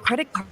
credit card.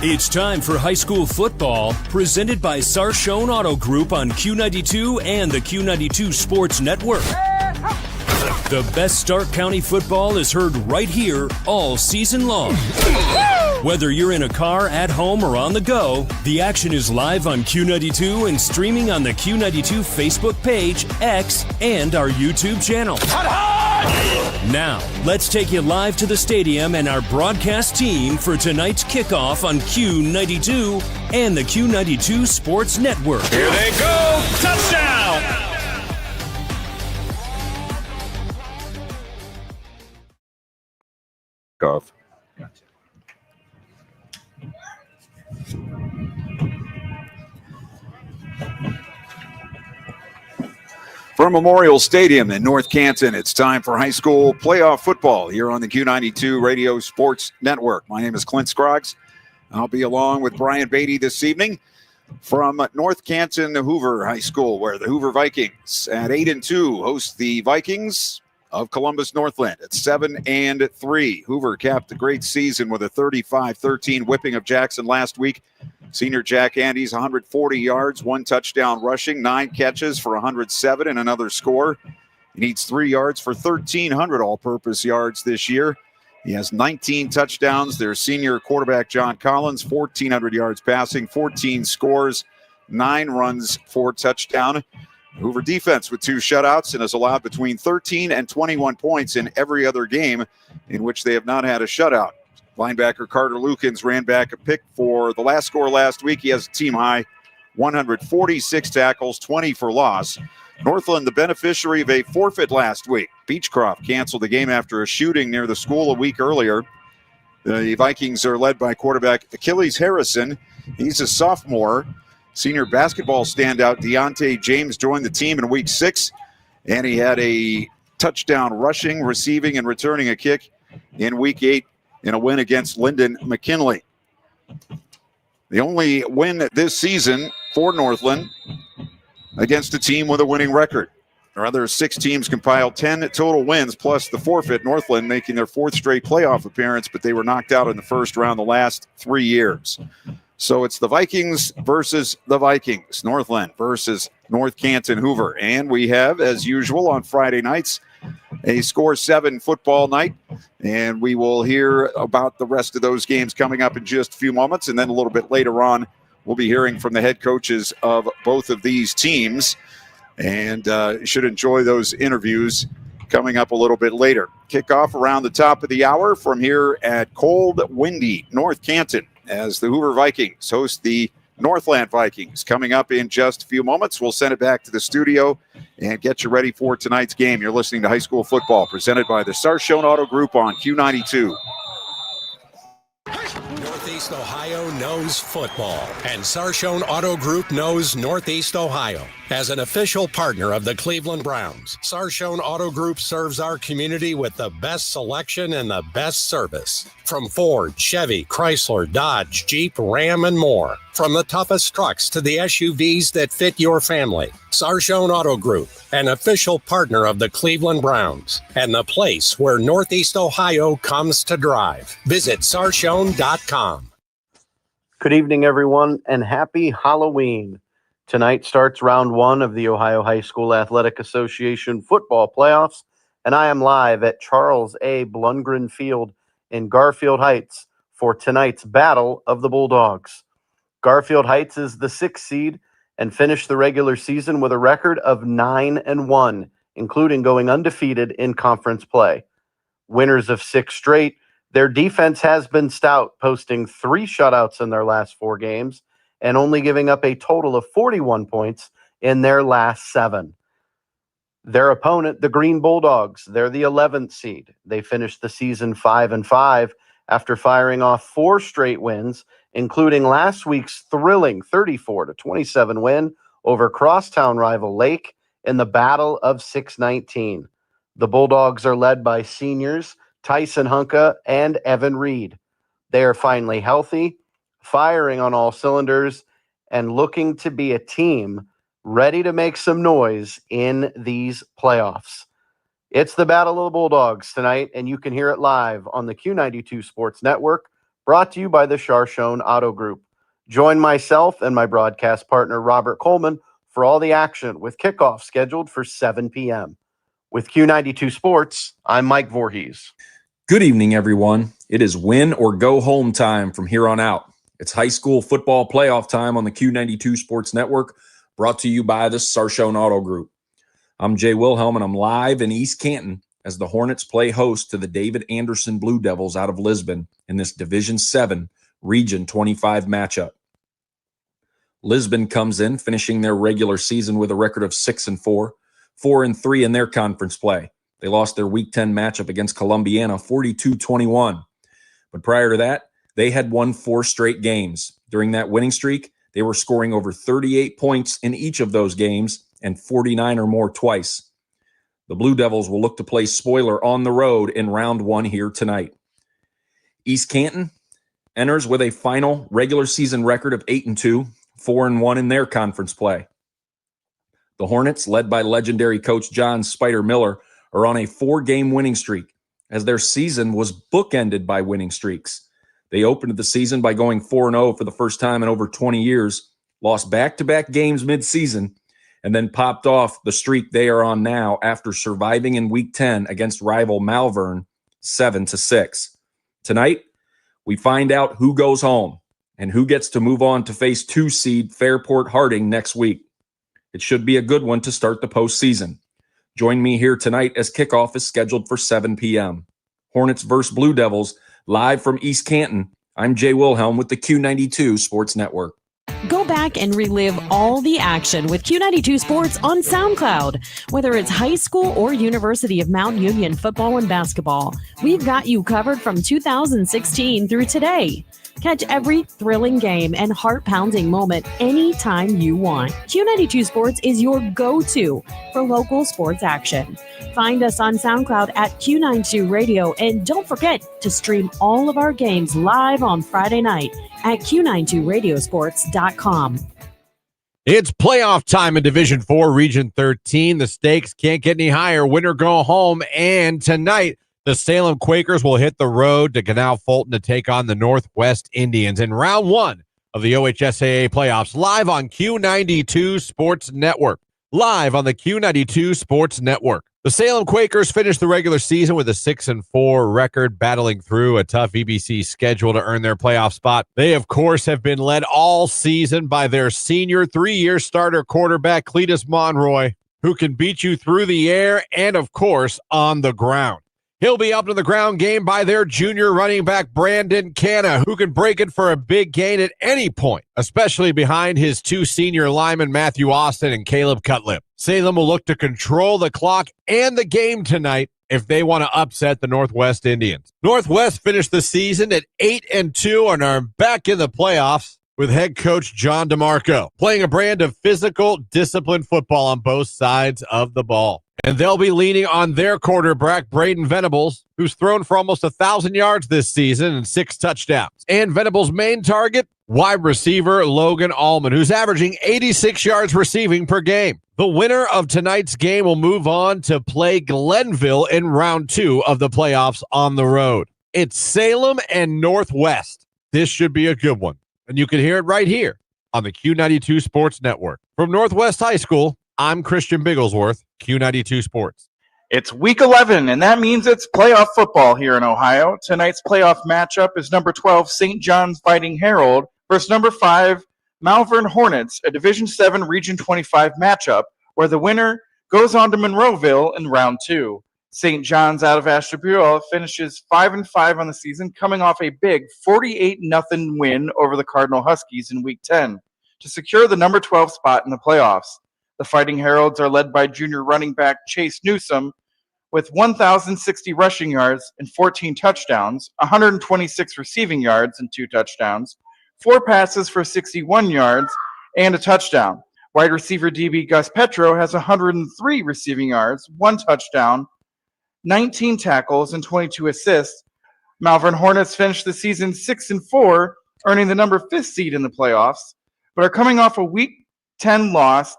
It's time for high school football, presented by Sarshone Auto Group on Q92 and the Q92 Sports Network. The best Stark County football is heard right here all season long. Whether you're in a car, at home, or on the go, the action is live on Q92 and streaming on the Q92 Facebook page, X, and our YouTube channel. Now, let's take you live to the stadium and our broadcast team for tonight's kickoff on Q92 and the Q92 Sports Network. Here they go! Touchdown! Off. From Memorial Stadium in North Canton, it's time for high school playoff football here on the Q92 Radio Sports Network. My name is Clint Scroggs. I'll be along with Brian Beatty this evening from North Canton Hoover High School, where the Hoover Vikings at 8-2 host the Vikings of Columbus Northland at 7-3. Hoover capped a great season with a 35-13 whipping of Jackson last week. Senior Jack Andes, 140 yards, 1 touchdown rushing, 9 catches for 107 and another score. He needs 3 yards for 1,300 all-purpose yards this year. He has 19 touchdowns. Their senior quarterback, John Collins, 1,400 yards passing, 14 scores, 9 runs for touchdown. Hoover defense with 2 shutouts and has allowed between 13 and 21 points in every other game in which they have not had a shutout. Linebacker Carter Lukens ran back a pick for the last score last week. He has a team high 146 tackles, 20 for loss. Northland, the beneficiary of a forfeit last week. Beechcroft canceled the game after a shooting near the school a week earlier. The Vikings are led by quarterback Achilles Harrison. He's a sophomore. Senior basketball standout Deontay James joined the team in week 6, and he had a touchdown rushing, receiving, and returning a kick in week 8 in a win against Lyndon McKinley. The only win this season for Northland against a team with a winning record. There are other 6 teams compiled 10 total wins plus the forfeit. Northland making their 4th straight playoff appearance, but they were knocked out in the first round the last 3 years. So it's the Vikings versus the Vikings. Northland versus North Canton Hoover. And we have, as usual, on Friday nights, a Score 7 football night. And we will hear about the rest of those games coming up in just a few moments. And then a little bit later on, we'll be hearing from the head coaches of both of these teams. And should enjoy those interviews coming up a little bit later. Kickoff around the top of the hour from here at cold, windy North Canton, as the Hoover Vikings host the Northland Vikings. Coming up in just a few moments, we'll send it back to the studio and get you ready for tonight's game. You're listening to High School Football, presented by the Sarshone Auto Group on Q92. Northeast Ohio knows football, and Sarshone Auto Group knows Northeast Ohio. As an official partner of the Cleveland Browns, Sarshone Auto Group serves our community with the best selection and the best service. From Ford, Chevy, Chrysler, Dodge, Jeep, Ram, and more. From the toughest trucks to the SUVs that fit your family. Sarshone Auto Group, an official partner of the Cleveland Browns, and the place where Northeast Ohio comes to drive. Visit sarshone.com. Good evening, everyone, and happy Halloween. Tonight starts round 1 of the Ohio High School Athletic Association football playoffs, and I am live at Charles A. Blundgren Field in Garfield Heights for tonight's Battle of the Bulldogs. Garfield Heights is the 6th seed and finished the regular season with a record of 9-1, including going undefeated in conference play. Winners of 6 straight, their defense has been stout, posting 3 shutouts in their last 4 games and only giving up a total of 41 points in their last 7. Their opponent, the Green Bulldogs, they're the 11th seed. They finished the season 5-5 after firing off 4 straight wins, including last week's thrilling 34-27 win over crosstown rival Lake in the Battle of 619. The Bulldogs are led by seniors Tyson Hunka and Evan Reed. They are finally healthy, firing on all cylinders, and looking to be a team ready to make some noise in these playoffs. It's the Battle of the Bulldogs tonight, and you can hear it live on the Q92 Sports Network, brought to you by the Sarshone Auto Group. Join myself and my broadcast partner, Robert Coleman, for all the action with kickoff scheduled for 7 p.m. With Q92 Sports, I'm Mike Voorhees. Good evening, everyone. It is win or go home time from here on out. It's high school football playoff time on the Q92 Sports Network, brought to you by the Sarshone Auto Group. I'm Jay Wilhelm, and I'm live in East Canton as the Hornets play host to the David Anderson Blue Devils out of Lisbon in this Division 7 Region 25 matchup. Lisbon comes in, finishing their regular season with a record of 6-4, 4-3 in their conference play. They lost their Week 10 matchup against Columbiana 42-21. But prior to that, they had won 4 straight games. During that winning streak, they were scoring over 38 points in each of those games and 49 or more twice. The Blue Devils will look to play spoiler on the road in round 1 here tonight. East Canton enters with a final regular season record of 8-2, 4-1 in their conference play. The Hornets, led by legendary coach John Spider Miller, are on a 4-game winning streak, as their season was bookended by winning streaks. They opened the season by going 4-0 for the first time in over 20 years, lost back-to-back games mid-season, and then popped off the streak they are on now after surviving in Week 10 against rival Malvern 7-6. Tonight, we find out who goes home and who gets to move on to face 2-seed Fairport Harding next week. It should be a good one to start the postseason. Join me here tonight as kickoff is scheduled for 7 p.m. Hornets vs. Blue Devils, live from East Canton. I'm Jay Wilhelm with the Q92 Sports Network. Go back and relive all the action with Q92 Sports on SoundCloud. Whether it's high school or University of Mount Union football and basketball, we've got you covered from 2016 through today. Catch every thrilling game and heart-pounding moment anytime you want. Q92 Sports is your go-to for local sports action. Find us on SoundCloud at Q92 Radio, and don't forget to stream all of our games live on Friday night at Q92Radiosports.com. It's playoff time in Division 4, Region 13. The stakes can't get any higher. Win or go home. And tonight, the Salem Quakers will hit the road to Canal Fulton to take on the Northwest Indians in round 1 of the OHSAA playoffs, live on Q92 Sports Network. Live on the Q92 Sports Network. The Salem Quakers finished the regular season with a 6-4 record, battling through a tough EBC schedule to earn their playoff spot. They, of course, have been led all season by their senior 3-year starter quarterback, Cletus Monroy, who can beat you through the air and, of course, on the ground. He'll be up in the ground game by their junior running back, Brandon Canna, who can break it for a big gain at any point, especially behind his 2 senior linemen, Matthew Austin and Caleb Cutlip. Salem will look to control the clock and the game tonight if they want to upset the Northwest Indians. Northwest finished the season at 8-2 and are back in the playoffs with head coach John DeMarco, playing a brand of physical, disciplined football on both sides of the ball. And they'll be leaning on their quarterback, Braden Venables, who's thrown for almost 1,000 yards this season and 6 touchdowns. And Venables' main target, wide receiver Logan Allman, who's averaging 86 yards receiving per game. The winner of tonight's game will move on to play Glenville in round 2 of the playoffs on the road. It's Salem and Northwest. This should be a good one. And you can hear it right here on the Q92 Sports Network. From Northwest High School, I'm Christian Bigglesworth, Q92 Sports. It's week 11, and that means it's playoff football here in Ohio. Tonight's playoff matchup is number 12, St. John's Fighting Herald versus number 5, Malvern Hornets, a Division 7 Region 25 matchup, where the winner goes on to Monroeville in round 2. St. John's out of Ashtabula finishes 5-5 on the season, coming off a big 48-0 win over the Cardinal Huskies in week 10 to secure the number 12 spot in the playoffs. The Fighting Heralds are led by junior running back Chase Newsome with 1,060 rushing yards and 14 touchdowns, 126 receiving yards and 2 touchdowns, 4 passes for 61 yards and a touchdown. Wide receiver DB Gus Petro has 103 receiving yards, 1 touchdown, 19 tackles, and 22 assists. Malvern Hornets finished the season 6-4, earning the number 5th seed in the playoffs, but are coming off a Week 10 loss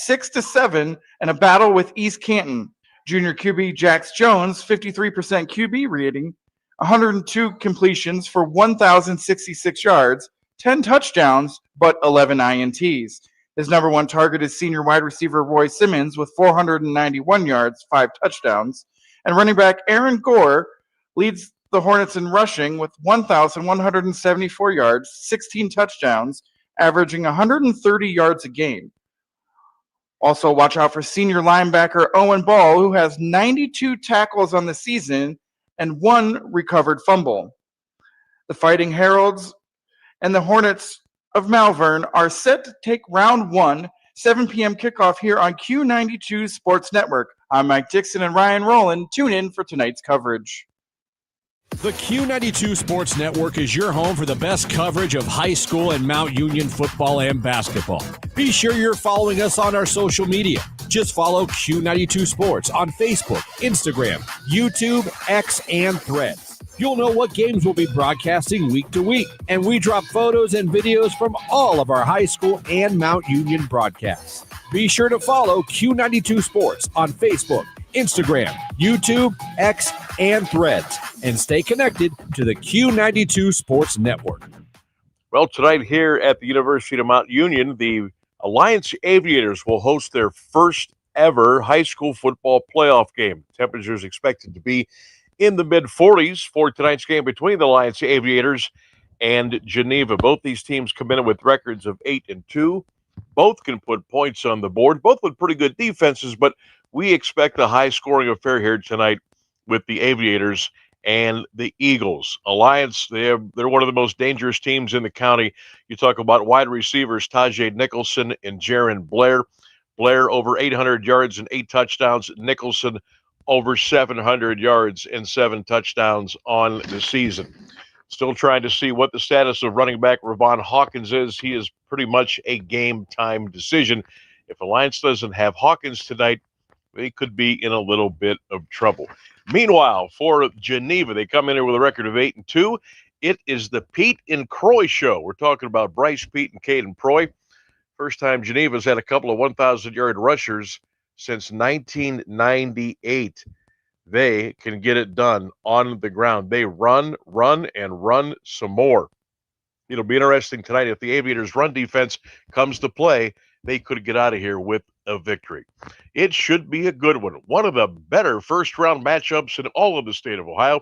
6-7 and a battle with East Canton. Junior QB Jax Jones, 53% QB rating, 102 completions for 1,066 yards, 10 touchdowns, but 11 INTs. His number one target is senior wide receiver Roy Simmons with 491 yards, 5 touchdowns. And running back Aaron Gore leads the Hornets in rushing with 1,174 yards, 16 touchdowns, averaging 130 yards a game. Also, watch out for senior linebacker Owen Ball, who has 92 tackles on the season and 1 recovered fumble. The Fighting Heralds and the Hornets of Malvern are set to take round 1, 7 p.m. kickoff here on Q92 Sports Network. I'm Mike Dixon and Ryan Rowland. Tune in for tonight's coverage. The Q92 Sports Network is your home for the best coverage of high school and Mount Union football and basketball. Be sure you're following us on our social media. Just follow Q92 Sports on Facebook, Instagram, YouTube, X, and Threads. You'll know what games we'll be broadcasting week to week, and we drop photos and videos from all of our high school and Mount Union broadcasts. Be sure to follow Q92 Sports on Facebook, Instagram, YouTube, X, and Threads, and stay connected to the Q92 Sports Network. Well, tonight here at the University of Mount Union, the Alliance Aviators will host their first ever high school football playoff game. Temperatures expected to be in the mid-40s for tonight's game between the Alliance Aviators and Geneva. Both these teams come in with records of 8-2. Both can put points on the board. Both with pretty good defenses, but we expect a high-scoring affair here tonight with the Aviators and the Eagles. Alliance, they're one of the most dangerous teams in the county. You talk about wide receivers, Tajay Nicholson and Jaron Blair. Blair over 800 yards and 8 touchdowns. Nicholson over 700 yards and 7 touchdowns on the season. Still trying to see what the status of running back Ravon Hawkins is. He is pretty much a game-time decision. If Alliance doesn't have Hawkins tonight, they could be in a little bit of trouble. Meanwhile, for Geneva, they come in here with a record of 8-2. It is the Pete and Croy show. We're talking about Bryce Pete and Caden Proy. First time Geneva's had a couple of 1,000-yard rushers since 1998. They can get it done on the ground. They run, and run some more. It'll be interesting tonight if the Aviators' run defense comes to play. They could get out of here with a victory. It should be a good one. One of the better first-round matchups in all of the state of Ohio.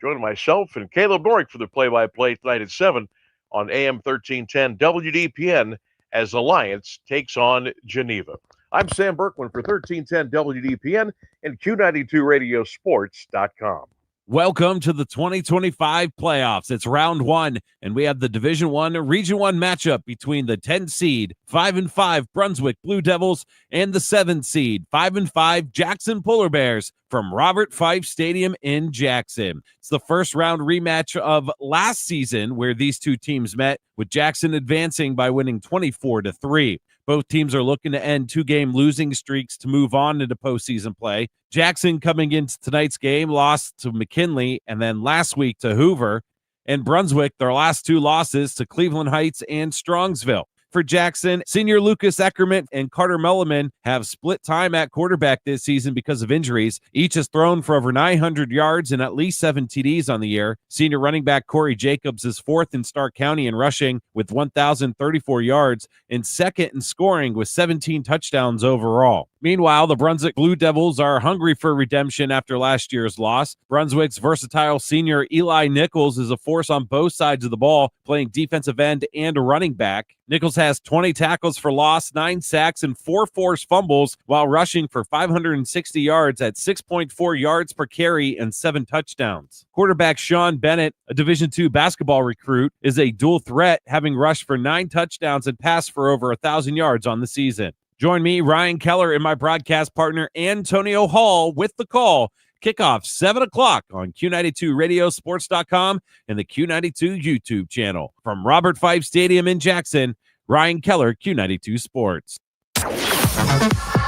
Join myself and Caleb Norick for the play-by-play tonight at 7 on AM 1310 WDPN as Alliance takes on Geneva. I'm Sam Berkman for 1310 WDPN and Q92RadioSports.com. Welcome to the 2025 playoffs. It's round 1, and we have the Division 1 Region 1 matchup between the 10 seed 5-5 Brunswick Blue Devils and the 7 seed 5-5 Jackson Polar Bears from Robert Fife Stadium in Jackson. It's the first round rematch of last season where these two teams met, with Jackson advancing by winning 24-3. Both teams are looking to end 2-game losing streaks to move on into postseason play. Jackson, coming into tonight's game, lost to McKinley and then last week to Hoover. And Brunswick, their last 2 losses to Cleveland Heights and Strongsville. For Jackson, senior Lucas Eckerman and Carter Melliman have split time at quarterback this season because of injuries. Each has thrown for over 900 yards and at least 7 TDs on the year. Senior running back Corey Jacobs is 4th in Stark County in rushing with 1,034 yards and 2nd in scoring with 17 touchdowns overall. Meanwhile, the Brunswick Blue Devils are hungry for redemption after last year's loss. Brunswick's versatile senior Eli Nichols is a force on both sides of the ball, playing defensive end and running back. Nichols has 20 tackles for loss, 9 sacks, and 4 forced fumbles while rushing for 560 yards at 6.4 yards per carry and 7 touchdowns. Quarterback Sean Bennett, a Division II basketball recruit, is a dual threat, having rushed for 9 touchdowns and passed for over 1,000 yards on the season. Join me, Ryan Keller, and my broadcast partner, Antonio Hall, with the call. Kickoff 7 o'clock on Q92RadioSports.com and the Q92 YouTube channel. From Robert Fife Stadium in Jackson, Ryan Keller, Q92 Sports.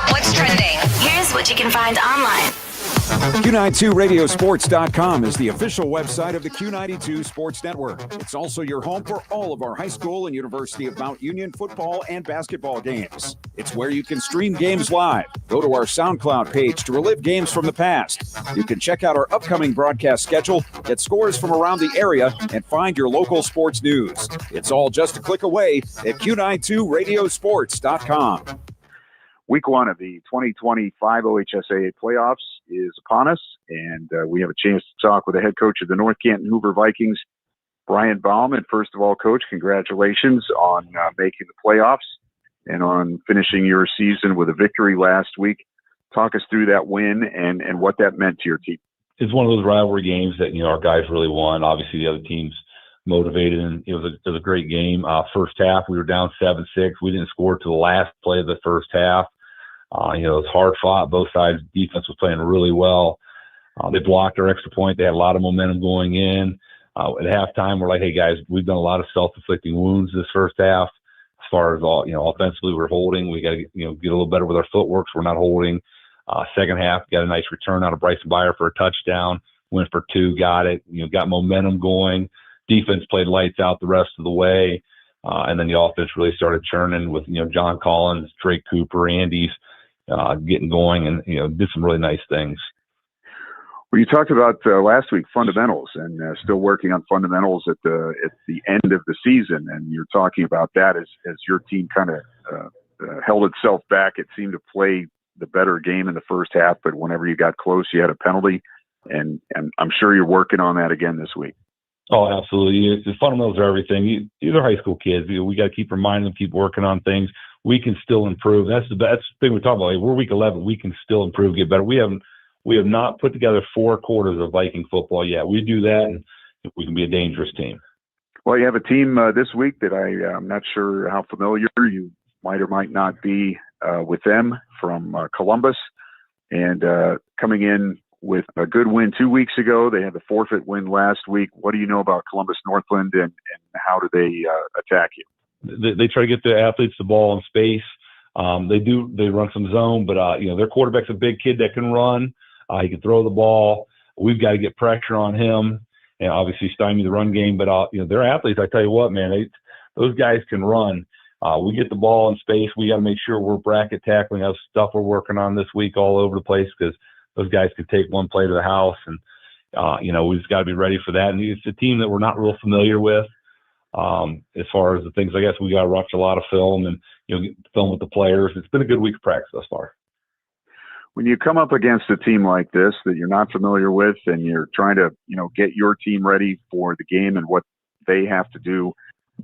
What's trending? Here's what you can find online. Q92radiosports.com is the official website of the Q92 Sports Network. It's also your home for all of our high school and University of Mount Union football and basketball games. It's where you can stream games live. Go to our SoundCloud page to relive games from the past. You can check out our upcoming broadcast schedule, get scores from around the area, and find your local sports news. It's all just a click away at Q92radiosports.com. Week 1 of the 2025 OHSAA playoffs is upon us, and we have a chance to talk with the head coach of the North Canton Hoover Vikings, Brian Baum. And first of all, Coach, congratulations on making the playoffs and on finishing your season with a victory last week. Talk us through that win and what that meant to your team. It's one of those rivalry games that, our guys really won. Obviously, the other team's motivated, and it was a great game. First half, we were down 7-6. We didn't score to the last play of the first half. It was hard fought. Both sides. Defense was playing really well. They blocked our extra point. They had a lot of momentum going in. At halftime, we're like, hey guys, we've done a lot of self-inflicting wounds this first half. As far as offensively, we're holding. We got to get a little better with our footwork. So we're not holding. Second half, got a nice return out of Bryson Byer for a touchdown. Went for 2, got it. Got momentum going. Defense played lights out the rest of the way. And then the offense really started churning with, John Collins, Drake Cooper, Andy's getting going, and, did some really nice things. Well, you talked about last week fundamentals, and still working on fundamentals at the end of the season. And you're talking about that as your team kind of held itself back. It seemed to play the better game in the first half, but whenever you got close, you had a penalty. And I'm sure you're working on that again this week. Oh, absolutely. The fundamentals are everything. These are high school kids. We got to keep reminding them, keep working on things. We can still improve. That's the thing we're talking about. Like, we're week 11. We can still improve, get better. We have not put together 4 quarters of Viking football yet. We do that, and we can be a dangerous team. Well, you have a team this week that I'm not sure how familiar you might or might not be with them, from Columbus, and coming in with a good win 2 weeks ago. They had the forfeit win last week. What do you know about Columbus Northland, and how do they attack you? They try to get the athletes the ball in space. They run some zone, but their quarterback's a big kid that can run. He can throw the ball. We've got to get pressure on him, and obviously stymie the run game. But their athletes, I tell you what, man, those guys can run. We get the ball in space. We got to make sure we're bracket tackling. That's stuff we're working on this week all over the place, because those guys can take one play to the house, and we just got to be ready for that. And it's a team that we're not real familiar with. As far as the things, I guess we got to watch a lot of film and film with the players. It's been a good week of practice thus far. When you come up against a team like this that you're not familiar with, and you're trying to get your team ready for the game and what they have to do,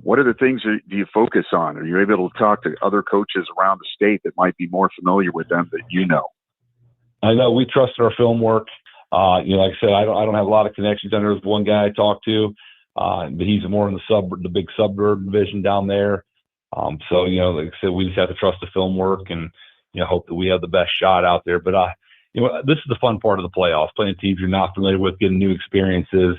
what are the things that do you focus on? Are you able to talk to other coaches around the state that might be more familiar with them that you know? I know we trust our film work. Like I said, I don't have a lot of connections. I know there's one guy I talked to, but he's more in the big suburb division down there. So like I said, we just have to trust the film work and hope that we have the best shot out there. But this is the fun part of the playoffs: playing teams you're not familiar with, getting new experiences.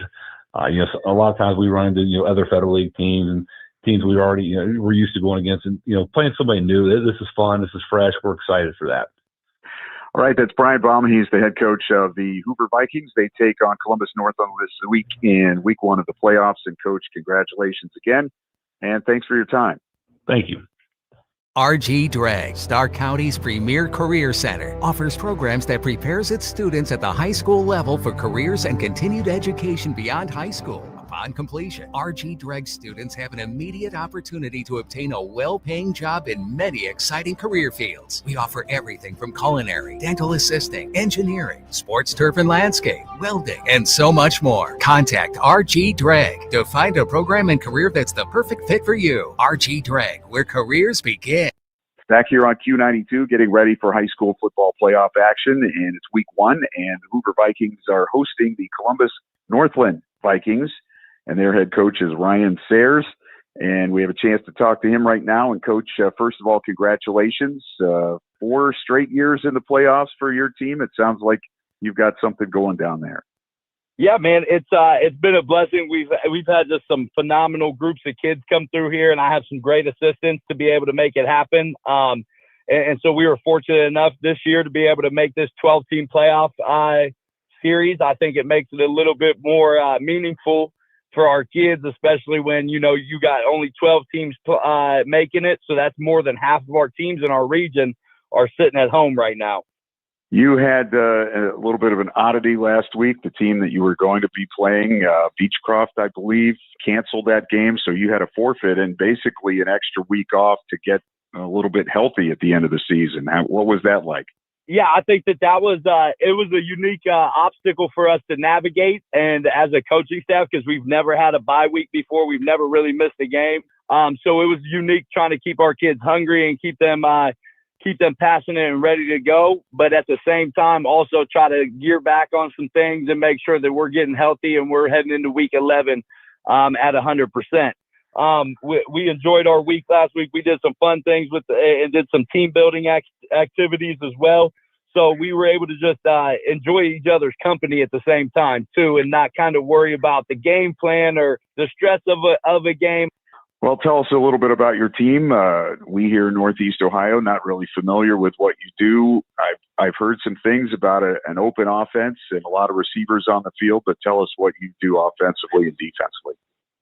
A lot of times we run into other Federal League teams and teams we already we're used to going against, and playing somebody new. This is fun. This is fresh. We're excited for that. All right, that's Brian Baum. He's the head coach of the Hoover Vikings. They take on Columbus Northland this week in week 1 of the playoffs. And, Coach, congratulations again, and thanks for your time. Thank you. RG Drag, Stark County's premier career center, offers programs that prepares its students at the high school level for careers and continued education beyond high school. Upon completion, RG Drag students have an immediate opportunity to obtain a well-paying job in many exciting career fields. We offer everything from culinary, dental assisting, engineering, sports turf and landscape, welding, and so much more. Contact RG Drag to find a program and career that's the perfect fit for you. RG Drag, where careers begin. Back here on Q92, getting ready for high school football playoff action, and it's week 1, and the Hoover Vikings are hosting the Columbus Northland Vikings, and their head coach is Ryan Sayers, and we have a chance to talk to him right now. And, Coach, first of all, congratulations. 4 straight years in the playoffs for your team. It sounds like you've got something going down there. Yeah, man, it's been a blessing. We've had just some phenomenal groups of kids come through here, and I have some great assistants to be able to make it happen. And so we were fortunate enough this year to be able to make this 12-team playoff series. I think it makes it a little bit more meaningful for our kids, especially when, you got only 12 teams making it. So that's more than half of our teams in our region are sitting at home right now. You had a little bit of an oddity last week. The team that you were going to be playing, Beechcroft, I believe, canceled that game. So you had a forfeit and basically an extra week off to get a little bit healthy at the end of the season. What was that like? Yeah, I think that was it was a unique obstacle for us to navigate, and as a coaching staff, because we've never had a bye week before, we've never really missed a game. So it was unique trying to keep our kids hungry and keep them passionate and ready to go, but at the same time also try to gear back on some things and make sure that we're getting healthy and we're heading into week 11 at 100%. We enjoyed our week last week. We did some fun things and did some team building activities as well. So we were able to just enjoy each other's company at the same time too, and not kind of worry about the game plan or the stress of a game. Well, tell us a little bit about your team. We here in Northeast Ohio, not really familiar with what you do. I've heard some things about an open offense and a lot of receivers on the field, but tell us what you do offensively and defensively.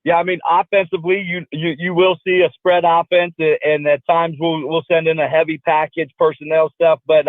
Yeah, I mean, offensively, you will see a spread offense, and at times we'll send in a heavy package personnel stuff. But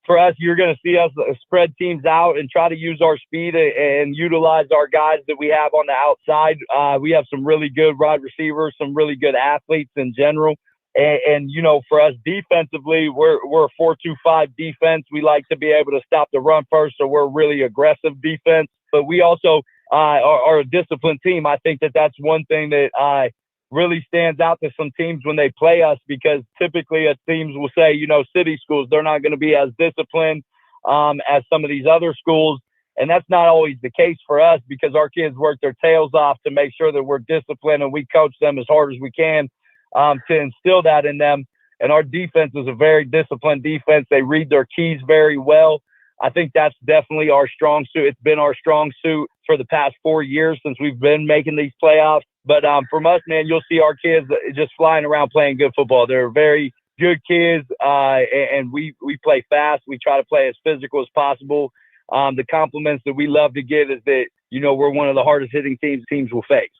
for us, you're going to see us spread teams out and try to use our speed and utilize our guys that we have on the outside. We have some really good wide receivers, some really good athletes in general. And for us defensively, we're a 4-2-5 defense. We like to be able to stop the run first, so we're a really aggressive defense. But we also are a disciplined team. I think that's one thing that really stands out to some teams when they play us, because typically teams will say, city schools, they're not going to be as disciplined as some of these other schools. And that's not always the case for us, because our kids work their tails off to make sure that we're disciplined, and we coach them as hard as we can to instill that in them. And our defense is a very disciplined defense. They read their keys very well. I think that's definitely our strong suit. It's been our strong suit for the past 4 years since we've been making these playoffs. But from us, man, you'll see our kids just flying around playing good football. They're very good kids, and we play fast. We try to play as physical as possible. The compliments that we love to get is that, we're one of the hardest hitting teams will face.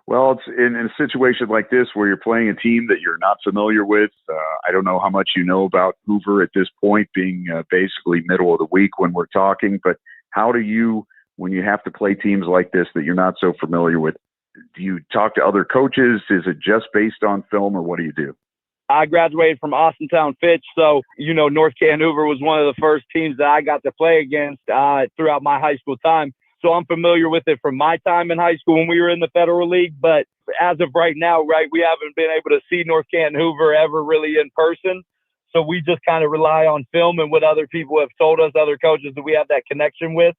Well, it's in a situation like this where you're playing a team that you're not familiar with. I don't know how much you know about Hoover at this point, being basically middle of the week when we're talking, but how do you, when you have to play teams like this that you're not so familiar with, do you talk to other coaches? Is it just based on film, or what do you do? I graduated from Austintown Fitch, so, North Canton Hoover was one of the first teams that I got to play against throughout my high school time. So I'm familiar with it from my time in high school when we were in the Federal League. But as of right now, we haven't been able to see North Canton Hoover ever really in person. So we just kind of rely on film and what other people have told us, other coaches that we have that connection with.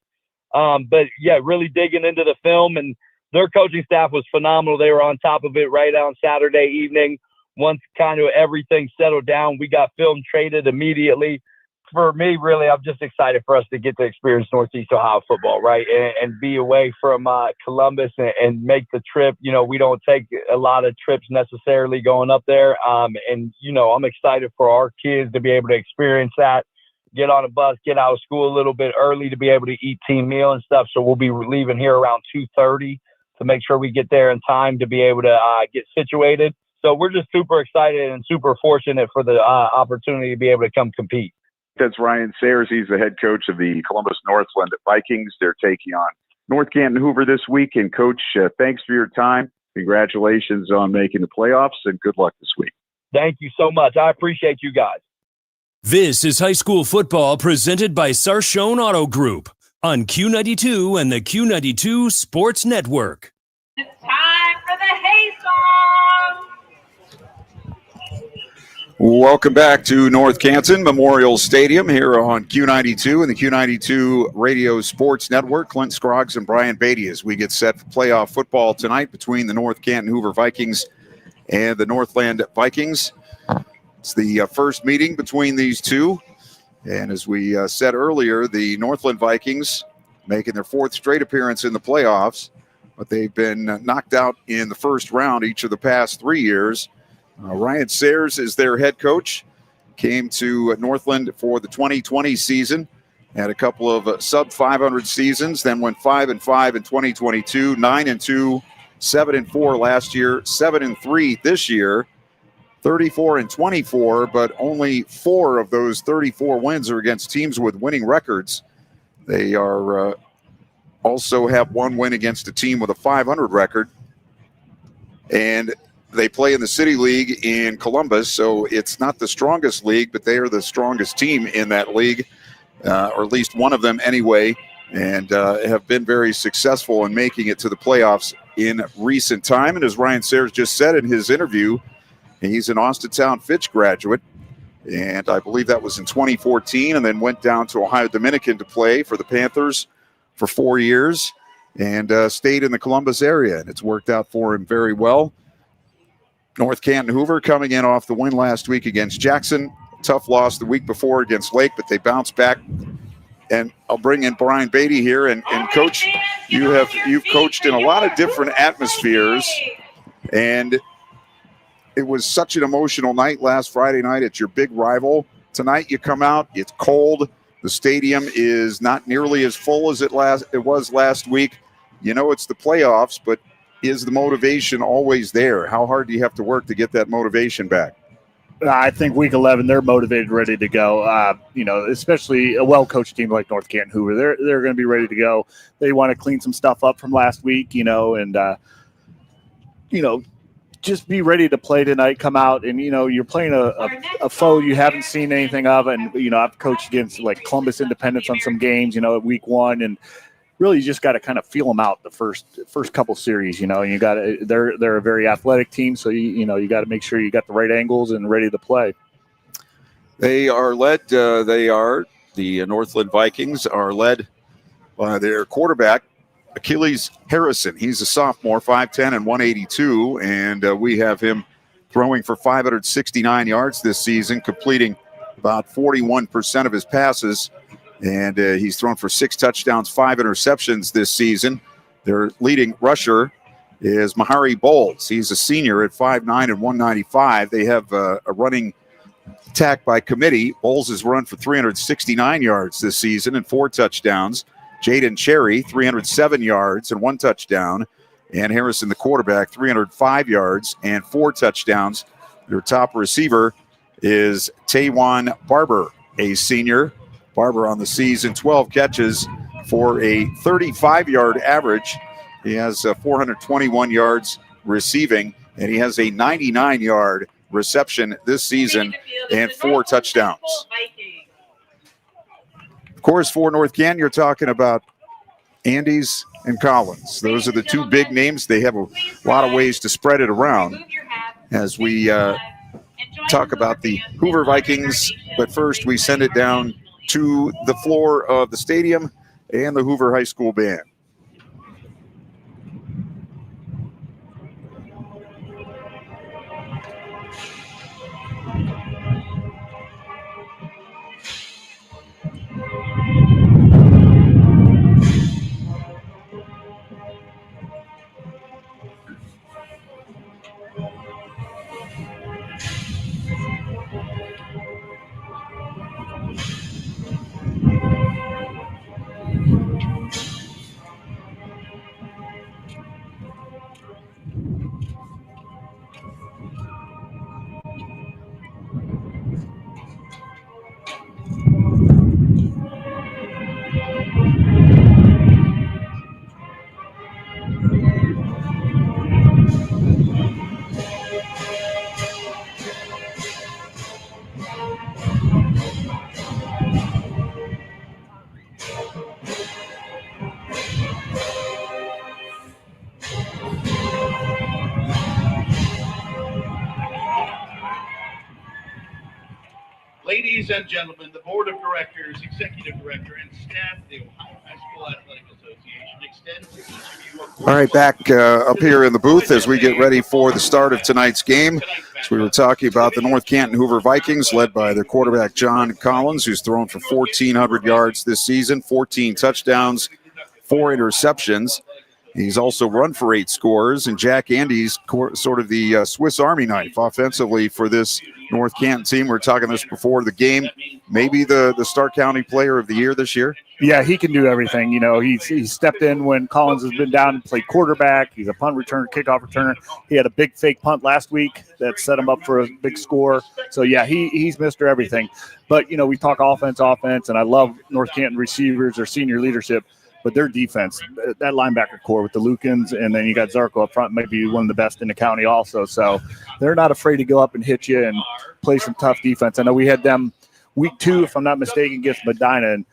But, yeah, really digging into the film. And their coaching staff was phenomenal. They were on top of it right on Saturday evening. Once kind of everything settled down, we got film traded immediately. For me, really, I'm just excited for us to get to experience Northeast Ohio football, right, and be away from Columbus and make the trip. We don't take a lot of trips necessarily going up there, and I'm excited for our kids to be able to experience that, get on a bus, get out of school a little bit early to be able to eat team meal and stuff. So we'll be leaving here around 2:30 to make sure we get there in time to be able to get situated. So we're just super excited and super fortunate for the opportunity to be able to come compete. That's Ryan Sayers. He's the head coach of the Columbus Northland Vikings. They're taking on North Canton Hoover this week. And, Coach, thanks for your time. Congratulations on making the playoffs, and good luck this week. Thank you so much. I appreciate you guys. This is high school football presented by Sarshone Auto Group on Q92 and the Q92 Sports Network. It's time for the Hay Song! Welcome back to North Canton Memorial Stadium here on Q92 and the Q92 Radio Sports Network. Clint Scroggs and Brian Beatty as we get set for playoff football tonight between the North Canton Hoover Vikings and the Northland Vikings. It's the first meeting between these two. And as we said earlier, the Northland Vikings making their fourth straight appearance in the playoffs, but they've been knocked out in the first round each of the past 3 years. Ryan Sayers is their head coach, came to Northland for the 2020 season, Had a couple of sub 500 seasons, then went 5-5 in 2022, 9-2, 7-4 last year, 7-3 this year, 34-24, but only 4 of those 34 wins are against teams with winning records. They are also have 1 win against a team with a 500 record, and they play in the City League in Columbus, so it's not the strongest league, but they are the strongest team in that league. Or at least one of them anyway, and have been very successful in making it to the playoffs in recent time. And as Ryan Sayers just said in his interview, he's an Austintown Fitch graduate, and I believe that was in 2014, and then went down to Ohio Dominican to play for the Panthers for 4 years, and stayed in the Columbus area, and it's worked out for him very well. North Canton Hoover coming in off the win last week against Jackson. Tough loss the week before against Lake, but they bounced back. And I'll bring in Brian Beatty here. And Coach, you've coached in a lot of different atmospheres. And it was such an emotional night last Friday night. It's your big rival. Tonight you come out, it's cold. The stadium is not nearly as full as it was last week. You know it's the playoffs, but is the motivation always there? How hard do you have to work to get that motivation back? I think week 11, they're motivated, ready to go. Especially a well-coached team like North Canton Hoover. They're going to be ready to go. They want to clean some stuff up from last week, and just be ready to play tonight. Come out and, you're playing a foe you haven't seen anything of. And, I've coached against like Columbus Independence on some games, at week 1, and really you just got to kind of feel them out the first couple series, and you got to, they're a very athletic team. So, you got to make sure you got the right angles and ready to play. They are led, the Northland Vikings are led by their quarterback, Achilles Harrison. He's a sophomore, 5'10" and 182. And we have him throwing for 569 yards this season, completing about 41% of his passes. And he's thrown for 6 touchdowns, 5 interceptions this season. Their leading rusher is Mahari Bowles. He's a senior at 5'9" and 195. They have a running attack by committee. Bowles has run for 369 yards this season and 4 touchdowns. Jaden Cherry, 307 yards and 1 touchdown. And Harrison, the quarterback, 305 yards and 4 touchdowns. Their top receiver is Taywan Barber, a senior. Barber on the season, 12 catches for a 35-yard average. He has 421 yards receiving, and he has a 99-yard reception this season and 4 touchdowns. Of course, for North Canton, you're talking about Andes and Collins. Those are the 2 big names. They have a lot of ways to spread it around as we talk about the Hoover Vikings. But first, we send it down to the floor of the stadium and the Hoover High School band. Ladies and gentlemen, the Board of Directors, Executive Director, and staff of the Ohio High School Athletic Association extend to each of you. All right, back up here in the booth as we get ready for the start of tonight's game. So we were talking about the North Canton Hoover Vikings, led by their quarterback, John Collins, who's thrown for 1,400 yards this season, 14 touchdowns, 4 interceptions. He's also run for 8 scores, and Jack Andes, sort of the Swiss Army knife offensively for this North Canton team. We were talking this before the game. Maybe the Stark County Player of the Year this year. Yeah, he can do everything. He stepped in when Collins has been down and played quarterback. He's a punt returner, kickoff returner. He had a big fake punt last week that set him up for a big score. So, yeah, he's Mr. Everything. But, we talk offense, and I love North Canton receivers or senior leadership. But their defense, that linebacker core with the Lukens, and then you got Zarko up front, might be one of the best in the county also. So they're not afraid to go up and hit you and play some tough defense. I know we had them week 2, if I'm not mistaken, against Medina, and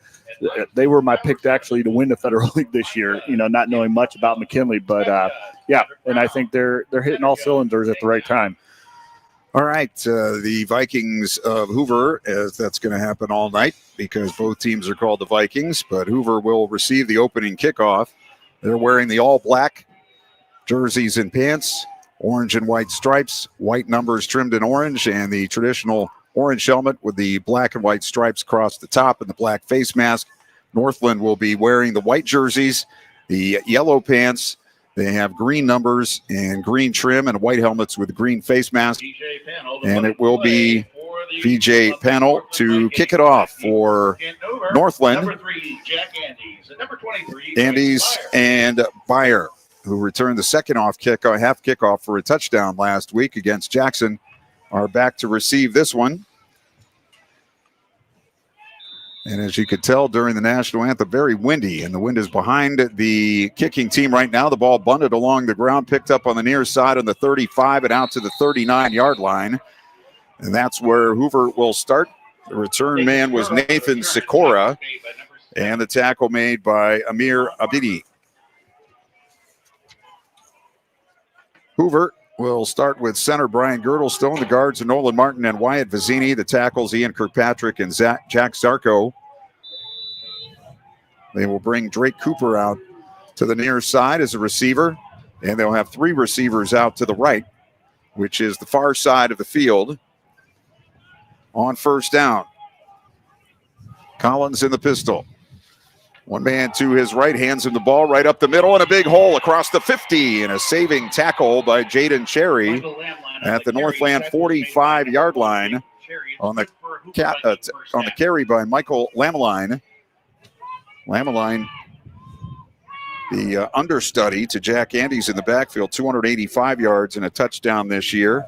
they were my pick actually to win the Federal League this year, not knowing much about McKinley. But, yeah, and I think they're hitting all cylinders at the right time. All right, the Vikings of Hoover, as that's going to happen all night because both teams are called the Vikings, but Hoover will receive the opening kickoff. They're wearing the all-black jerseys and pants, orange and white stripes, white numbers trimmed in orange, and the traditional orange helmet with the black and white stripes across the top and the black face mask. Northland will be wearing the white jerseys, the yellow pants. They have green numbers and green trim and white helmets with green face mask. And it will be VJ Panel to kick it off for Northland. Andes and Beyer, who returned the second half kickoff for a touchdown last week against Jackson, are back to receive this one. And as you could tell during the national anthem, very windy, and the wind is behind the kicking team right now. The ball bunted along the ground, picked up on the near side on the 35 and out to the 39-yard line. And that's where Hoover will start. The return man was Nathan Sikora, and the tackle made by Amir Abidi. Hoover will start with center Brian Girdlestone. The guards are Nolan Martin and Wyatt Vizzini. The tackles Ian Kirkpatrick and Jack Zarko. They will bring Drake Cooper out to the near side as a receiver, and they'll have 3 receivers out to the right, which is the far side of the field on first down. Collins in the pistol. One man to his right, hands him the ball right up the middle, and a big hole across the 50, and a saving tackle by Jaden Cherry at the Northland 45-yard line on the carry by Michael Lameline. Lameline, the understudy to Jack Andes in the backfield, 285 yards and a touchdown this year.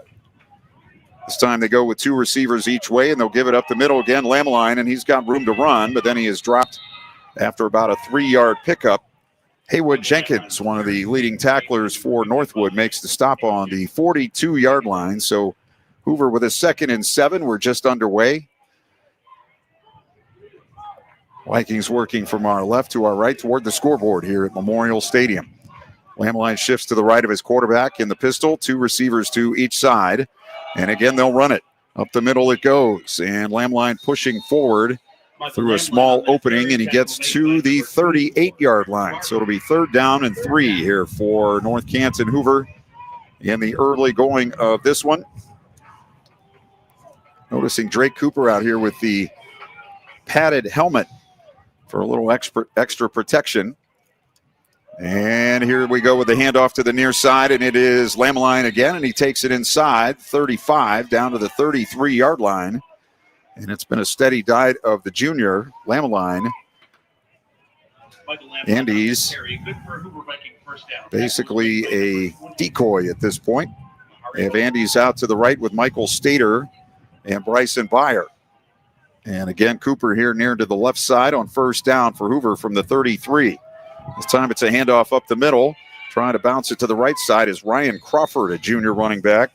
This time they go with 2 receivers each way, and they'll give it up the middle again. Lameline, and he's got room to run, but then he is dropped after about a 3-yard pickup. Haywood Jenkins, one of the leading tacklers for Northwood, makes the stop on the 42-yard line. So Hoover with a 2nd and 7. We're just underway. Vikings working from our left to our right toward the scoreboard here at Memorial Stadium. Lameline shifts to the right of his quarterback in the pistol. 2 receivers to each side. And again, they'll run it. Up the middle it goes. And Lameline pushing forward through a small opening, and he gets to the 38-yard line. So it'll be 3rd down and 3 here for North Canton Hoover in the early going of this one. Noticing Drake Cooper out here with the padded helmet for a little extra protection. And here we go with the handoff to the near side, and it is Lameline again, and he takes it inside, 35, down to the 33-yard line. And it's been a steady diet of the junior, Lameline. Andes, basically a decoy at this point. They have Andes out to the right with Michael Stater and Bryson Beyer. And again, Cooper here near to the left side on first down for Hoover from the 33. This time it's a handoff up the middle. Trying to bounce it to the right side is Ryan Crawford, a junior running back.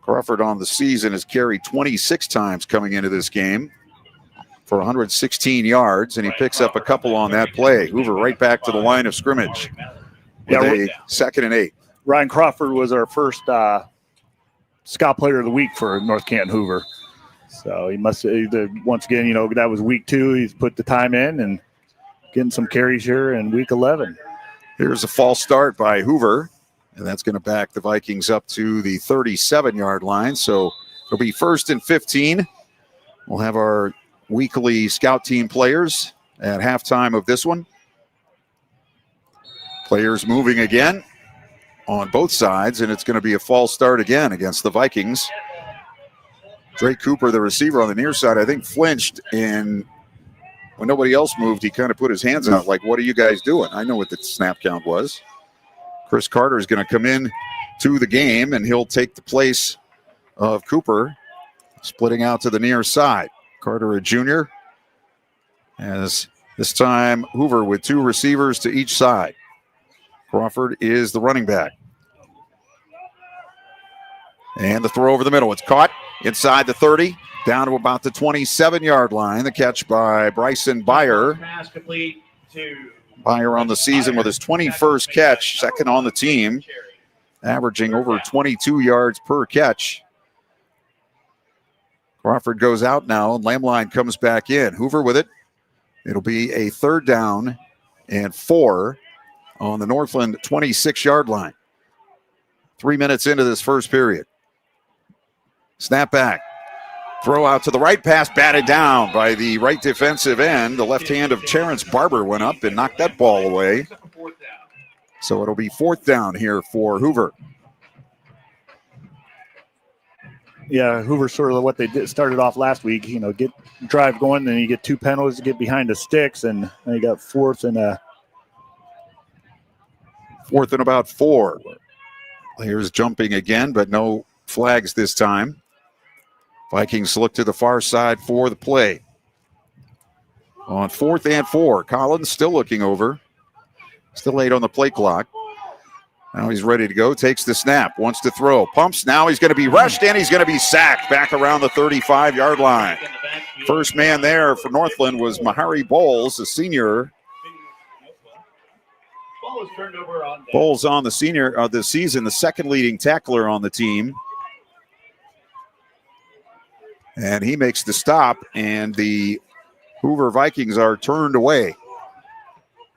Crawford on the season has carried 26 times coming into this game for 116 yards, and he picks up a couple on that play. Hoover right back to the line of scrimmage with a 2nd and 8. Ryan Crawford was our first Scout Player of the Week for North Canton Hoover. So he must, once again, that was week 2. He's put the time in and getting some carries here in week 11. Here's a false start by Hoover, and that's going to back the Vikings up to the 37-yard line. So it'll be 1st and 15. We'll have our weekly scout team players at halftime of this one. Players moving again. on both sides, and it's going to be a false start again against the Vikings. Drake Cooper, the receiver on the near side, I think flinched, and when nobody else moved, he kind of put his hands out like, what are you guys doing? I know what the snap count was. Chris Carter is going to come in to the game, and he'll take the place of Cooper, splitting out to the near side. Carter, a junior, as this time Hoover with 2 receivers to each side. Crawford is the running back. And the throw over the middle. It's caught inside the 30, down to about the 27-yard line. The catch by Bryson Byer. Pass complete to Byer on the season with his 21st catch, second on the team, averaging over 22 yards per catch. Crawford goes out now, and Lamline comes back in. Hoover with it. It'll be a 3rd down and 4 on the Northland 26-yard line. 3 minutes into this first period. Snap back. Throw out to the right, pass batted down by the right defensive end. The left hand of Terrence Barber went up and knocked that ball away. So it'll be 4th down here for Hoover. Yeah, Hoover sort of what they started off last week. Get drive going, then you get 2 penalties to get behind the sticks, and then you got 4th and about 4. Here's jumping again, but no flags this time. Vikings look to the far side for the play. On 4th and 4, Collins still looking over. Still 8 on the play clock. Now he's ready to go, takes the snap, wants to throw, pumps. Now he's going to be rushed, and he's going to be sacked back around the 35-yard line. First man there for Northland was Mahari Bowles, a senior. Bowles on the senior of the season, the second leading tackler on the team. And he makes the stop, and the Hoover Vikings are turned away.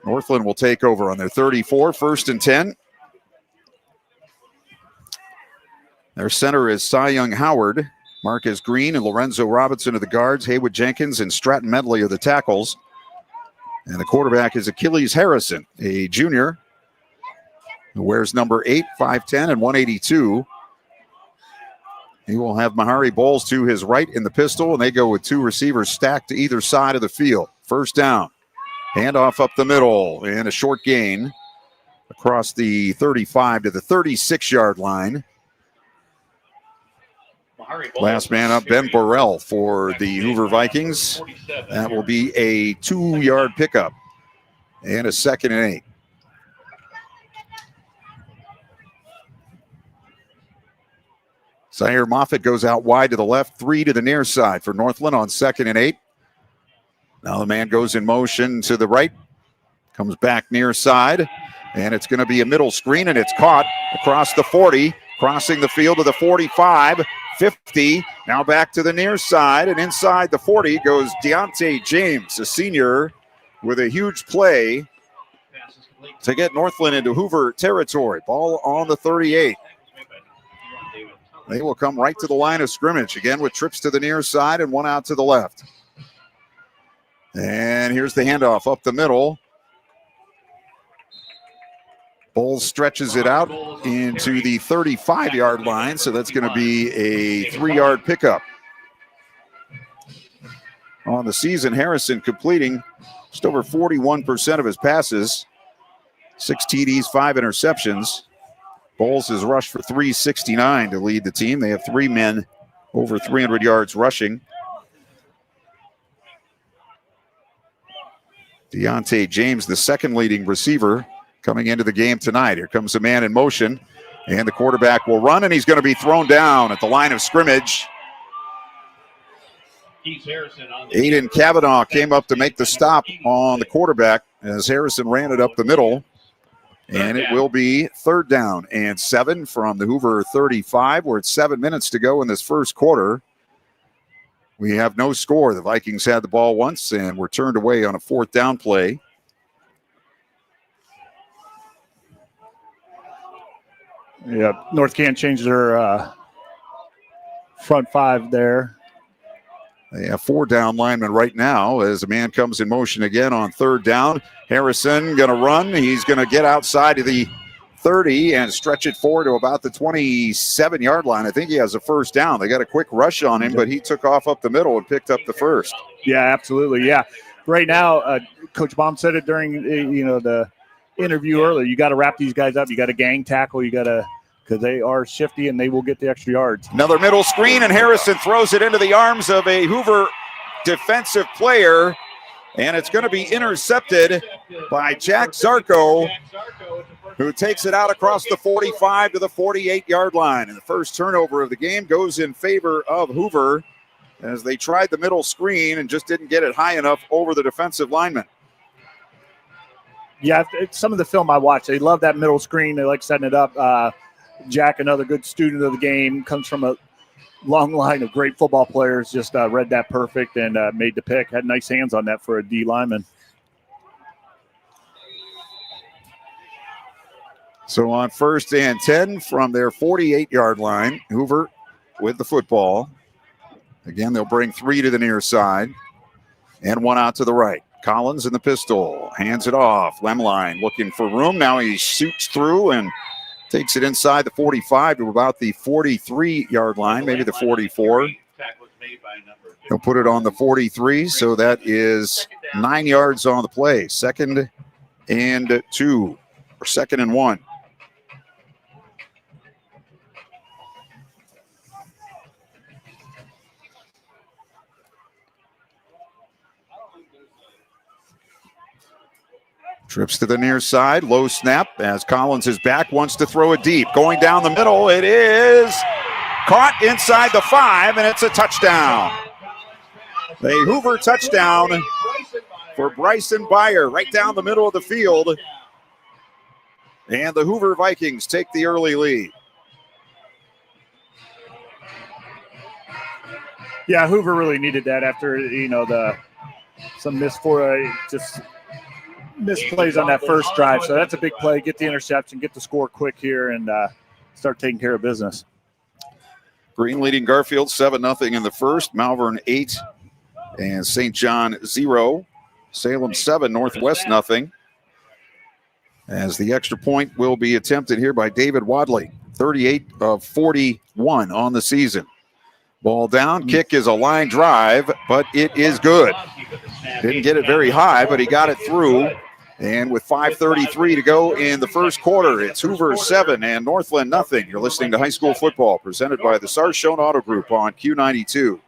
Northland will take over on their 34, 1st and 10. Their center is Cy Young Howard, Marcus Green, and Lorenzo Robinson are the guards. Haywood Jenkins and Stratton Medley are the tackles. And the quarterback is Achilles Harrison, a junior who wears number 8, 5'10", and 182. He will have Mahari Bowles to his right in the pistol, and they go with 2 receivers stacked to either side of the field. 1st down. Handoff up the middle, and a short gain across the 35 to the 36-yard line. Last man up, Ben Burrell for the Hoover Vikings. That will be a 2-yard pickup and a 2nd and 8. Zaire Moffitt goes out wide to the left, 3 to the near side for Northland on 2nd and 8. Now the man goes in motion to the right, comes back near side, and it's going to be a middle screen, and it's caught across the 40, crossing the field to the 45, 50, now back to the near side, and inside the 40 goes Deontay James, a senior, with a huge play to get Northland into Hoover territory. Ball on the 38. They will come right to the line of scrimmage, again with trips to the near side and 1 out to the left. And here's the handoff up the middle. Bowles stretches it out into the 35-yard line, so that's going to be a 3-yard pickup. On the season, Harrison completing just over 41% of his passes, 6 TDs, 5 interceptions. Bowles has rushed for 369 to lead the team. They have 3 men over 300 yards rushing. Deontay James, the second leading receiver, coming into the game tonight. Here comes a man in motion, and the quarterback will run, and he's going to be thrown down at the line of scrimmage. Aiden Cavanaugh came up to make the stop on the quarterback as Harrison ran it up the middle. And it will be 3rd down and 7 from the Hoover 35. We're at 7 minutes to go in this first quarter. We have no score. The Vikings had the ball once and were turned away on a 4th down play. Yeah, North can't change their front 5 there. They have 4 down linemen right now as a man comes in motion again on 3rd down. Harrison going to run. He's going to get outside of the 30 and stretch it forward to about the 27-yard line. I think he has a first down. They got a quick rush on him, but he took off up the middle and picked up the first. Yeah, absolutely. Yeah. Right now, Coach Baum said it during the interview earlier. You got to wrap these guys up. You got to gang tackle. You got to, because they are shifty and they will get the extra yards. Another middle screen, and Harrison throws it into the arms of a Hoover defensive player, and it's going to be intercepted by Jack Zarko, who takes it out across the 45 to the 48-yard line. And the first turnover of the game goes in favor of Hoover as they tried the middle screen and just didn't get it high enough over the defensive lineman. Yeah, some of the film I watched, they love that middle screen. They like setting it up. Jack, another good student of the game, comes from a long line of great football players, just read that perfect and made the pick. Had nice hands on that for a D lineman. So on 1st and 10 from their 48-yard line, Hoover with the football. Again, they'll bring 3 to the near side and 1 out to the right. Collins in the pistol, hands it off. Lemline looking for room. Now he shoots through and takes it inside the 45 to about the 43-yard line, maybe the 44. He'll put it on the 43, so that is 9 yards on the play. 2nd and 2, or 2nd and 1. Trips to the near side, low snap as Collins is back, wants to throw it deep. Going down the middle, it is caught inside the 5, and it's a touchdown. A Hoover touchdown for Bryson Byer right down the middle of the field. And the Hoover Vikings take the early lead. Yeah, Hoover really needed that after, some misplays on that first drive. So that's a big play. Get the interception, get the score quick here, and start taking care of business. Green leading Garfield 7-0 in the first. Malvern 8 and St. John 0. Salem 7, Northwest 0. As the extra point will be attempted here by David Wadley. 38 of 41 on the season. Ball down, kick is a line drive, but it is good. Didn't get it very high, but he got it through. And with 5:33 to go in the first quarter, it's Hoover 7 and Northland 0. You're listening to High School Football, presented by the Sarshone Auto Group on Q92.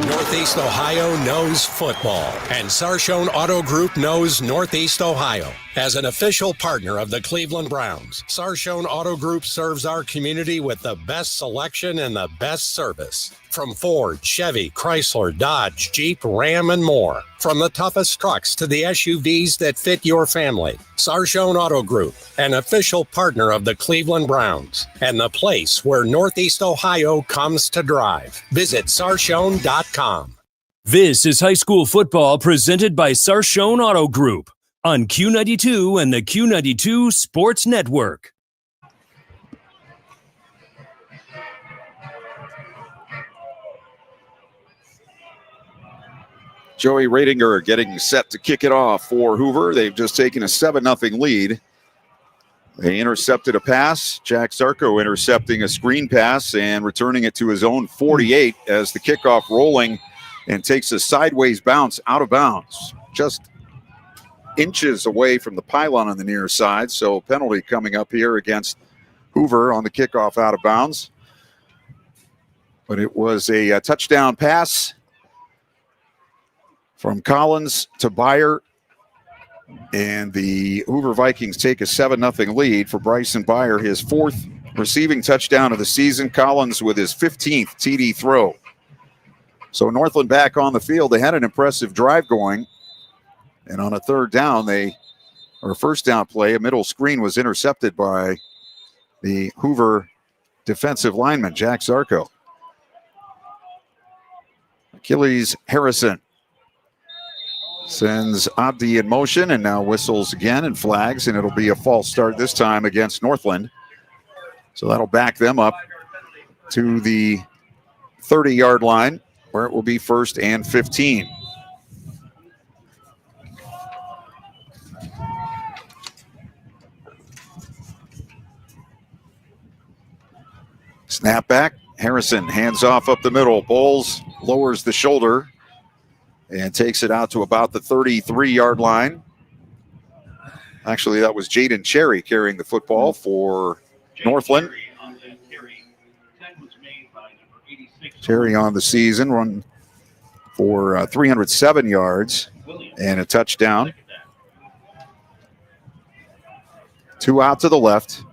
Northeast Ohio knows football, and Sarshone Auto Group knows Northeast Ohio. As an official partner of the Cleveland Browns, Sarshone Auto Group serves our community with the best selection and the best service. From Ford, Chevy, Chrysler, Dodge, Jeep, Ram, and more. From the toughest trucks to the SUVs that fit your family. Sarshone Auto Group, an official partner of the Cleveland Browns, and the place where Northeast Ohio comes to drive. Visit sarshone.com. This is high school football presented by Sarshone Auto Group on Q92 and the Q92 Sports Network. Joey Ratinger getting set to kick it off for Hoover. They've just taken a 7-0 lead. They intercepted a pass. Jack Zarko intercepting a screen pass and returning it to his own 48 as the kickoff rolling and takes a sideways bounce out of bounds. Just inches away from the pylon on the near side. So penalty coming up here against Hoover on the kickoff out of bounds. But it was a touchdown pass from Collins to Byer, and the Hoover Vikings take a 7-0 lead for Bryson Byer, his 4th receiving touchdown of the season. Collins with his 15th TD throw. So Northland back on the field. They had an impressive drive going, and on a third down, first down play, a middle screen was intercepted by the Hoover defensive lineman, Jack Zarko. Achilles Harrison sends Abdi in motion and now whistles again and flags, and it'll be a false start this time against Northland. So that'll back them up to the 30-yard line where it will be 1st and 15. Snap back. Harrison hands off up the middle. Bowles lowers the shoulder and takes it out to about the 33-yard line. Actually, that was Jaden Cherry carrying the football for Northland. Cherry on the season, run for 307 yards and a touchdown. 2 out to the left,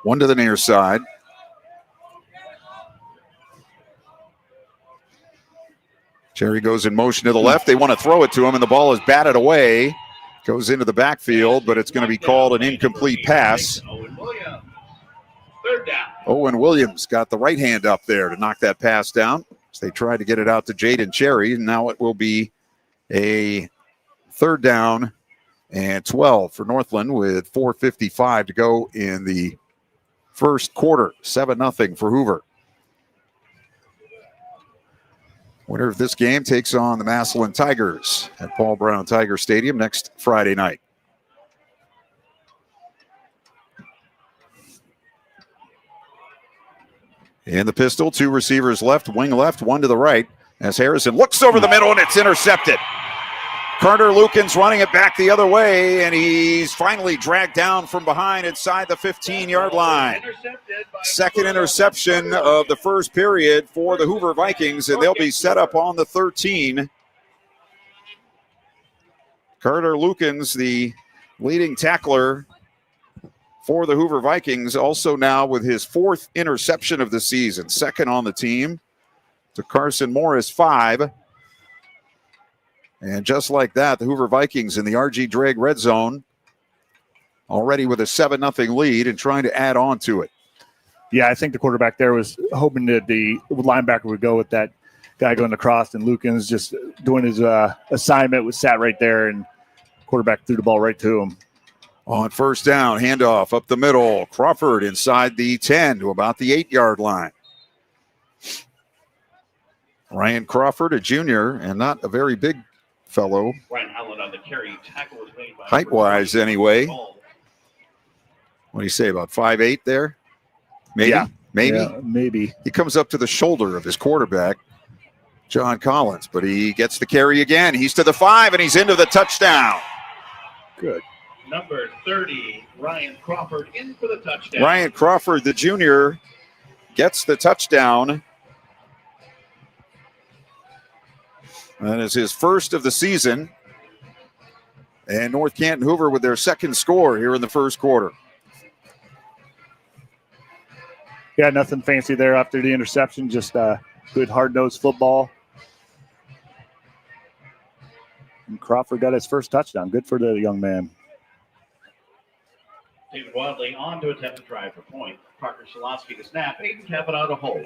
1 to the near side. Cherry goes in motion to the left. They want to throw it to him, and the ball is batted away. Goes into the backfield, but it's going to be called an incomplete pass. Owen Williams got the right hand up there to knock that pass down. So they tried to get it out to Jaden Cherry, and now it will be a 3rd down and 12 for Northland with 4:55 to go in the first quarter. 7-0 for Hoover. Winner of this game takes on the Massillon Tigers at Paul Brown Tiger Stadium next Friday night. In the pistol, 2 receivers left, wing left, 1 to the right, as Harrison looks over the middle and it's intercepted. Carter Lukens running it back the other way, and he's finally dragged down from behind inside the 15-yard line. Second interception of the first period for the Hoover Vikings, and they'll be set up on the 13. Carter Lukens, the leading tackler for the Hoover Vikings, also now with his 4th interception of the season. Second on the team to Carson Morris, 5. And just like that, the Hoover Vikings in the RG Drag red zone, already with a 7-0 lead and trying to add on to it. Yeah, I think the quarterback there was hoping that the linebacker would go with that guy going across, and Lukens just doing his assignment was sat right there, and quarterback threw the ball right to him. On first down, handoff up the middle. Crawford inside the 10 to about the 8-yard line. Ryan Crawford, a junior, and not a very big fellow. Ryan Howland on the carry. Tackle was made by height-wise, anyway. What do you say, about 5'8" there? Maybe? Yeah. Maybe? Yeah, maybe. He comes up to the shoulder of his quarterback, John Collins, but he gets the carry again. He's to the 5, and he's into the touchdown. Good. Number 30, Ryan Crawford in for the touchdown. Ryan Crawford, the junior, gets the touchdown. That is his first of the season. And North Canton Hoover with their second score here in the first quarter. Yeah, nothing fancy there after the interception, just good hard-nosed football. And Crawford got his first touchdown. Good for the young man. David Wadley on to attempt to try for point. Parker Shalowski to snap. Aiden Kavanaugh to hold.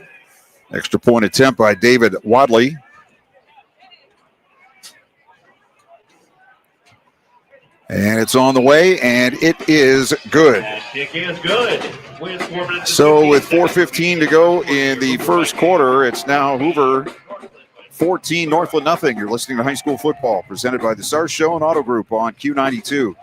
Extra point attempt by David Wadley. And it's on the way, and it is good. That kick is good. With 4 minutes So with 4:15 to go in the first quarter, it's now Hoover 14, Northland nothing. You're listening to High School Football, presented by the SAR Show and Auto Group on Q92.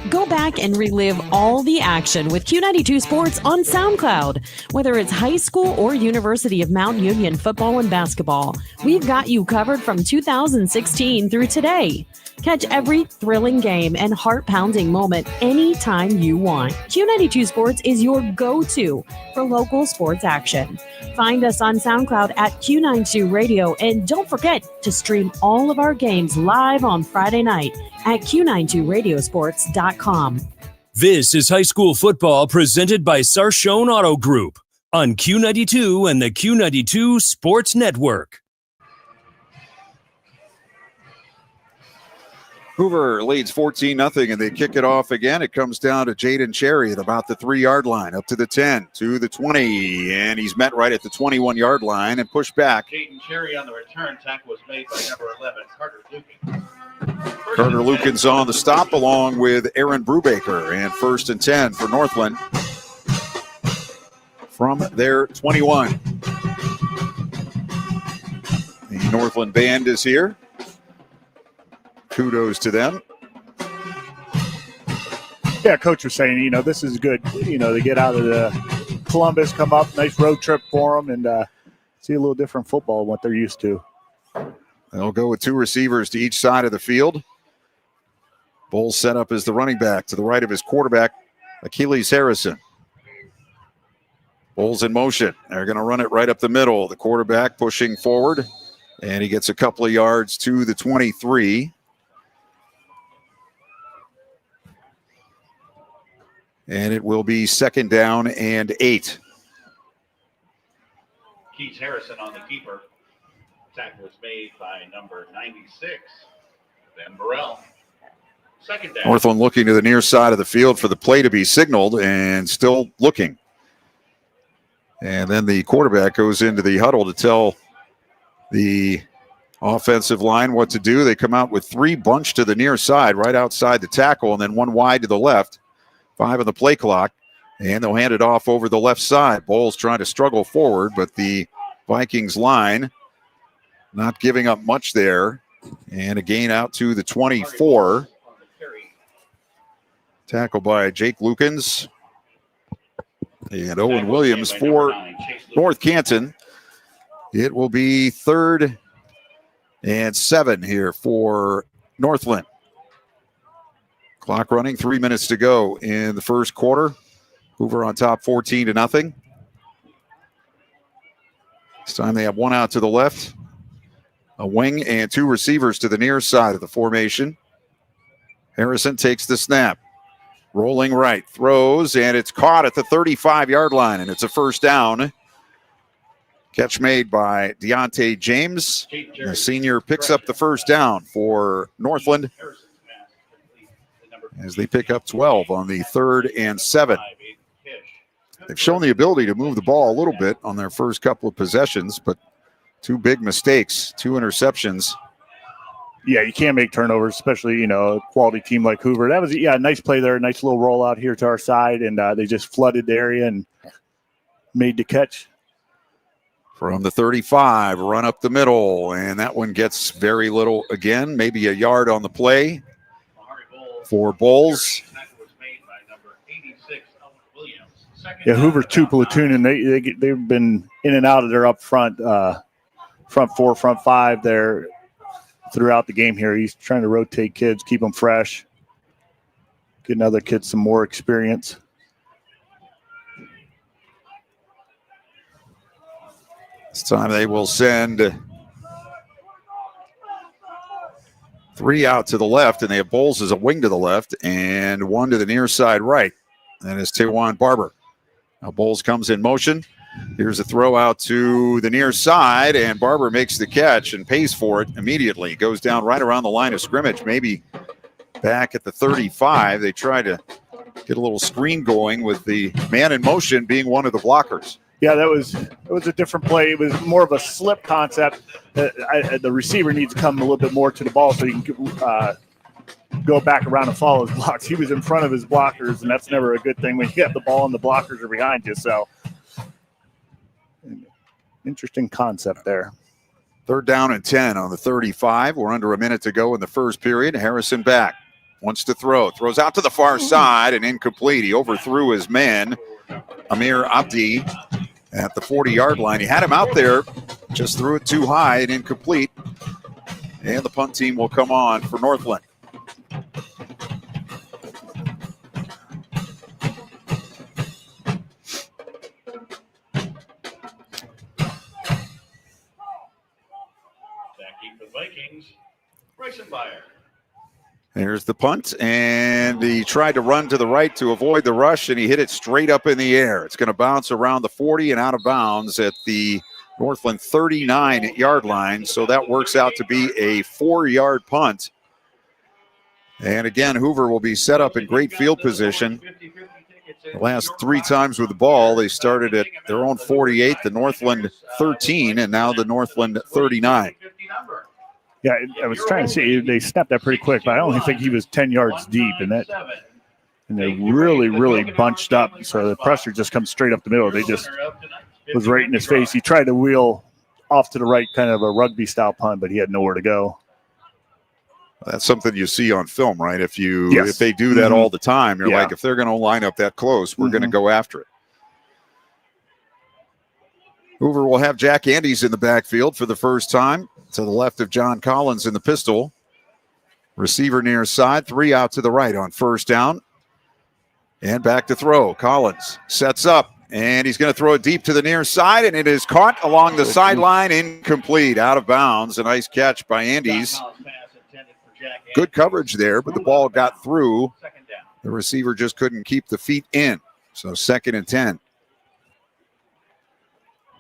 Go back and relive all the action with Q92 Sports on SoundCloud. Whether it's high school or University of Mount Union football and basketball, we've got you covered from 2016 through today. Catch every thrilling game and heart-pounding moment anytime you want. Q92 Sports is your go-to for local sports action. Find us on SoundCloud at Q92 Radio, and don't forget to stream all of our games live on Friday night at Q92Radiosports.com. This is high school football presented by Sarshone Auto Group on Q92 and the Q92 Sports Network. Hoover leads 14-0, and they kick it off again. It comes down to Jaden Cherry at about the 3-yard line, up to the 10, to the 20, and he's met right at the 21-yard line and pushed back. Jaden Cherry on the return. Tackle was made by number 11, Carter Lukens. Carter Lukens on the stop along with Aaron Brubaker, and 1st and 10 for Northland from their 21. The Northland band is here. Kudos to them. Yeah, Coach was saying, this is good, to get out of the Columbus come up, nice road trip for them, and see a little different football than what they're used to. They'll go with 2 receivers to each side of the field. Bowles set up as the running back to the right of his quarterback, Achilles Harrison. Bowles in motion. They're going to run it right up the middle. The quarterback pushing forward, and he gets a couple of yards to the 23. And it will be 2nd down and 8. Keith Harrison on the keeper. Tackle was made by number 96, Ben Burrell. 2nd down. Northland looking to the near side of the field for the play to be signaled and still looking. And then the quarterback goes into the huddle to tell the offensive line what to do. They come out with 3 bunched to the near side right outside the tackle and then 1 wide to the left. 5 on the play clock. And they'll hand it off over the left side. Bowles trying to struggle forward, but the Vikings line not giving up much there. And a gain out to the 24. Tackle by Jake Lukens. And Owen Williams for North Canton. It will be 3rd and 7 here for Northland. Clock running, 3 minutes to go in the first quarter. Hoover on top 14-0. This time they have 1 out to the left, a wing, and 2 receivers to the near side of the formation. Harrison takes the snap. Rolling right, throws, and it's caught at the 35-yard line, and it's a 1st down. Catch made by Deontay James. The senior picks up the 1st down for Northland as they pick up 12 on the 3rd and 7. They've shown the ability to move the ball a little bit on their first couple of possessions, but 2 big mistakes, 2 interceptions. Yeah, you can't make turnovers, especially, a quality team like Hoover. That was, a nice play there, nice little rollout here to our side, and they just flooded the area and made the catch. From the 35, run up the middle, and that one gets very little again, maybe a yard on the play for Bowles. Yeah, Hoover's 2 platoon, and they've been in and out of their up front, front 4, front 5 there throughout the game here. He's trying to rotate kids, keep them fresh, getting other kids some more experience. This time they will send 3 out to the left, and they have Bowles as a wing to the left and 1 to the near side right. That is Tewan Barber. Now Bowles comes in motion. Here's a throw out to the near side, and Barber makes the catch and pays for it immediately. Goes down right around the line of scrimmage, maybe back at the 35. They try to get a little screen going with the man in motion being one of the blockers. Yeah, it was a different play. It was more of a slip concept. The receiver needs to come a little bit more to the ball so he can go back around and follow his blocks. He was in front of his blockers, and that's never a good thing when you have the ball and the blockers are behind you. So, interesting concept there. 3rd down and 10 on the 35. We're under a minute to go in the first period. Harrison back. Wants to throw. Throws out to the far side and incomplete. He overthrew his man, Amir Abdi, at the 40-yard line. He had him out there, just threw it too high and incomplete. And the punt team will come on for Northland. Vikings, Bryson Byer. There's the punt, and he tried to run to the right to avoid the rush, and he hit it straight up in the air. It's going to bounce around the 40 and out of bounds at the Northland 39-yard line, so that works out to be a 4-yard punt. And again, Hoover will be set up in great field position. The last 3 times with the ball, they started at their own 48, the Northland 13, and now the Northland 39. Yeah, I was trying to see. They snapped that pretty quick, but I don't think he was 10 yards deep, and they're really, really bunched up. So the pressure just comes straight up the middle. They just was right in his face. He tried to wheel off to the right, kind of a rugby-style punt, but he had nowhere to go. That's something you see on film, right? If Yes. they do that all the time, you're Yeah. like, if they're going to line up that close, we're going to go after it. Hoover will have Jack Andes in the backfield for the first time to the left of John Collins in the pistol. Receiver near side, 3 out to the right on first down. And back to throw. Collins sets up, and he's going to throw it deep to the near side, and it is caught along the sideline, incomplete, out of bounds. A nice catch by Andes. Good coverage there, but the ball got through. The receiver just couldn't keep the feet in. So 2nd and 10.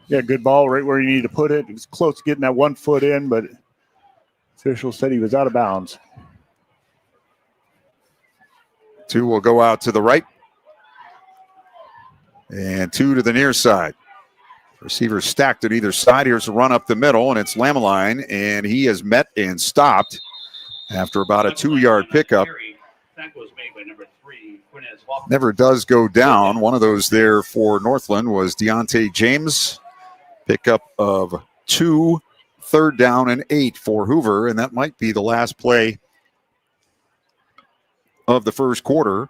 Yeah, good ball right where you need to put it. It was close to getting that 1 foot in, but official said he was out of bounds. 2 will go out to the right. And 2 to the near side. Receivers stacked on either side. Here's a run up the middle, and it's Lamaline, and he is met and stopped after about a 2-yard pickup. Never does go down. One of those there for Northland was Deontay James. Pickup of 2, 3rd down and 8 for Hoover, and that might be the last play of the first quarter.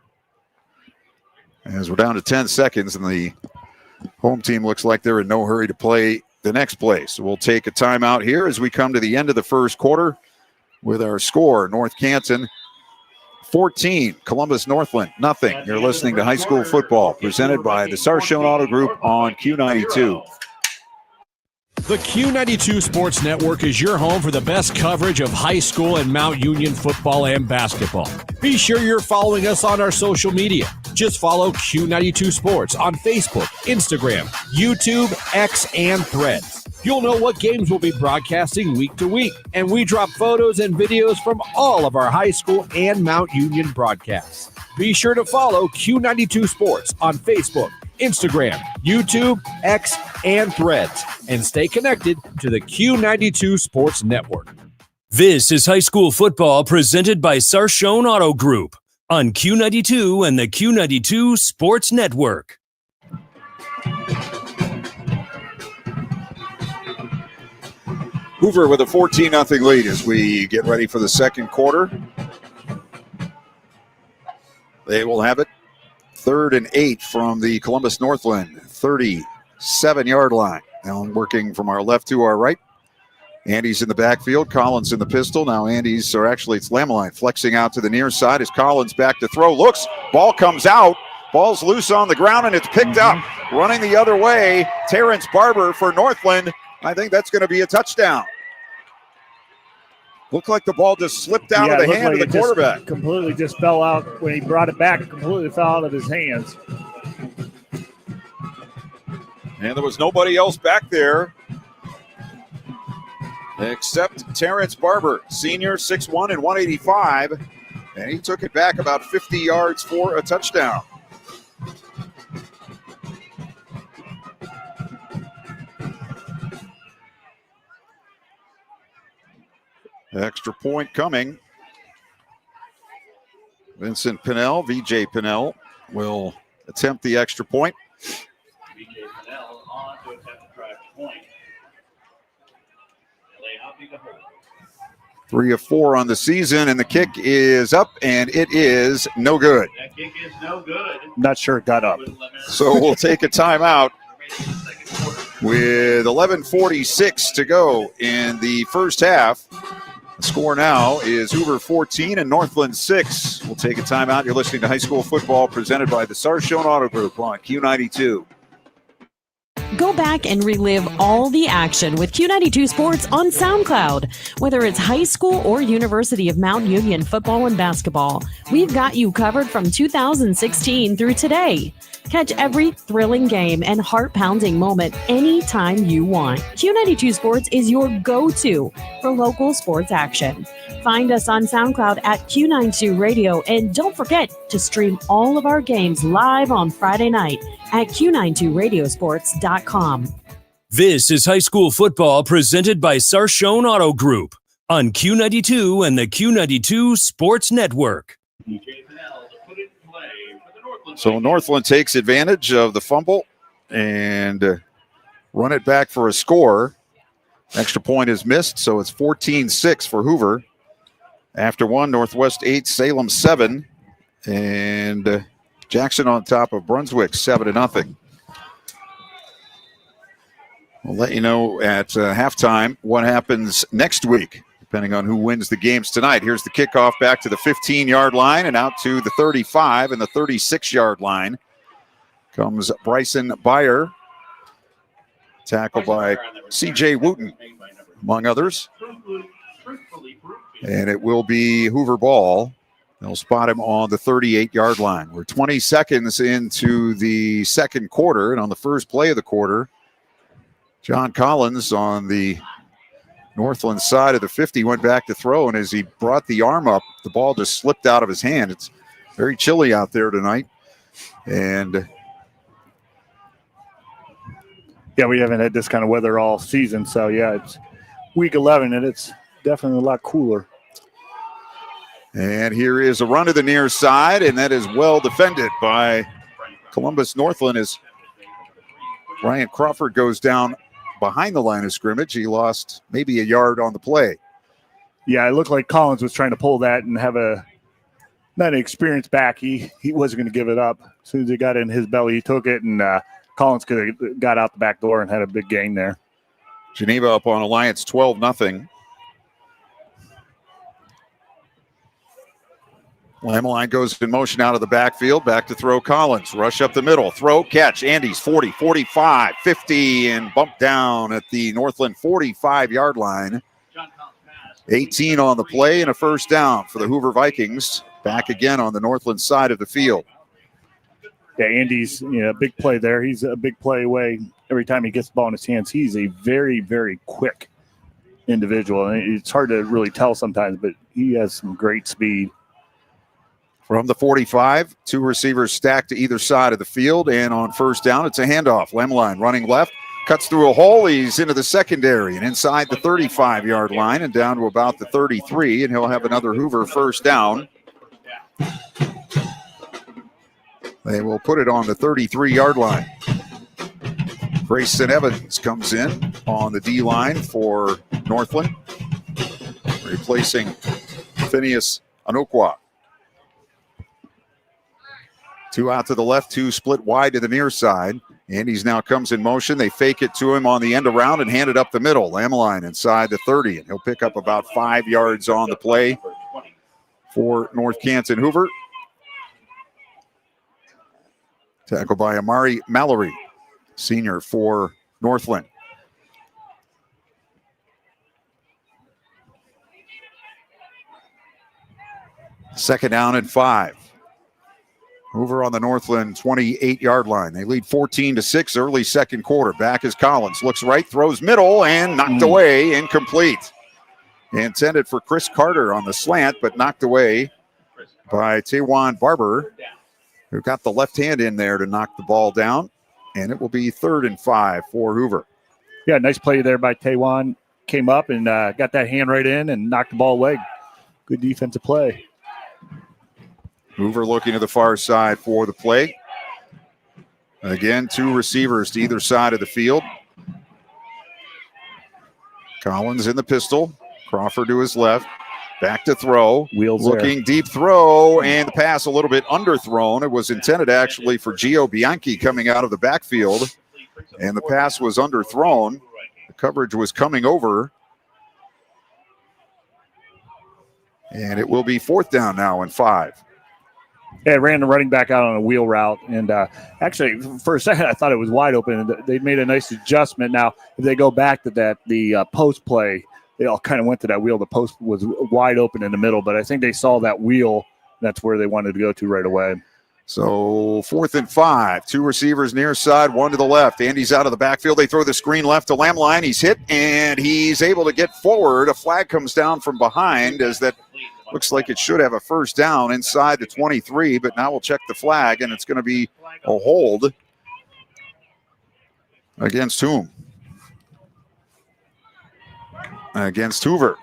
As we're down to 10 seconds, and the home team looks like they're in no hurry to play the next play. So we'll take a timeout here as we come to the end of the first quarter with our score. North Canton 14, Columbus Northland nothing. You're listening to High School Football presented by the Sarshone Auto Group on Q92. The Q92 Sports Network is your home for the best coverage of high school and Mount Union football and basketball. Be sure you're following us on our social media. Just follow Q92 Sports on Facebook, Instagram, YouTube, X, and Threads. You'll know what games we'll be broadcasting week to week, and we drop photos and videos from all of our high school and Mount Union broadcasts. Be sure to follow Q92 Sports on Facebook, Instagram, YouTube, X, and Threads, and stay connected to the Q92 Sports Network. This is high school football presented by Sarshone Auto Group on Q92 and the Q92 Sports Network. Hoover with a 14-0 lead as we get ready for the second quarter. They will have it 3rd and 8 from the Columbus Northland 37-yard line. Now working from our left to our right. Andy's in the backfield, Collins in the pistol. Now Andy's, or actually it's Lamaline, flexing out to the near side as Collins back to throw. Looks, ball comes out. Ball's loose on the ground and it's picked up. Running the other way, Terrence Barber for Northland. I think that's going to be a touchdown. Looked like the ball just slipped out of the hand of the quarterback. Completely just fell out when he brought it back. Completely fell out of his hands. And there was nobody else back there except Terrence Barber, senior, 6'1" and 185. And he took it back about 50 yards for a touchdown. Extra point coming. Vincent Pinnell, VJ Pinnell, will attempt the extra point. VJ Pinnell on to attempt the drive point. They 3 of 4 on the season, and the kick is up, and it is no good. That kick is no good. Not sure it got up. So we'll take a timeout with 11:46 to go in the first half. The score now is Hoover 14 and Northland 6. We'll take a timeout. You're listening to High School Football presented by the Sarshone Auto Group on Q92. Go back and relive all the action with Q92 Sports on SoundCloud. Whether it's high school or University of Mount Union football and basketball, we've got you covered from 2016 through today. Catch every thrilling game and heart-pounding moment anytime you want. Q92 Sports is your go-to for local sports action. Find us on SoundCloud at Q92 Radio, and don't forget to stream all of our games live on Friday night at Q92Radiosports.com. This is high school football presented by Sarshone Auto Group on Q92 and the Q92 Sports Network. So Northland takes advantage of the fumble and run it back for a score. Extra point is missed, so it's 14-6 for Hoover. After one, Northwest 8, Salem 7, and Jackson on top of Brunswick 7-0. We'll let you know at halftime what happens next week, depending on who wins the games tonight. Here's the kickoff back to the 15-yard line and out to the 35 and the 36-yard line. Comes Bryson Byer, tackled by C.J. Wooten, among others. And it will be Hoover ball. They'll spot him on the 38-yard line. We're 20 seconds into the second quarter, and on the first play of the quarter, John Collins on the Northland side of the 50 went back to throw, and as he brought the arm up, the ball just slipped out of his hand. It's very chilly out there tonight. And yeah, we haven't had this kind of weather all season. So, yeah, it's week 11, and it's definitely a lot cooler. And here is a run to the near side, and that is well defended by Columbus Northland as Ryan Crawford goes down behind the line of scrimmage. He lost maybe a yard on the play. Yeah, it looked like Collins was trying to pull that and have not an experienced back. He wasn't going to give it up. As soon as it got in his belly, he took it, and Collins could have got out the back door and had a big gain there. Geneva up on Alliance 12-0. Lammeline goes in motion out of the backfield. Back to throw Collins. Rush up the middle. Throw, catch. Andes 40, 45, 50, and bump down at the Northland 45-yard line. 18 on the play and a first down for the Hoover Vikings. Back again on the Northland side of the field. Yeah, Andy's big play there. He's a big play away every time he gets the ball in his hands. He's a very, very quick individual. And it's hard to really tell sometimes, but he has some great speed. From the 45, two receivers stacked to either side of the field, and on first down, it's a handoff. Lammeline running left, cuts through a hole. He's into the secondary and inside the 35-yard line and down to about the 33, and he'll have another Hoover first down. They will put it on the 33-yard line. Grayson Evans comes in on the D-line for Northland, replacing Phineas Anokwa. Two out to the left, two split wide to the near side. Andes now comes in motion. They fake it to him on the end around and hand it up the middle. Lammeline inside the 30, and he'll pick up about 5 yards on the play for North Canton Hoover. Tackled by Amari Mallory, senior for Northland. Second down and 5. Hoover on the Northland 28-yard line. They lead 14-6 early second quarter. Back is Collins. Looks right, throws middle, and knocked away, incomplete. Intended for Chris Carter on the slant, but knocked away by Taywon Barber, who got the left hand in there to knock the ball down. And it will be 3rd and 5 for Hoover. Yeah, nice play there by Taywon. Came up and got that hand right in and knocked the ball away. Good defensive play. Hoover looking to the far side for the play. Again, two receivers to either side of the field. Collins in the pistol. Crawford to his left. Back to throw. Wheels looking there. Deep throw, and the pass a little bit underthrown. It was intended actually for Gio Bianchi coming out of the backfield, and the pass was underthrown. The coverage was coming over. And it will be 4th down now and 5. Yeah, ran the running back out on a wheel route. And actually, for a second, I thought it was wide open. They made a nice adjustment. Now, if they go back to that, the post play, they all kind of went to that wheel. The post was wide open in the middle, but I think they saw that wheel. That's where they wanted to go to right away. So 4th and 5. Two receivers near side, one to the left. Andy's out of the backfield. They throw the screen left to Lammeline. He's hit, and he's able to get forward. A flag comes down from behind as that looks like it should have a first down inside the 23, but now we'll check the flag, and it's going to be a hold against whom? Against Hoover.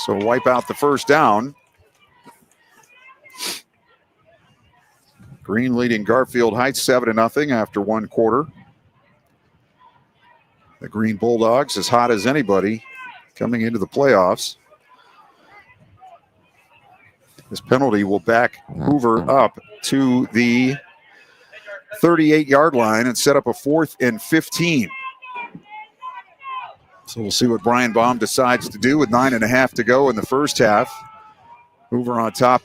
So wipe out the first down. Green leading Garfield Heights 7-0 after one quarter. The Green Bulldogs as hot as anybody coming into the playoffs. This penalty will back Hoover up to the 38-yard line and set up a 4th and 15. So we'll see what Brian Baum decides to do with 9.5 to go in the first half. Hoover on top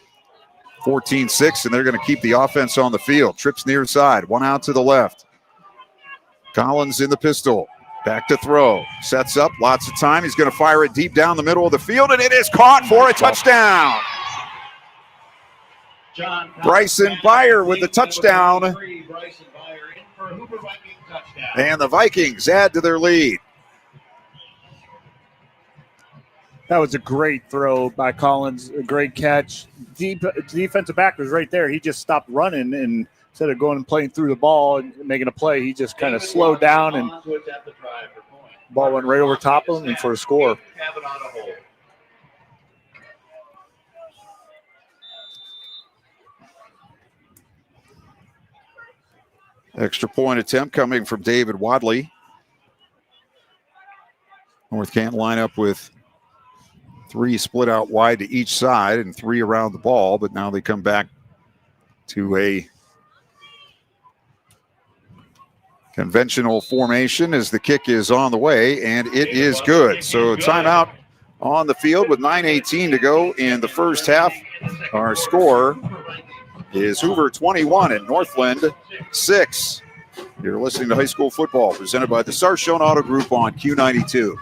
14-6, and they're going to keep the offense on the field. Trips near side, one out to the left. Collins in the pistol. Back to throw. Sets up, lots of time. He's going to fire it deep down the middle of the field, and it is caught for a touchdown. Bryson Byer with the touchdown. And the Vikings add to their lead. That was a great throw by Collins, a great catch. Defensive back was right there. He just stopped running, and instead of going and playing through the ball and making a play, he just kind of slowed down, and ball went right over top of him and for a score. Extra point attempt coming from David Wadley. North Canton line up with 3 split out wide to each side and 3 around the ball, but now they come back to a conventional formation as the kick is on the way, and it is good. So timeout on the field with 9:18 to go in the first half. Our score is Hoover 21 and Northland 6. You're listening to High School Football presented by the Sarshone Auto Group on Q92.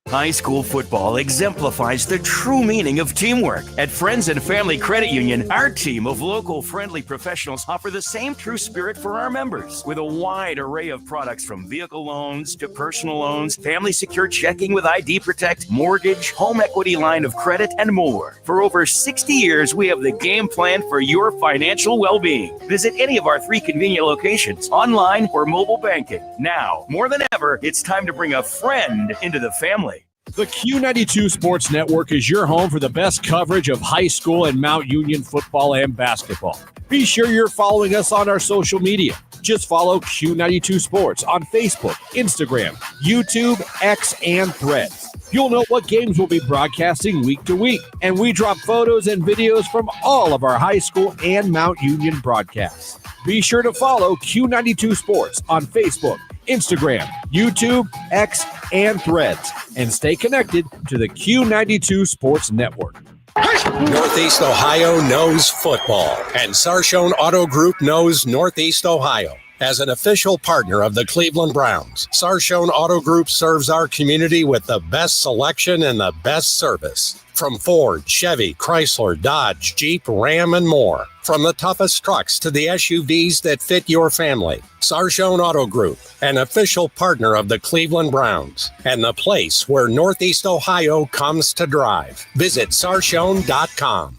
High school football exemplifies the true meaning of teamwork. At Friends and Family Credit Union, our team of local friendly professionals offer the same true spirit for our members with a wide array of products from vehicle loans to personal loans, family secure checking with ID Protect, mortgage, home equity line of credit, and more. For over 60 years, we have the game plan for your financial well-being. Visit any of our 3 convenient locations, online or mobile banking. Now, more than ever, it's time to bring a friend into the family. The Q92 Sports Network is your home for the best coverage of high school and Mount Union football and basketball. Be sure you're following us on our social media. Just follow Q92 Sports on Facebook, Instagram, YouTube, X, and Threads. You'll know what games we'll be broadcasting week to week, and we drop photos and videos from all of our high school and Mount Union broadcasts. Be sure to follow Q92 Sports on Facebook, Instagram, YouTube, X, and Threads, and stay connected to the Q92 Sports Network. Northeast Ohio knows football, and Sarshone Auto Group knows Northeast Ohio. As an official partner of the Cleveland Browns, Sarshone Auto Group serves our community with the best selection and the best service. From Ford, Chevy, Chrysler, Dodge, Jeep, Ram, and more. From the toughest trucks to the SUVs that fit your family. Sarshone Auto Group, an official partner of the Cleveland Browns, and the place where Northeast Ohio comes to drive. Visit sarshone.com.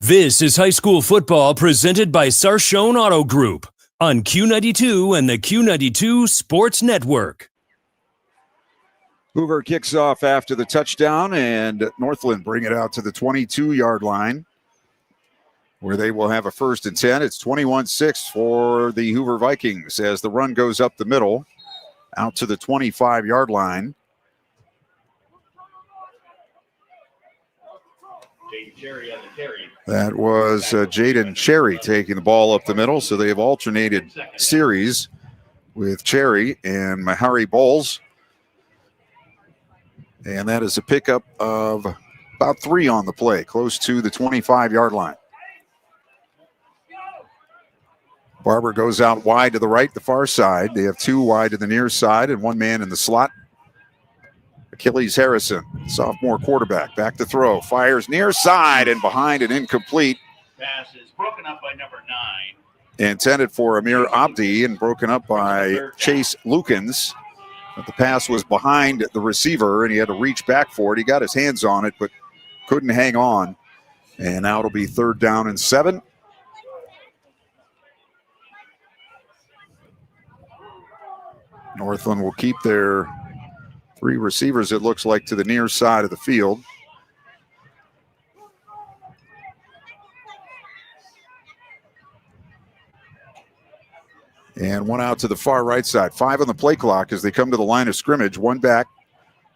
This is high school football presented by Sarshone Auto Group on Q92 and the Q92 Sports Network. Hoover kicks off after the touchdown, and Northland bring it out to the 22-yard line where they will have a 1st and 10. It's 21-6 for the Hoover Vikings as the run goes up the middle out to the 25-yard line. That was Jaden Cherry taking the ball up the middle, so they have alternated series with Cherry and Mahari Bowles. And that is a pickup of about 3 on the play, close to the 25-yard line. Barber goes out wide to the right, the far side. They have 2 wide to the near side and 1 man in the slot. Achilles Harrison, sophomore quarterback, back to throw. Fires near side and behind and incomplete. Pass is broken up by number 9. Intended for Amir Abdi and broken up by Chase Lukens. But the pass was behind the receiver, and he had to reach back for it. He got his hands on it, but couldn't hang on. And now it'll be 3rd down and 7. Northland will keep their 3 receivers, it looks like, to the near side of the field. And 1 out to the far right side. 5 on the play clock as they come to the line of scrimmage. 1 back,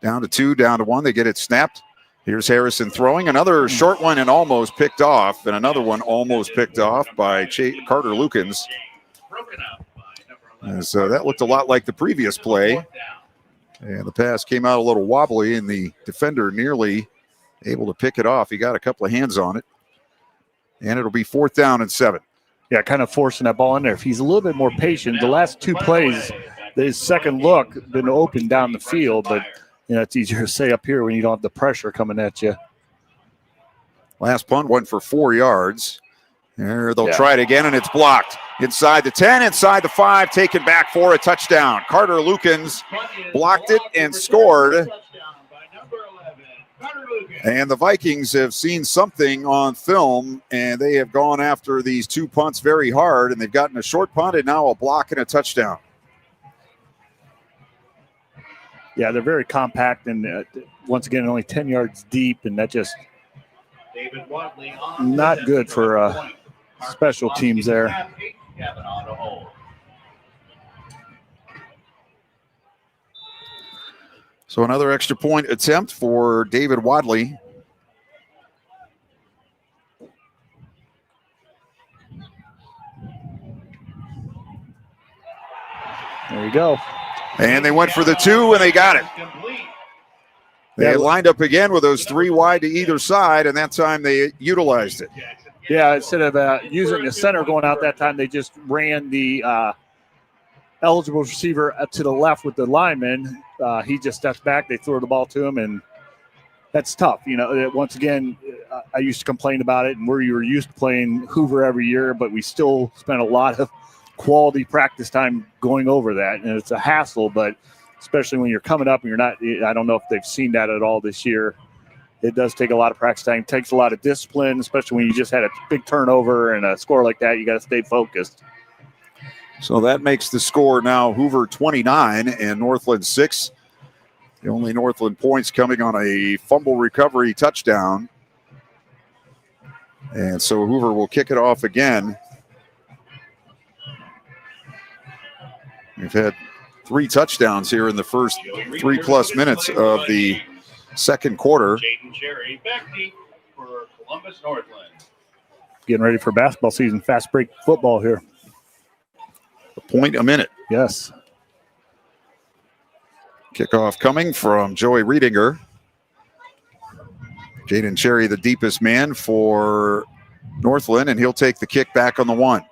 down to 2, down to 1. They get it snapped. Here's Harrison throwing. Another short one and almost picked off. And another one almost picked off by Carter Lukens. So that looked a lot like the previous play. And the pass came out a little wobbly, and the defender nearly able to pick it off. He got a couple of hands on it. And it'll be 4th down and 7. Yeah, kind of forcing that ball in there. If he's a little bit more patient, the last 2 plays, his second look been open down the field, but it's easier to say up here when you don't have the pressure coming at you. Last punt went for 4 yards. There, they'll try it again, and it's blocked. Inside the 10, inside the 5, taken back for a touchdown. Carter Lukens blocked it and scored. And the Vikings have seen something on film, and they have gone after these 2 punts very hard, and they've gotten a short punt and now a block and a touchdown. Yeah, they're very compact, and once again, only 10 yards deep, and that just not good for special teams there. So another extra point attempt for David Wadley. There you go. And they went for the 2, and they got it. They lined up again with those 3 wide to either side, and that time they utilized it. Yeah, instead of using the center going out that time, they just ran the eligible receiver up to the left with the lineman. He just steps back. They throw the ball to him, and that's tough. Once again, I used to complain about it, and we were used to playing Hoover every year, but we still spent a lot of quality practice time going over that, and it's a hassle, but especially when you're coming up and you're not – I don't know if they've seen that at all this year. It does take a lot of practice time. It takes a lot of discipline, especially when you just had a big turnover and a score like that. You got to stay focused. So that makes the score now Hoover 29 and Northland 6. The only Northland points coming on a fumble recovery touchdown. And so Hoover will kick it off again. We've had 3 touchdowns here in the first 3+ minutes of the second quarter. For Columbus Northland. Getting ready for basketball season, fast break football here. A point a minute. Yes. Kickoff coming from Joey Riedinger. Jaden Cherry, the deepest man for Northland, and he'll take the kick back on the 1.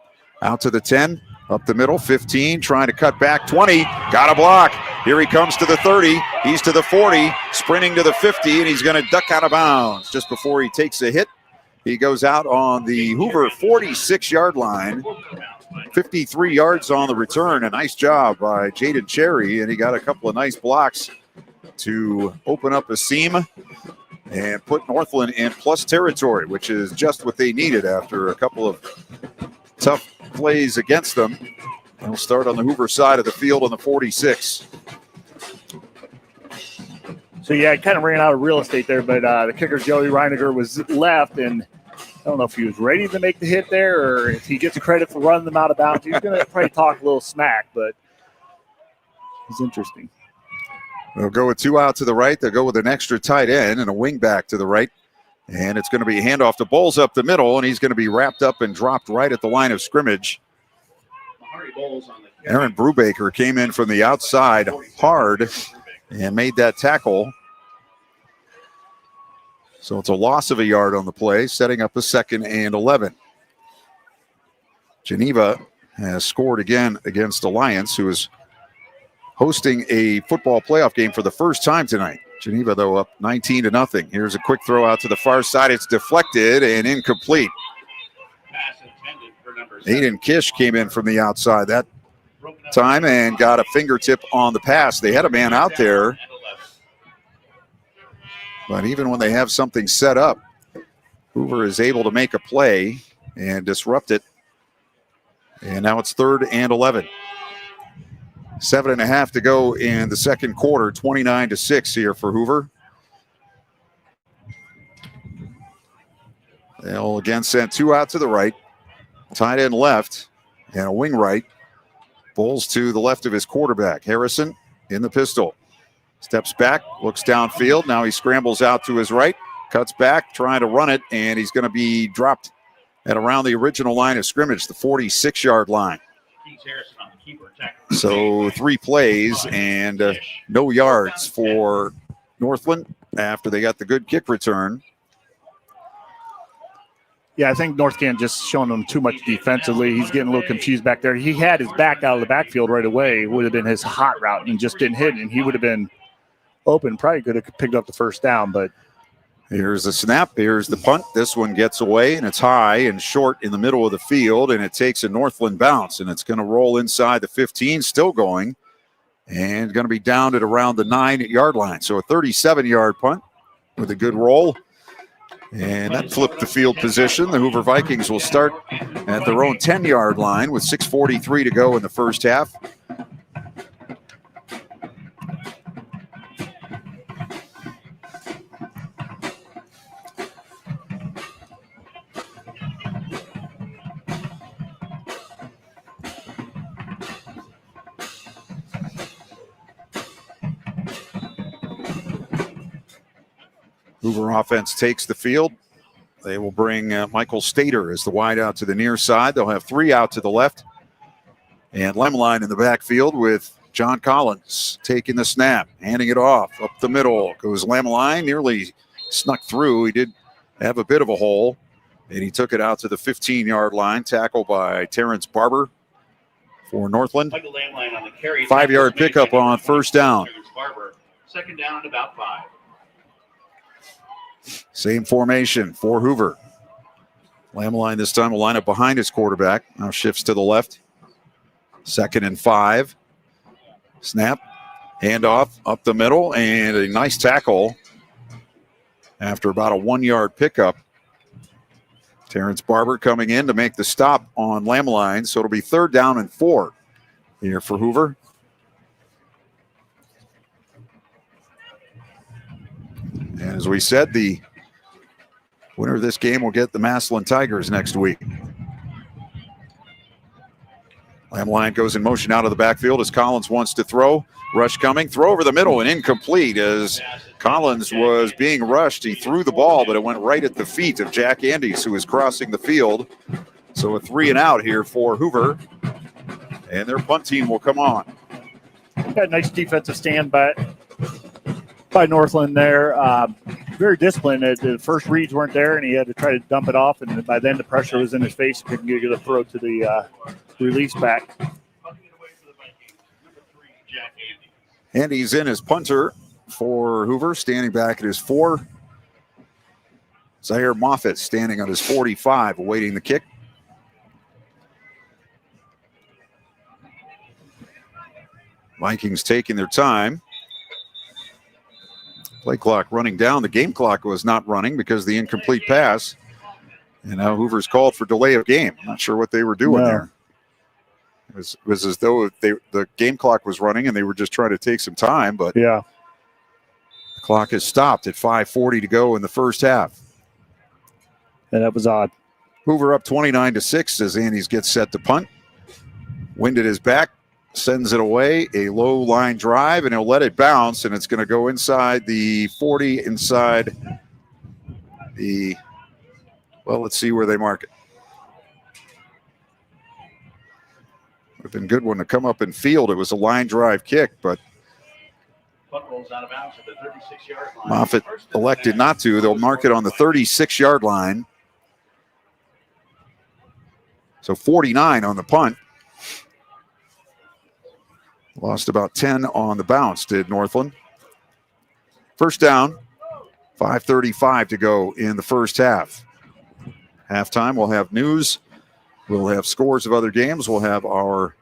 Out to the 10, up the middle, 15, trying to cut back, 20, got a block. Here he comes to the 30, he's to the 40, sprinting to the 50, and he's going to duck out of bounds. Just before he takes a hit, he goes out on the Hoover 46-yard line. 53 yards on the return. A nice job by Jaden Cherry, and he got a couple of nice blocks to open up a seam and put Northland in plus territory, which is just what they needed after a couple of tough plays against them. They'll start on the Hoover side of the field on the 46. So, yeah, it kind of ran out of real estate there, but the kicker, Joey Reiniger, was left, and I don't know if he was ready to make the hit there or if he gets credit for running them out of bounds. He's going to probably talk a little smack, but it's interesting. They'll go with 2 out to the right. They'll go with an extra tight end and a wing back to the right. And it's going to be a handoff to Bowles up the middle, and he's going to be wrapped up and dropped right at the line of scrimmage. Aaron Brubaker came in from the outside hard and made that tackle. So it's a loss of a yard on the play, setting up a 2nd and 11. Geneva has scored again against Alliance, who is hosting a football playoff game for the first time tonight. Geneva, though, up 19-0. Here's a quick throw out to the far side. It's deflected and incomplete. Aiden Kish came in from the outside that time and got a fingertip on the pass. They had a man out there. But even when they have something set up, Hoover is able to make a play and disrupt it. And now it's 3rd and 11. 7.5 to go in the second quarter, 29-6 here for Hoover. They'll again send 2 out to the right, tight end left, and a wing right. Bowles to the left of his quarterback. Harrison in the pistol. Steps back, looks downfield. Now he scrambles out to his right, cuts back, trying to run it, and he's going to be dropped at around the original line of scrimmage, the 46-yard line. So 3 plays and no yards for Northland after they got the good kick return. Yeah, I think North Canton just showing him too much defensively. He's getting a little confused back there. He had his back out of the backfield right away. It would have been his hot route and just didn't hit, and he would have been open. Probably could have picked up the first down, but here's the snap. Here's the punt. This one gets away, and it's high and short in the middle of the field, and it takes a Northland bounce, and it's going to roll inside the 15, still going, and going to be down at around the 9-yard line. So a 37-yard punt with a good roll. And that flipped the field position. The Hoover Vikings will start at their own 10-yard line with 6:43 to go in the first half. Hoover offense takes the field. They will bring Michael Stater as the wide out to the near side. They'll have 3 out to the left. And Lemline in the backfield with John Collins taking the snap, handing it off. Up the middle goes Lemline, nearly snuck through. He did have a bit of a hole, and he took it out to the 15-yard line. Tackle by Terrence Barber for Northland. Michael Lemline on the carry. 5-yard pickup on first down. Barber, second down at about 5. Same formation for Hoover. Lamline this time will line up behind his quarterback. Now shifts to the left. 2nd and 5. Snap. Handoff up the middle. And a nice tackle after about a 1-yard pickup. Terrence Barber coming in to make the stop on Lamline. So it'll be 3rd down and 4 here for Hoover. And as we said, the winner of this game will get the Massillon Tigers next week. Lamline goes in motion out of the backfield as Collins wants to throw. Rush coming, throw over the middle and incomplete as Collins was being rushed. He threw the ball, but it went right at the feet of Jack Andes, who was crossing the field. So a 3 and out here for Hoover. And their punt team will come on. got a nice defensive stand by Northland there. Very disciplined. The first reads weren't there, and he had to try to dump it off. And by then, the pressure was in his face. He couldn't get a throw to the release back. Andy's in as punter for Hoover, standing back at his 4. Zaire Moffitt standing on his 45, awaiting the kick. Vikings taking their time. Play clock running down. The game clock was not running because of the incomplete pass. And now Hoover's called for delay of game. I'm not sure what they were doing there. It was as though the game clock was running and they were just trying to take some time. But yeah, the clock has stopped at 5:40 to go in the first half. And that was odd. Hoover up 29-6 as Andes gets set to punt. Wind at his back. Sends it away, a low line drive, and he'll let it bounce, and it's going to go inside the 40, inside the, well, let's see where they mark it. Would have been a good one to come up and field. It was a line drive kick, but Moffitt elected not to. They'll mark it on the 36-yard line. So 49 on the punt. Lost about 10 on the bounce, did Northland. First down, 5:35 to go in the first half. Halftime, we'll have news. We'll have scores of other games. We'll have our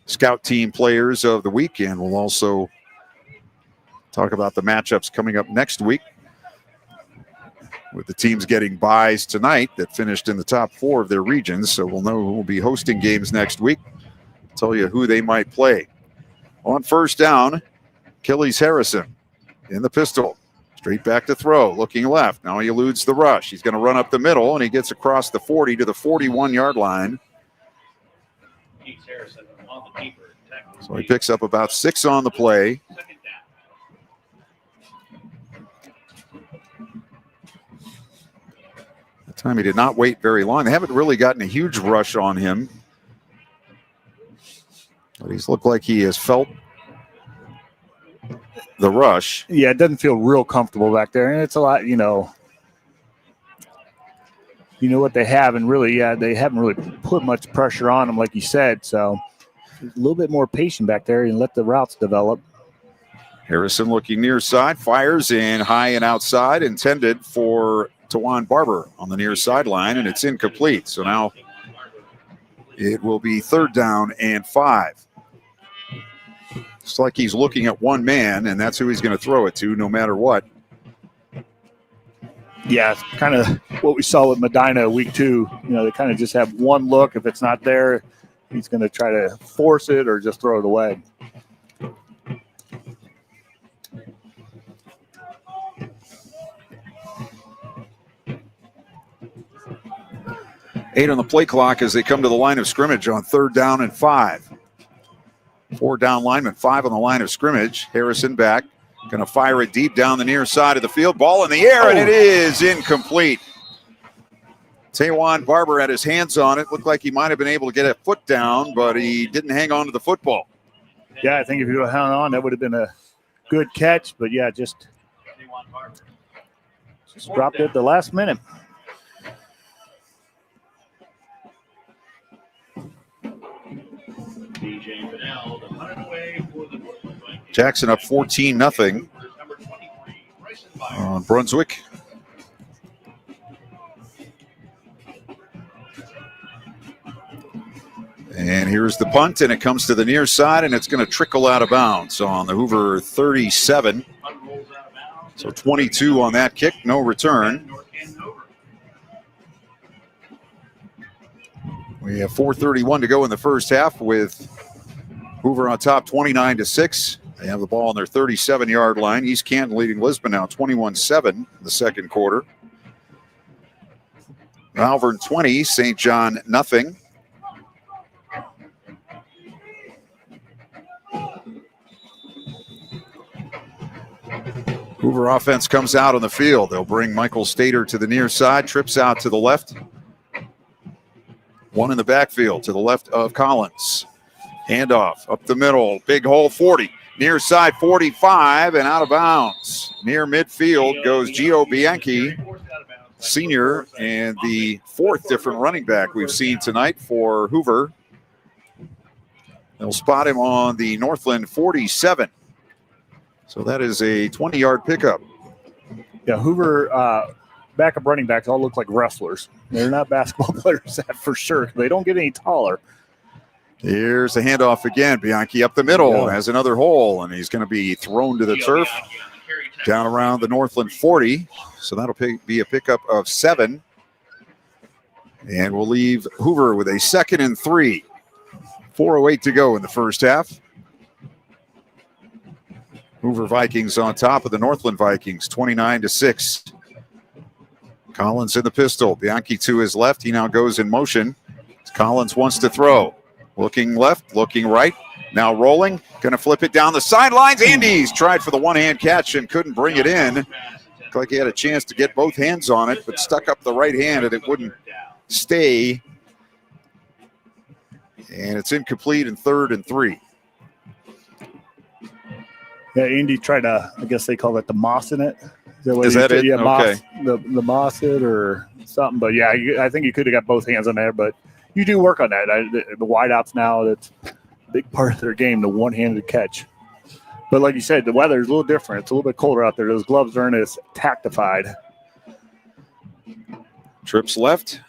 scout team players of the weekend. We'll also talk about the matchups coming up next week, with the teams getting byes tonight that finished in the top 4 of their regions. So we'll know who will be hosting games next week. Tell you who they might play. On first down, Achilles Harrison in the pistol. Straight back to throw, looking left. Now he eludes the rush. He's going to run up the middle, and he gets across the 40 to the 41-yard line. So he picks up about 6 on the play. That time he did not wait very long. They haven't really gotten a huge rush on him But he's looked like he has felt the rush. Yeah, it doesn't feel real comfortable back there. And it's a lot, you know what they have, and really, they haven't really put much pressure on him, like you said. So a little bit more patient back there and let the routes develop. Harrison looking near side, fires in high and outside, intended for Tawan Barber on the near sideline, and it's incomplete. So now it will be 3rd down and 5. It's like he's looking at one man, and that's who he's going to throw it to no matter what. Yeah, it's kind of what we saw with Medina week 2. You know, they kind of just have one look. If it's not there, he's going to try to force it or just throw it away. Eight on the play clock as they come to the line of scrimmage on 3rd down and 5. 4 down linemen, 5 on the line of scrimmage. Harrison back, going to fire it deep down the near side of the field. Ball in the air, and it is incomplete. Tawan Barber had his hands on it. Looked like he might have been able to get a foot down, but he didn't hang on to the football. Yeah, I think if he would have hung on, that would have been a good catch. But, yeah, just dropped it at the last minute. Jackson up 14-0 on Brunswick. And here's the punt, and it comes to the near side, and it's going to trickle out of bounds on the Hoover 37. So 22 on that kick, no return. We have 4:31 to go in the first half with Hoover on top 29-6. They have the ball on their 37-yard line. East Canton leading Lisbon now 21-7 in the second quarter. Malvern 20, St. John nothing. Hoover offense comes out on the field. They'll bring Michael Stater to the near side, trips out to the left. One in the backfield to the left of Collins. Handoff up the middle, big hole 40. Near side 45 and out of bounds. Near midfield goes Gio Bianchi, senior, and the 4th different running back we've seen tonight for Hoover. They'll spot him on the Northland 47. So that is a 20-yard pickup. Yeah, Hoover backup running backs all look like wrestlers. They're not basketball players, that for sure. They don't get any taller. Here's the handoff again. Bianchi up the middle, has another hole, and he's going to be thrown to the turf down around the Northland 40. So that'll be a pickup of 7. And we'll leave Hoover with a 2nd and 3. 4:08 to go in the first half. Hoover Vikings on top of the Northland Vikings, 29-6. Collins in the pistol. Bianchi to his left. He now goes in motion. Collins wants to throw. Looking left, looking right. Now rolling. Going to flip it down the sidelines. Andes tried for the one-hand catch and couldn't bring it in. Looked like he had a chance to get both hands on it, but stuck up the right hand and it wouldn't stay. And it's incomplete in 3rd and 3. Yeah, Indy tried to, I guess they call it the moss in it. Is that it? Yeah, okay. Moss, the moss it or something. But, yeah, I think you could have got both hands on there. But you do work on that. The wideouts now, that's a big part of their game, the one-handed catch. But like you said, the weather is a little different. It's a little bit colder out there. Those gloves aren't as tactified. Trips left.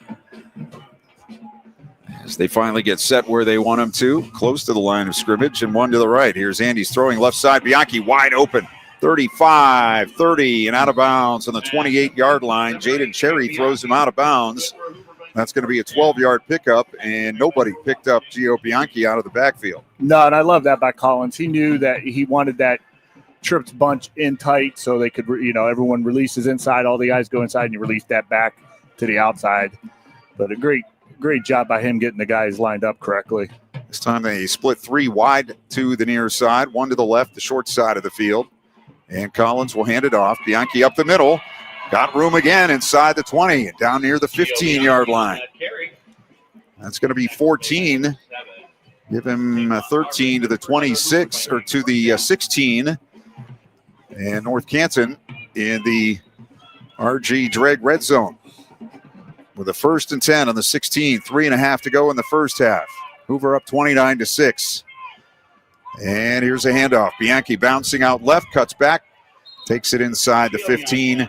As they finally get set where they want them to, close to the line of scrimmage, and one to the right. Here's Andy's throwing left side. Bianchi wide open. 35, 30, and out of bounds on the 28-yard line. Jaden Cherry throws him out of bounds. That's going to be a 12-yard pickup, and nobody picked up Gio Bianchi out of the backfield. No, and I love that by Collins. He knew that he wanted that trips bunch in tight so they could, everyone releases inside. All the guys go inside, and you release that back to the outside. But a great job by him getting the guys lined up correctly. This time they split 3 wide to the near side, 1 to the left, the short side of the field. And Collins will hand it off. Bianchi up the middle. Got room again inside the 20 and down near the 15-yard line. That's going to be 14. Give him 13 to the 26 or to the 16. And North Canton in the RG Dreg red zone with a 1st and 10 on the 16. 3.5 to go in the first half. Hoover up 29-6. And here's a handoff. Bianchi bouncing out left, cuts back, takes it inside the 15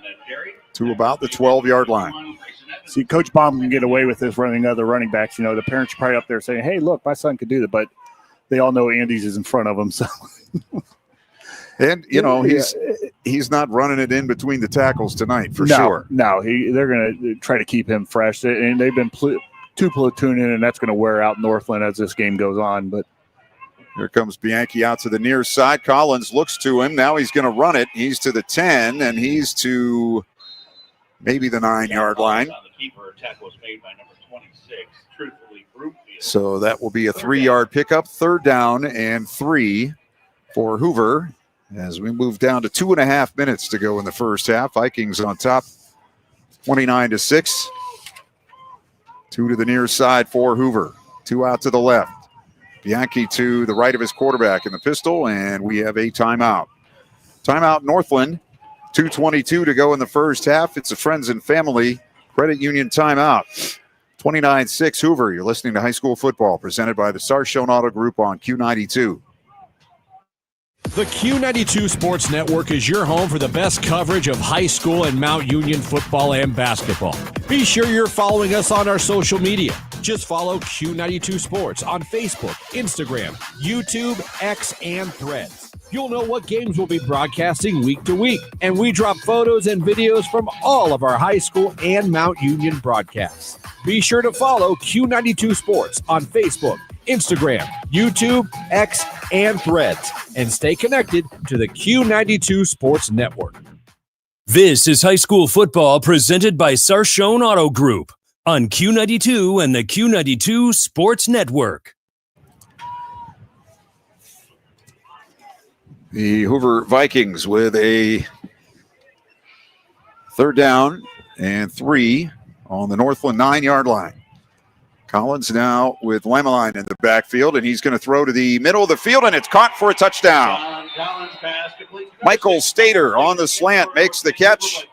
to about the 12-yard line. See, Coach Baum can get away with this running other running backs. You know, the parents are probably up there saying, hey, look, my son could do that. But they all know Andy's is in front of him. So, and, you know, he's not running it in between the tackles tonight for sure. No, they're going to try to keep him fresh. And they've been two platooning, and that's going to wear out Northland as this game goes on. But here comes Bianchi out to the near side. Collins looks to him. Now he's going to run it. He's to the 10, and he's to maybe the 9-yard line. So that will be a 3-yard pickup. 3rd down and 3 for Hoover as we move down to 2.5 minutes to go in the first half. Vikings on top, 29-6. 2 to the near side for Hoover. 2 out to the left. Bianchi to the right of his quarterback in the pistol, and we have a timeout. Timeout Northland. 2:22 to go in the first half. It's a Friends and Family Credit Union timeout. 29-6 Hoover. You're listening to High School Football presented by the Sarshone Auto Group on Q92. The Q92 Sports Network is your home for the best coverage of high school and Mount Union football and basketball. Be sure you're following us on our social media. Just follow Q92 Sports on Facebook, Instagram, YouTube, X, and Threads. You'll know what games we'll be broadcasting week to week, and we drop photos and videos from all of our high school and Mount Union broadcasts. Be sure to follow Q92 Sports on Facebook, Instagram, YouTube, X, and Threads, and stay connected to the Q92 Sports Network. This is high school football presented by Sarshone Auto Group on Q92 and the Q92 Sports Network. The Hoover Vikings with a 3rd down and 3 on the Northland 9-yard line. Collins now with Lemeline in the backfield, and he's going to throw to the middle of the field, and it's caught for a touchdown. Michael Stater on the slant makes the catch.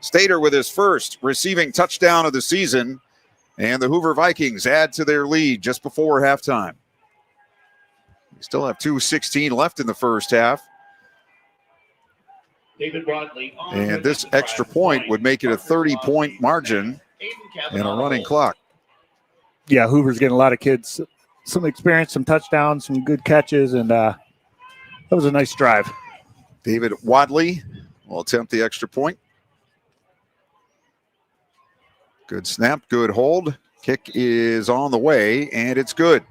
Stater with his first receiving touchdown of the season, and the Hoover Vikings add to their lead just before halftime. We still have 2:16 left in the first half. And this extra point would make it a 30-point margin and a running clock. Yeah, Hoover's getting a lot of kids some experience, some touchdowns, some good catches, and that was a nice drive. David Wadley will attempt the extra point. Good snap, good hold. Kick is on the way, and it's good.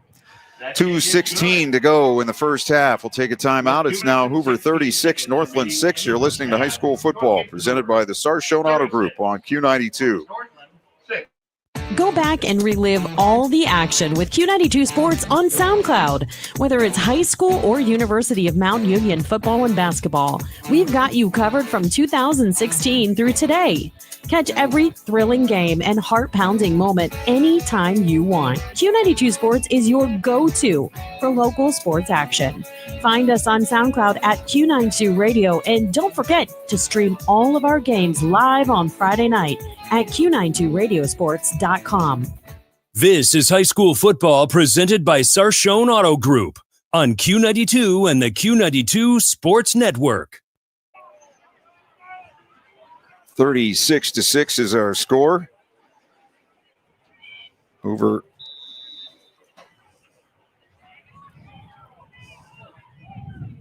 2:16 to go in the first half. We'll take a timeout. It's now Hoover 36, Northland 6. You're listening to High School Football presented by the Sarshone Auto Group on Q92. Go back and relive all the action with Q92 Sports on SoundCloud. Whether it's high school or University of Mount Union football and basketball, we've got you covered from 2016 through today. Catch every thrilling game and heart-pounding moment anytime you want. Q92 Sports is your go-to for local sports action. Find us on SoundCloud at Q92 Radio, and don't forget to stream all of our games live on Friday night at Q92Radiosports.com. This is high school football presented by Sarshone Auto Group on Q92 and the Q92 Sports Network. 36-6 is our score. Hoover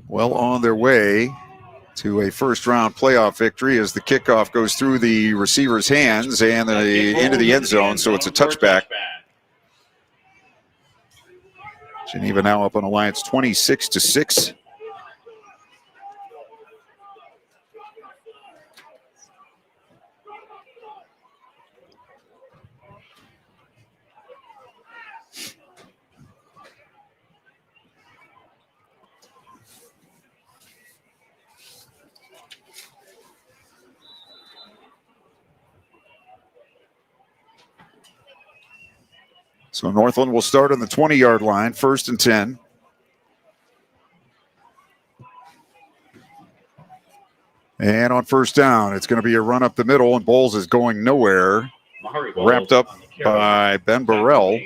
well on their way to a first-round playoff victory as the kickoff goes through the receiver's hands and into the end zone, so it's a touchback. Geneva now up on Alliance 26-6. So Northland will start on the 20-yard line, 1st and 10. And on 1st down, it's going to be a run up the middle, and Bowles is going nowhere. Wrapped up by Ben Burrell.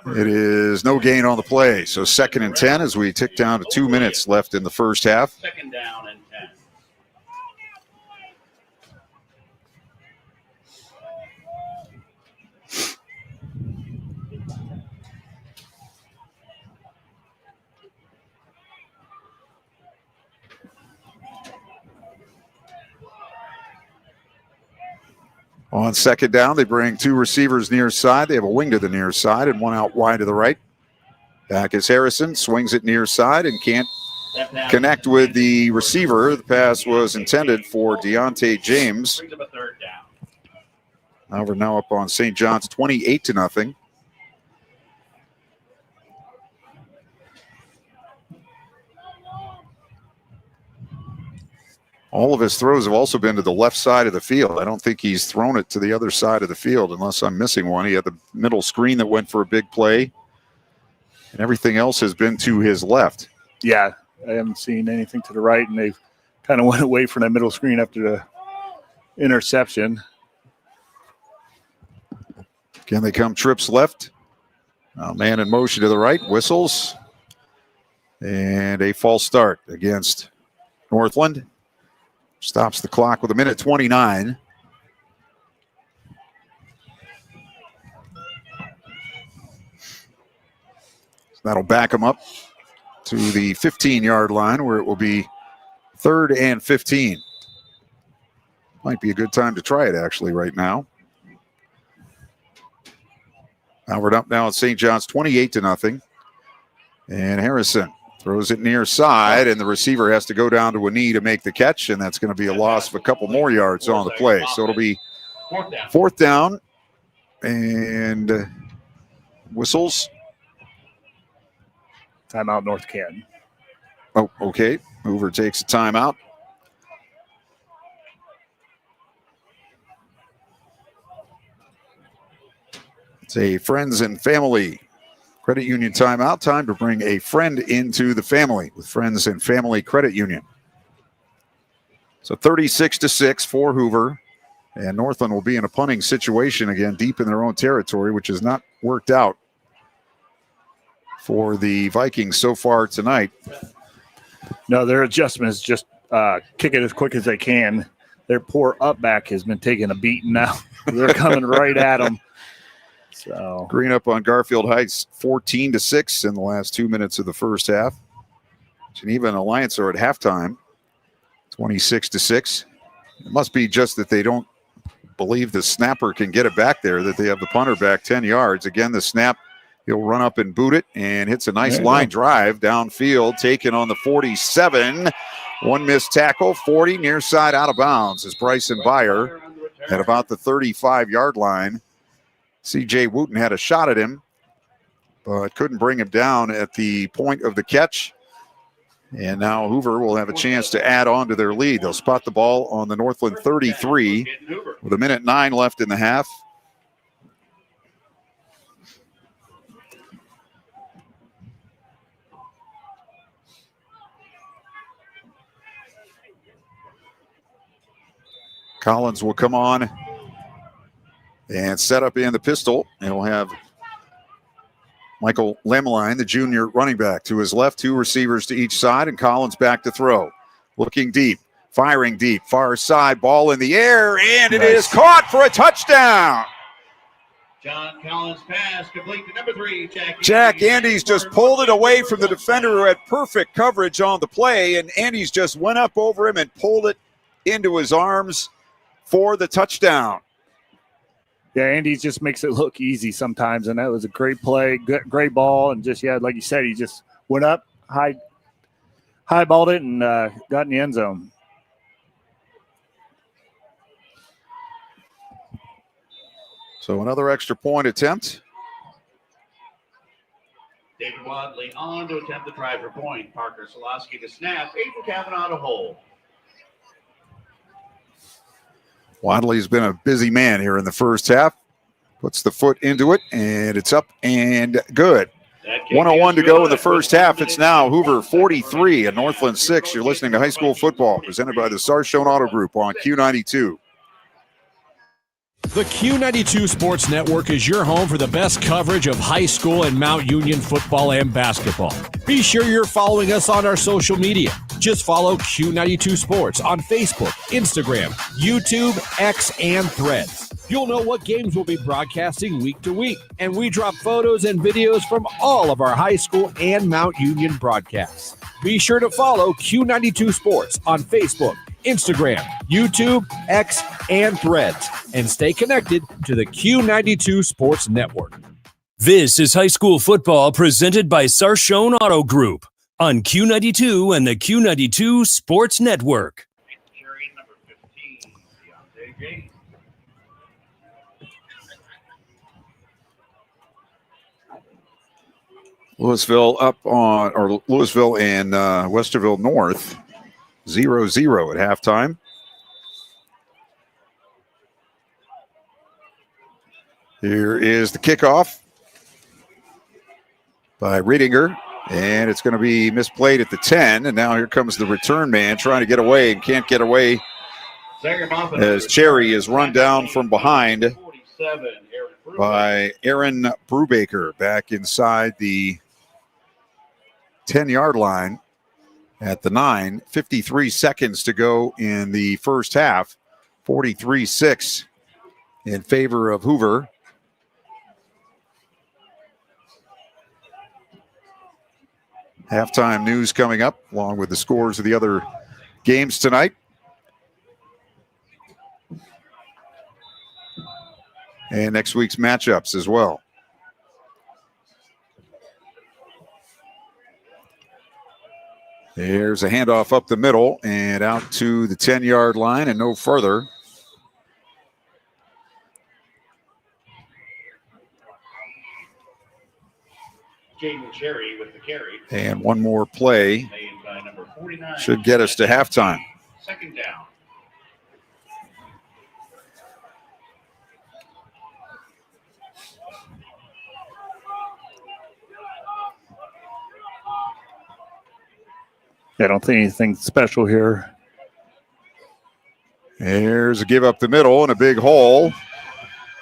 It is no gain on the play. So 2nd and 10 as we tick down to 2 minutes left in the first half. 2nd down and 10. On 2nd down, they bring 2 receivers near side. They have a wing to the near side and 1 out wide to the right. Back is Harrison, swings it near side and can't connect with the receiver. The pass was intended for Deontay James. Now we're up on St. John's 28-0. All of his throws have also been to the left side of the field. I don't think he's thrown it to the other side of the field unless I'm missing one. He had the middle screen that went for a big play, and everything else has been to his left. Yeah, I haven't seen anything to the right, and they've kind of went away from that middle screen after the interception. Again, they come trips left. Man in motion to the right, whistles. And a false start against Northland. Stops the clock with 1:29. So that'll back them up to the 15-yard line where it will be 3rd and 15. Might be a good time to try it actually right now. Now we're up now at St. John's 28-0. And Harrison throws it near side, and the receiver has to go down to a knee to make the catch, and that's going to be a loss of a couple more yards on the play. So it'll be 4th down, and whistles. Timeout, North Canton. Oh, okay. Hoover takes a timeout. It's a friends and family credit union timeout. Time to bring a friend into the family with Friends and Family Credit Union. So 36-6 for Hoover. And Northland will be in a punting situation again, deep in their own territory, which has not worked out for the Vikings so far tonight. No, their adjustment is just kick it as quick as they can. Their poor up back has been taking a beating now. They're coming right at them. So Green up on Garfield Heights 14-6 in the last 2 minutes of the first half. Geneva and Alliance are at halftime 26-6. It must be just that they don't believe the snapper can get it back there, that they have the punter back 10 yards. Again, the snap, he'll run up and boot it, and hits a nice line drive downfield, taken on the 47. One missed tackle, 40 near side out of bounds as Bryson Byer at about the 35-yard line. C.J. Wooten had a shot at him, but couldn't bring him down at the point of the catch. And now Hoover will have a chance to add on to their lead. They'll spot the ball on the Northland 33 with 1:09 left in the half. Collins will come on and set up in the pistol. And we'll have Michael Lemeline, the junior running back, to his left, 2 receivers to each side, and Collins back to throw. Looking deep, firing deep, far side, ball in the air, and it is caught for a touchdown. John Collins pass complete to number 3, Jack Andes just pulled it away from the defender who had perfect coverage on the play, and Andes just went up over him and pulled it into his arms for the touchdown. Yeah, Andy just makes it look easy sometimes, and that was a great play, great ball, and just, like you said, he just went up, high balled it, and got in the end zone. So another extra point attempt. David Wadley on to attempt the try for point. Parker Solosky to snap. Aiden Kavanaugh to hold. Wadley's been a busy man here in the first half. Puts the foot into it, and it's up and good. 1:01 to go in the first half. It's now Hoover 43 and Northland 6. You're listening to High School Football, presented by the Sarshone Auto Group on Q92. The Q92 Sports Network is your home for the best coverage of high school and Mount Union football and basketball. Be sure you're following us on our social media. Just follow Q92 Sports on Facebook, Instagram, YouTube, X, and Threads. You'll know what games we'll be broadcasting week to week, and we drop photos and videos from all of our high school and Mount Union broadcasts. Be sure to follow Q92 Sports on Facebook, Instagram, YouTube, X, and Threads, and stay connected to the Q92 Sports Network. This is high school football presented by Sarshone Auto Group on Q92 and the Q92 Sports Network. Louisville Louisville and Westerville North 0-0 at halftime. Here is the kickoff by Riedinger, and it's going to be misplayed at the 10, and now here comes the return man trying to get away and can't get away as Cherry is run down from behind by Aaron Brubaker back inside the 10-yard line at the 9. 53 seconds to go in the first half. 43-6 in favor of Hoover. Halftime news coming up, along with the scores of the other games tonight. And next week's matchups as well. There's a handoff up the middle and out to the 10-yard line and no further. Jaden Cherry with the carry. And one more play should get us to halftime. Second down. I don't think anything special here. There's a give up the middle and a big hole.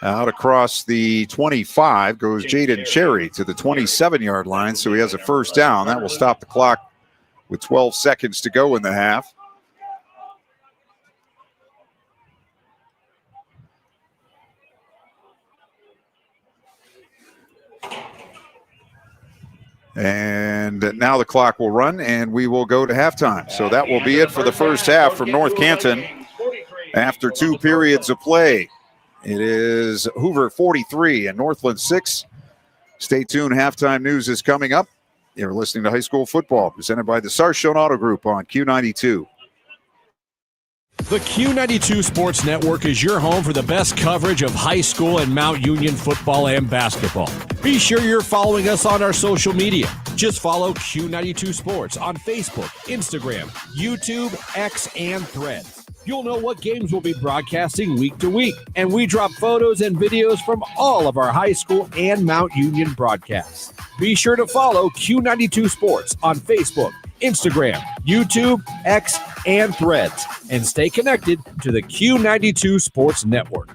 Out across the 25 goes Jaden Cherry to the 27-yard line, so he has a first down. That will stop the clock with 12 seconds to go in the half. And now the clock will run, and we will go to halftime. So that will be it for the first half from North Canton. After 2 periods of play, it is Hoover 43 and Northland 6. Stay tuned. Halftime news is coming up. You're listening to High School Football, presented by the Sarshone Auto Group on Q92. The Q92 Sports Network is your home for the best coverage of high school and Mount Union football and basketball. Be sure you're following us on our social media. Just follow Q92 Sports on Facebook, Instagram, YouTube, X, and Threads. You'll know what games we'll be broadcasting week to week, and we drop photos and videos from all of our high school and Mount Union broadcasts. Be sure to follow Q92 Sports on Facebook, Instagram, YouTube, X, and Threads, and stay connected to the Q92 Sports Network.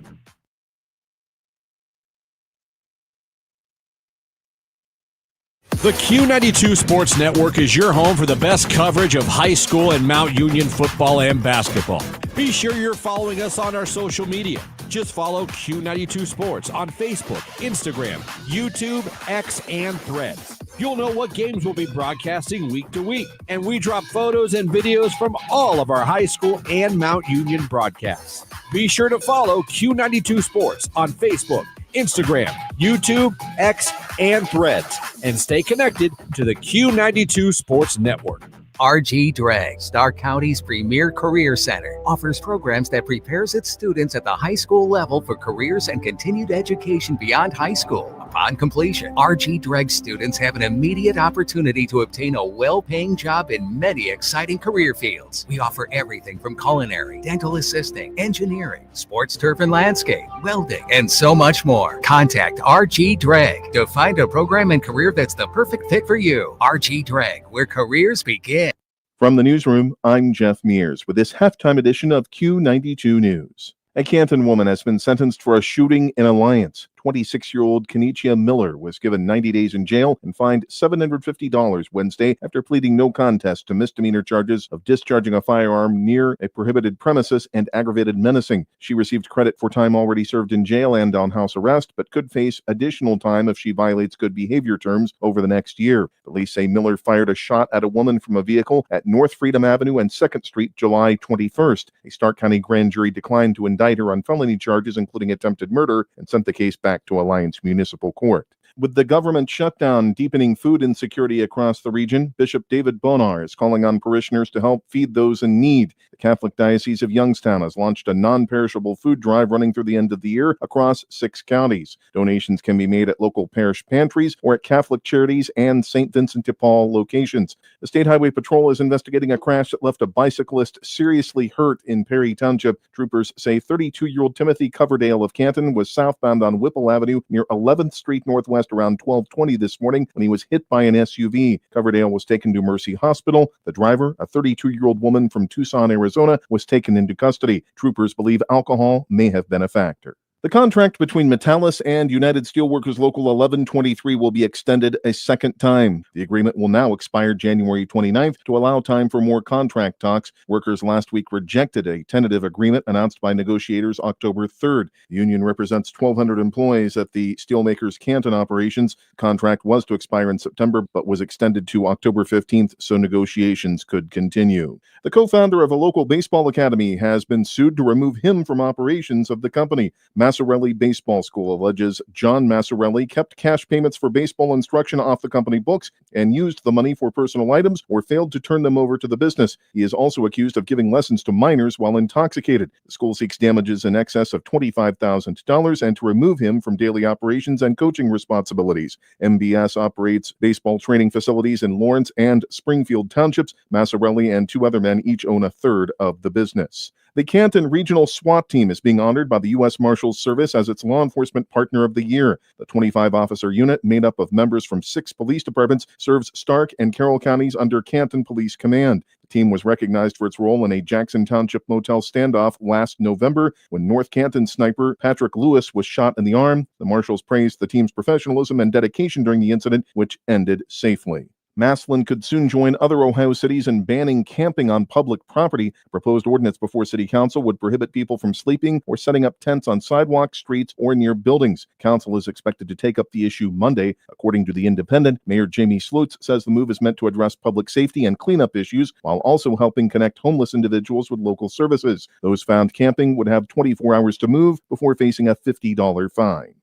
The Q92 Sports Network is your home for the best coverage of high school and Mount Union football and basketball. Be sure you're following us on our social media. Just follow Q92 Sports on Facebook, Instagram, YouTube, X, and Threads. You'll know what games we'll be broadcasting week to week, and we drop photos and videos from all of our high school and Mount Union broadcasts. Be sure to follow Q92 Sports on Facebook, Instagram, YouTube, X, and Threads, and stay connected to the Q92 Sports Network. RG Drag, Stark County's premier career center, offers programs that prepares its students at the high school level for careers and continued education beyond high school. A Upon completion, RG Dreg students have an immediate opportunity to obtain a well-paying job in many exciting career fields. We offer everything from culinary, dental assisting, engineering, sports turf and landscape, welding, and so much more. Contact RG Dreg to find a program and career that's the perfect fit for you. RG Dreg, where careers begin. From the newsroom, I'm Jeff Mears with this halftime edition of Q92 News. A Canton woman has been sentenced for a shooting in Alliance. 26-year-old Kenichia Miller was given 90 days in jail and fined $750 Wednesday after pleading no contest to misdemeanor charges of discharging a firearm near a prohibited premises and aggravated menacing. She received credit for time already served in jail and on house arrest, but could face additional time if she violates good behavior terms over the next year. Police say Miller fired a shot at a woman from a vehicle at North Freedom Avenue and 2nd Street July 21st. A Stark County grand jury declined to indict her on felony charges, including attempted murder, and sent the case back to Alliance Municipal Court. With the government shutdown deepening food insecurity across the region, Bishop David Bonar is calling on parishioners to help feed those in need. The Catholic Diocese of Youngstown has launched a non-perishable food drive running through the end of the year across 6 counties. Donations can be made at local parish pantries or at Catholic Charities and St. Vincent de Paul locations. The State Highway Patrol is investigating a crash that left a bicyclist seriously hurt in Perry Township. Troopers say 32-year-old Timothy Coverdale of Canton was southbound on Whipple Avenue near 11th Street Northwest around 12:20 this morning when he was hit by an SUV. Coverdale was taken to Mercy Hospital. The driver, a 32-year-old woman from Tucson, Arizona, was taken into custody. Troopers believe alcohol may have been a factor. The contract between Metallus and United Steelworkers Local 1123 will be extended a second time. The agreement will now expire January 29th to allow time for more contract talks. Workers last week rejected a tentative agreement announced by negotiators October 3rd. The union represents 1,200 employees at the steelmakers' Canton operations. The contract was to expire in September, but was extended to October 15th so negotiations could continue. The co-founder of a local baseball academy has been sued to remove him from operations of the company. Massarelli Baseball School alleges John Massarelli kept cash payments for baseball instruction off the company books and used the money for personal items or failed to turn them over to the business. He is also accused of giving lessons to minors while intoxicated. The school seeks damages in excess of $25,000 and to remove him from daily operations and coaching responsibilities. MBS operates baseball training facilities in Lawrence and Springfield Townships. Massarelli and 2 other men each own a third of the business. The Canton Regional SWAT Team is being honored by the U.S. Marshals Service as its Law Enforcement Partner of the Year. The 25-officer unit, made up of members from 6 police departments, serves Stark and Carroll counties under Canton Police Command. The team was recognized for its role in a Jackson Township motel standoff last November when North Canton sniper Patrick Lewis was shot in the arm. The Marshals praised the team's professionalism and dedication during the incident, which ended safely. Massillon could soon join other Ohio cities in banning camping on public property. A proposed ordinance before City Council would prohibit people from sleeping or setting up tents on sidewalks, streets, or near buildings. Council is expected to take up the issue Monday. According to The Independent, Mayor Jamie Slutz says the move is meant to address public safety and cleanup issues while also helping connect homeless individuals with local services. Those found camping would have 24 hours to move before facing a $50 fine.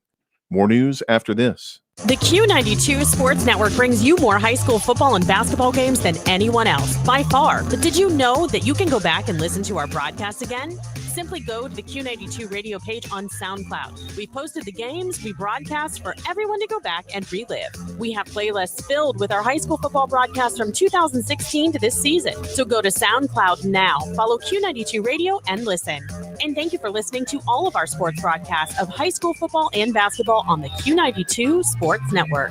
More news after this. The Q92 Sports Network brings you more high school football and basketball games than anyone else, by far. But did you know that you can go back and listen to our broadcast again? Simply go to the Q92 radio page on SoundCloud. We posted the games we broadcast for everyone to go back and relive. We have playlists filled with our high school football broadcasts from 2016 to this season. So go to SoundCloud now, follow Q92 Radio, and listen. And thank you for listening to all of our sports broadcasts of high school football and basketball on the Q92 Sports Network.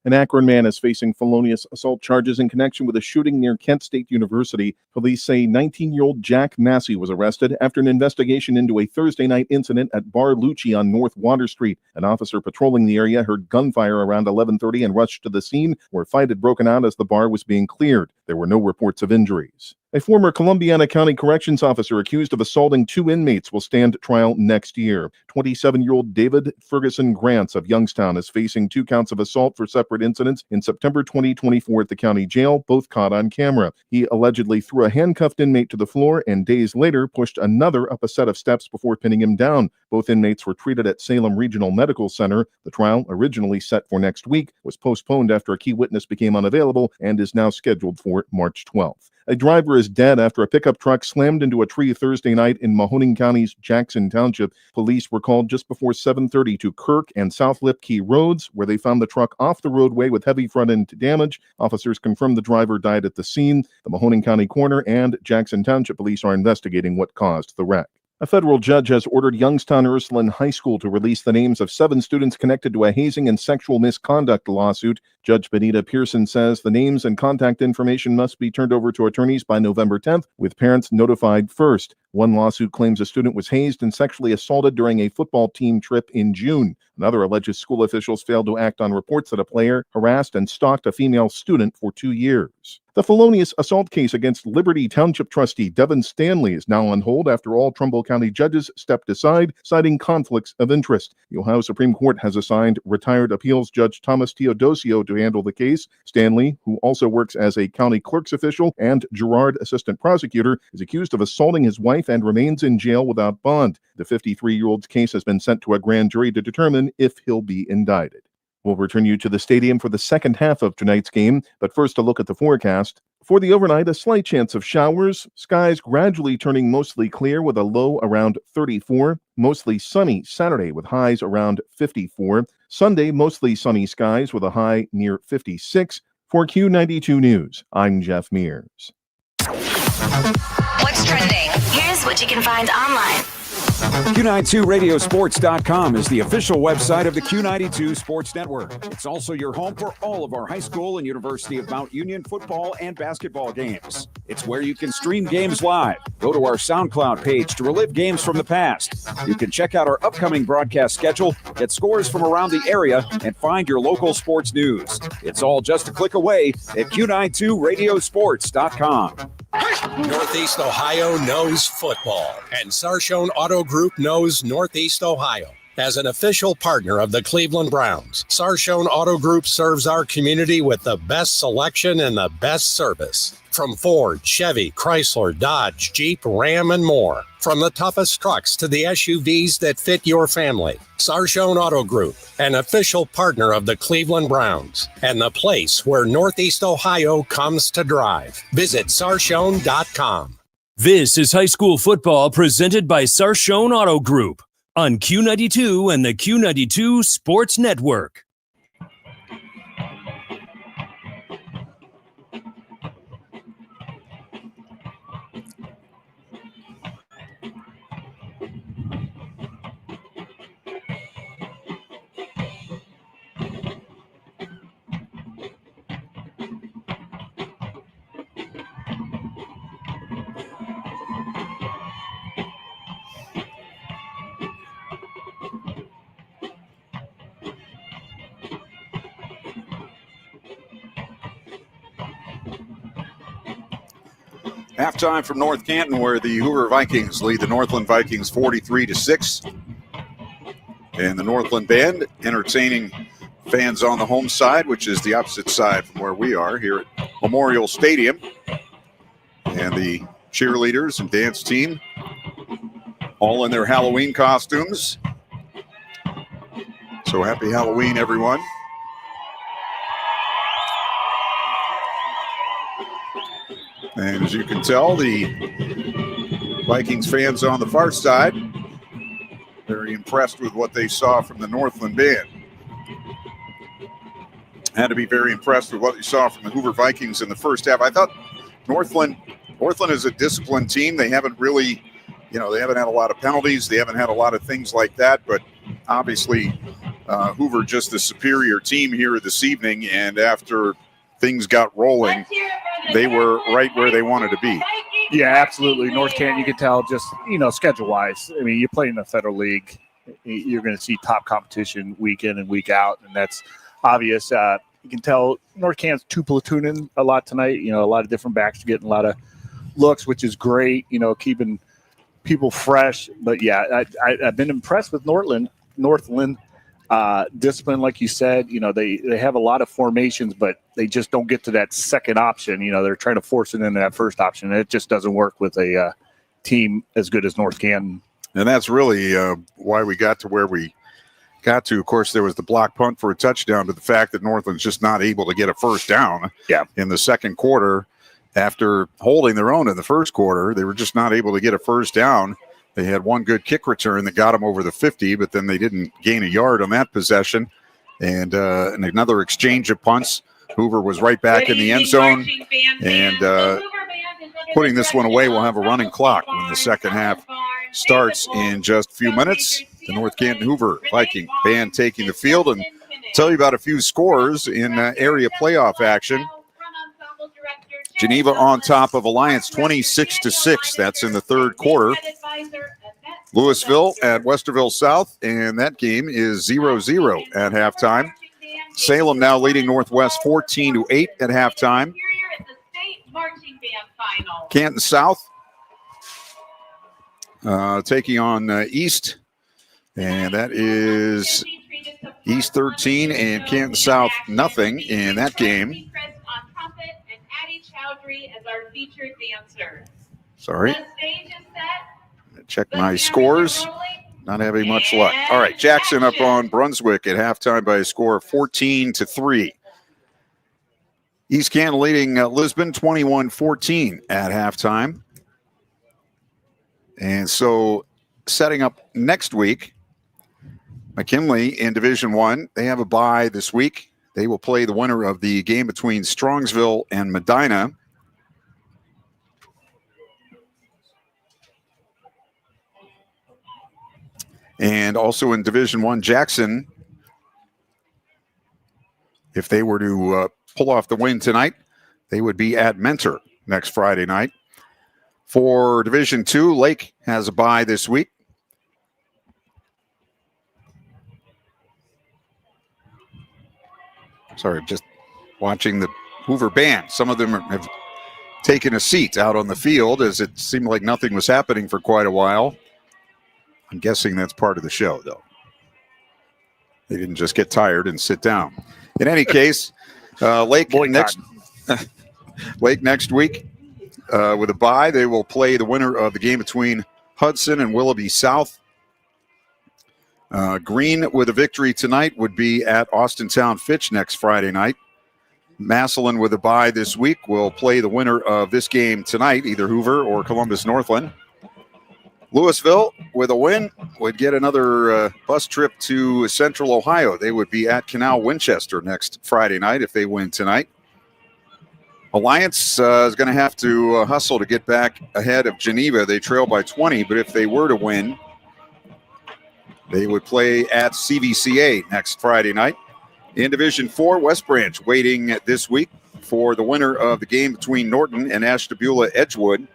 An Akron man is facing felonious assault charges in connection with a shooting near Kent State University. Police say 19-year-old Jack Massey was arrested after an investigation into a Thursday night incident at Bar Lucci on North Water Street. An officer patrolling the area heard gunfire around 11:30 and rushed to the scene, where a fight had broken out as the bar was being cleared. There were no reports of injuries. A former Columbiana County Corrections officer accused of assaulting 2 inmates will stand trial next year. 27-year-old David Ferguson Grants of Youngstown is facing 2 counts of assault for separate incidents in September 2024 at the county jail, both caught on camera. He allegedly threw a handcuffed inmate to the floor and days later pushed another up a set of steps before pinning him down. Both inmates were treated at Salem Regional Medical Center. The trial, originally set for next week, was postponed after a key witness became unavailable and is now scheduled for March 12th. A driver is dead after a pickup truck slammed into a tree Thursday night in Mahoning County's Jackson Township. Police were called just before 7:30 to Kirk and South Lip Key Roads, where they found the truck off the roadway with heavy front-end damage. Officers confirmed the driver died at the scene. The Mahoning County coroner and Jackson Township police are investigating what caused the wreck. A federal judge has ordered Youngstown Ursuline High School to release the names of 7 students connected to a hazing and sexual misconduct lawsuit. Judge Benita Pearson says the names and contact information must be turned over to attorneys by November 10th, with parents notified first. One lawsuit claims a student was hazed and sexually assaulted during a football team trip in June. Another alleges school officials failed to act on reports that a player harassed and stalked a female student for 2 years. The felonious assault case against Liberty Township trustee Devin Stanley is now on hold after all Trumbull County judges stepped aside, citing conflicts of interest. The Ohio Supreme Court has assigned retired appeals judge Thomas Teodosio to handle the case. Stanley, who also works as a county clerk's official and Girard assistant prosecutor, is accused of assaulting his wife and remains in jail without bond. The 53-year-old's case has been sent to a grand jury to determine if he'll be indicted. We'll return you to the stadium for the second half of tonight's game, but first a look at the forecast. For the overnight, a slight chance of showers, skies gradually turning mostly clear with a low around 34, mostly sunny Saturday with highs around 54, Sunday mostly sunny skies with a high near 56. For Q92 News, I'm Jeff Mears. What's trending? Here's what you can find online. Q92radiosports.com is the official website of the Q92 Sports Network. It's also your home for all of our high school and University of Mount Union football and basketball games. It's where you can stream games live. Go to our SoundCloud page to relive games from the past. You can check out our upcoming broadcast schedule, get scores from around the area, and find your local sports news. It's all just a click away at Q92radiosports.com. Northeast Ohio knows football, and Sarshone Auto Group knows Northeast Ohio. As an official partner of the Cleveland Browns, Sarshone Auto Group serves our community with the best selection and the best service. From Ford, Chevy, Chrysler, Dodge, Jeep, Ram, and more. From the toughest trucks to the SUVs that fit your family. Sarshone Auto Group, an official partner of the Cleveland Browns, and the place where Northeast Ohio comes to drive. Visit Sarshone.com. This is high school football presented by Sarshone Auto Group on Q92 and the Q92 Sports Network. Halftime from North Canton, where the Hoover Vikings lead the Northland Vikings 43-6. And the Northland band entertaining fans on the home side, which is the opposite side from where we are here at Memorial Stadium. And the cheerleaders and dance team all in their Halloween costumes. So happy Halloween, everyone. And as you can tell, the Vikings fans on the far side, very impressed with what they saw from the Northland band. Had to be very impressed with what they saw from the Hoover Vikings in the first half. I thought Northland is a disciplined team. They haven't really, they haven't had a lot of penalties. They haven't had a lot of things like that. But obviously, Hoover just the superior team here this evening. And after things got rolling, they were right where they wanted to be. Yeah, absolutely. North Canton, you can tell just, schedule-wise. I mean, you're playing in the Federal League. You're going to see top competition week in and week out, and that's obvious. You can tell North Canton's two platooning a lot tonight. A lot of different backs are getting a lot of looks, which is great, keeping people fresh. But, yeah, I've been impressed with Northland. Discipline, like you said, they have a lot of formations, but they just don't get to that second option. They're trying to force it into that first option, and it just doesn't work with a team as good as North Canton. And that's really why we got to where we got to. Of course, there was the block punt for a touchdown, but the fact that Northland's just not able to get a first down in the second quarter after holding their own in the first quarter. They were just not able to get a first down. They had one good kick return that got them over the 50, but then they didn't gain a yard on that possession. And another exchange of punts. Hoover was right back in the end zone. And putting this one away, we'll have a running clock when the second half starts in just a few minutes. The North Canton Hoover Viking band taking the field, and tell you about a few scores in area playoff action. Geneva on top of Alliance 26-6. That's in the third quarter. Louisville at Westerville South, and that game is 0-0 at halftime. Salem now leading Northwest 14-8 at halftime. Canton South taking on East, and that is East 13 and Canton South nothing in that game. Sorry. Check my scores. Not having much luck. All right, Jackson up on Brunswick at halftime by a score of 14-3. East Canton leading Lisbon 21-14 at halftime. And so setting up next week, McKinley in Division I, they have a bye this week. They will play the winner of the game between Strongsville and Medina. And also in Division I, Jackson, if they were to pull off the win tonight, they would be at Mentor next Friday night. For Division II, Lake has a bye this week. Sorry, just watching the Hoover band. Some of them have taken a seat out on the field as it seemed like nothing was happening for quite a while. I'm guessing that's part of the show, though. They didn't just get tired and sit down. In any case, Lake next week with a bye. They will play the winner of the game between Hudson and Willoughby South. Green with a victory tonight would be at Austintown Fitch next Friday night. Massillon with a bye this week will play the winner of this game tonight, either Hoover or Columbus Northland. Louisville, with a win, would get another bus trip to Central Ohio. They would be at Canal Winchester next Friday night if they win tonight. Alliance is going to have to hustle to get back ahead of Geneva. They trail by 20, but if they were to win, they would play at CVCA next Friday night. In Division IV, West Branch waiting this week for the winner of the game between Norton and Ashtabula Edgewood.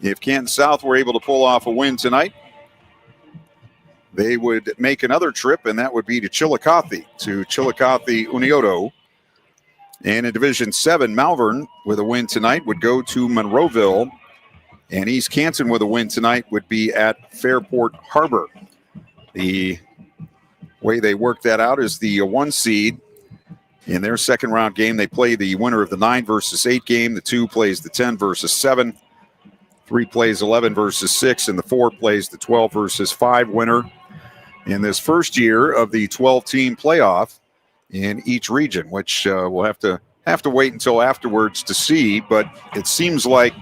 If Canton South were able to pull off a win tonight, they would make another trip, and that would be to Chillicothe Unioto. And in Division VII, Malvern, with a win tonight, would go to Monroeville. And East Canton, with a win tonight, would be at Fairport Harbor. The way they work that out is the 1 seed. In their second round game, they play the winner of the 9 versus 8 game. The 2 plays the 10 versus 7. 3 plays 11 versus 6, and the 4 plays the 12 versus 5 winner in this first year of the 12-team playoff in each region, which we'll have to wait until afterwards to see. But it seems like,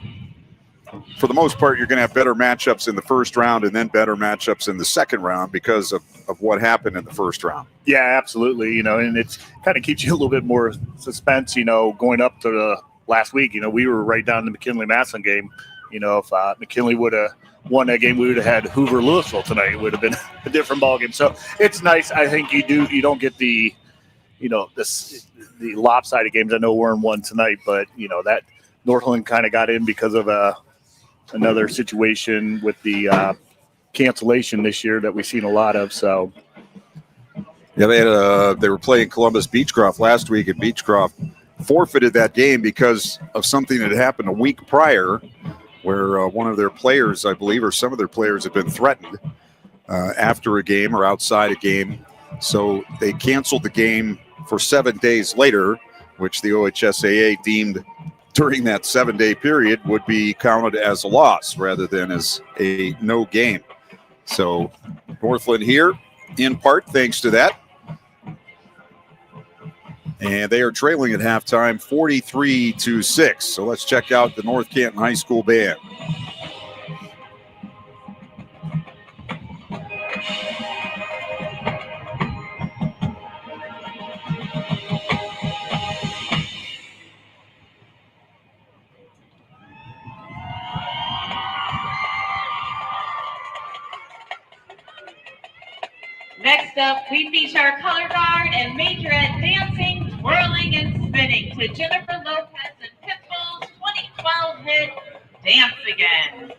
for the most part, you're going to have better matchups in the first round and then better matchups in the second round because of what happened in the first round. Yeah, absolutely. And it's kind of keeps you a little bit more suspense, going up to the last week. We were right down the McKinley-Massillon game. If McKinley would have won that game, we would have had Hoover-Louisville tonight. It would have been a different ballgame. So it's nice. I think you don't get the lopsided games. I know we're in one tonight, but that Northland kind of got in because of another situation with the cancellation this year that we've seen a lot of. So yeah, they were playing Columbus Beechcroft last week, and Beechcroft forfeited that game because of something that happened a week prior, where one of their players, I believe, or some of their players had been threatened after a game or outside a game. So they canceled the game for 7 days later, which the OHSAA deemed during that 7-day period would be counted as a loss rather than as a no game. So Northland here in part thanks to that. And they are trailing at halftime 43-6. So let's check out the North Canton High School band. Next up, we feature our color guard and majorette dancing, twirling, and spinning to Jennifer Lopez and Pitbull's 2012 hit, Dance Again.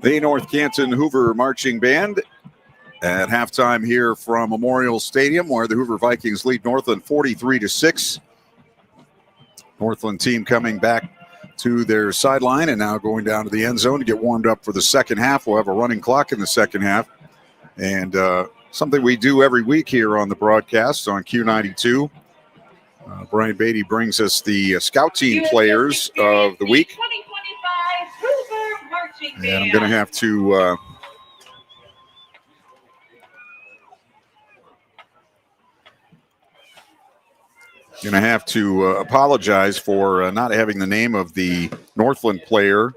The North Canton Hoover Marching Band at halftime here from Memorial Stadium, where the Hoover Vikings lead Northland 43-6. Northland team coming back to their sideline and now going down to the end zone to get warmed up for the second half. We'll have a running clock in the second half. And something we do every week here on the broadcast on Q92. Brian Beatty brings us the scout team players of the week. 2025 Hoover Marching Band. And I'm going to have to apologize for not having the name of the Northland player.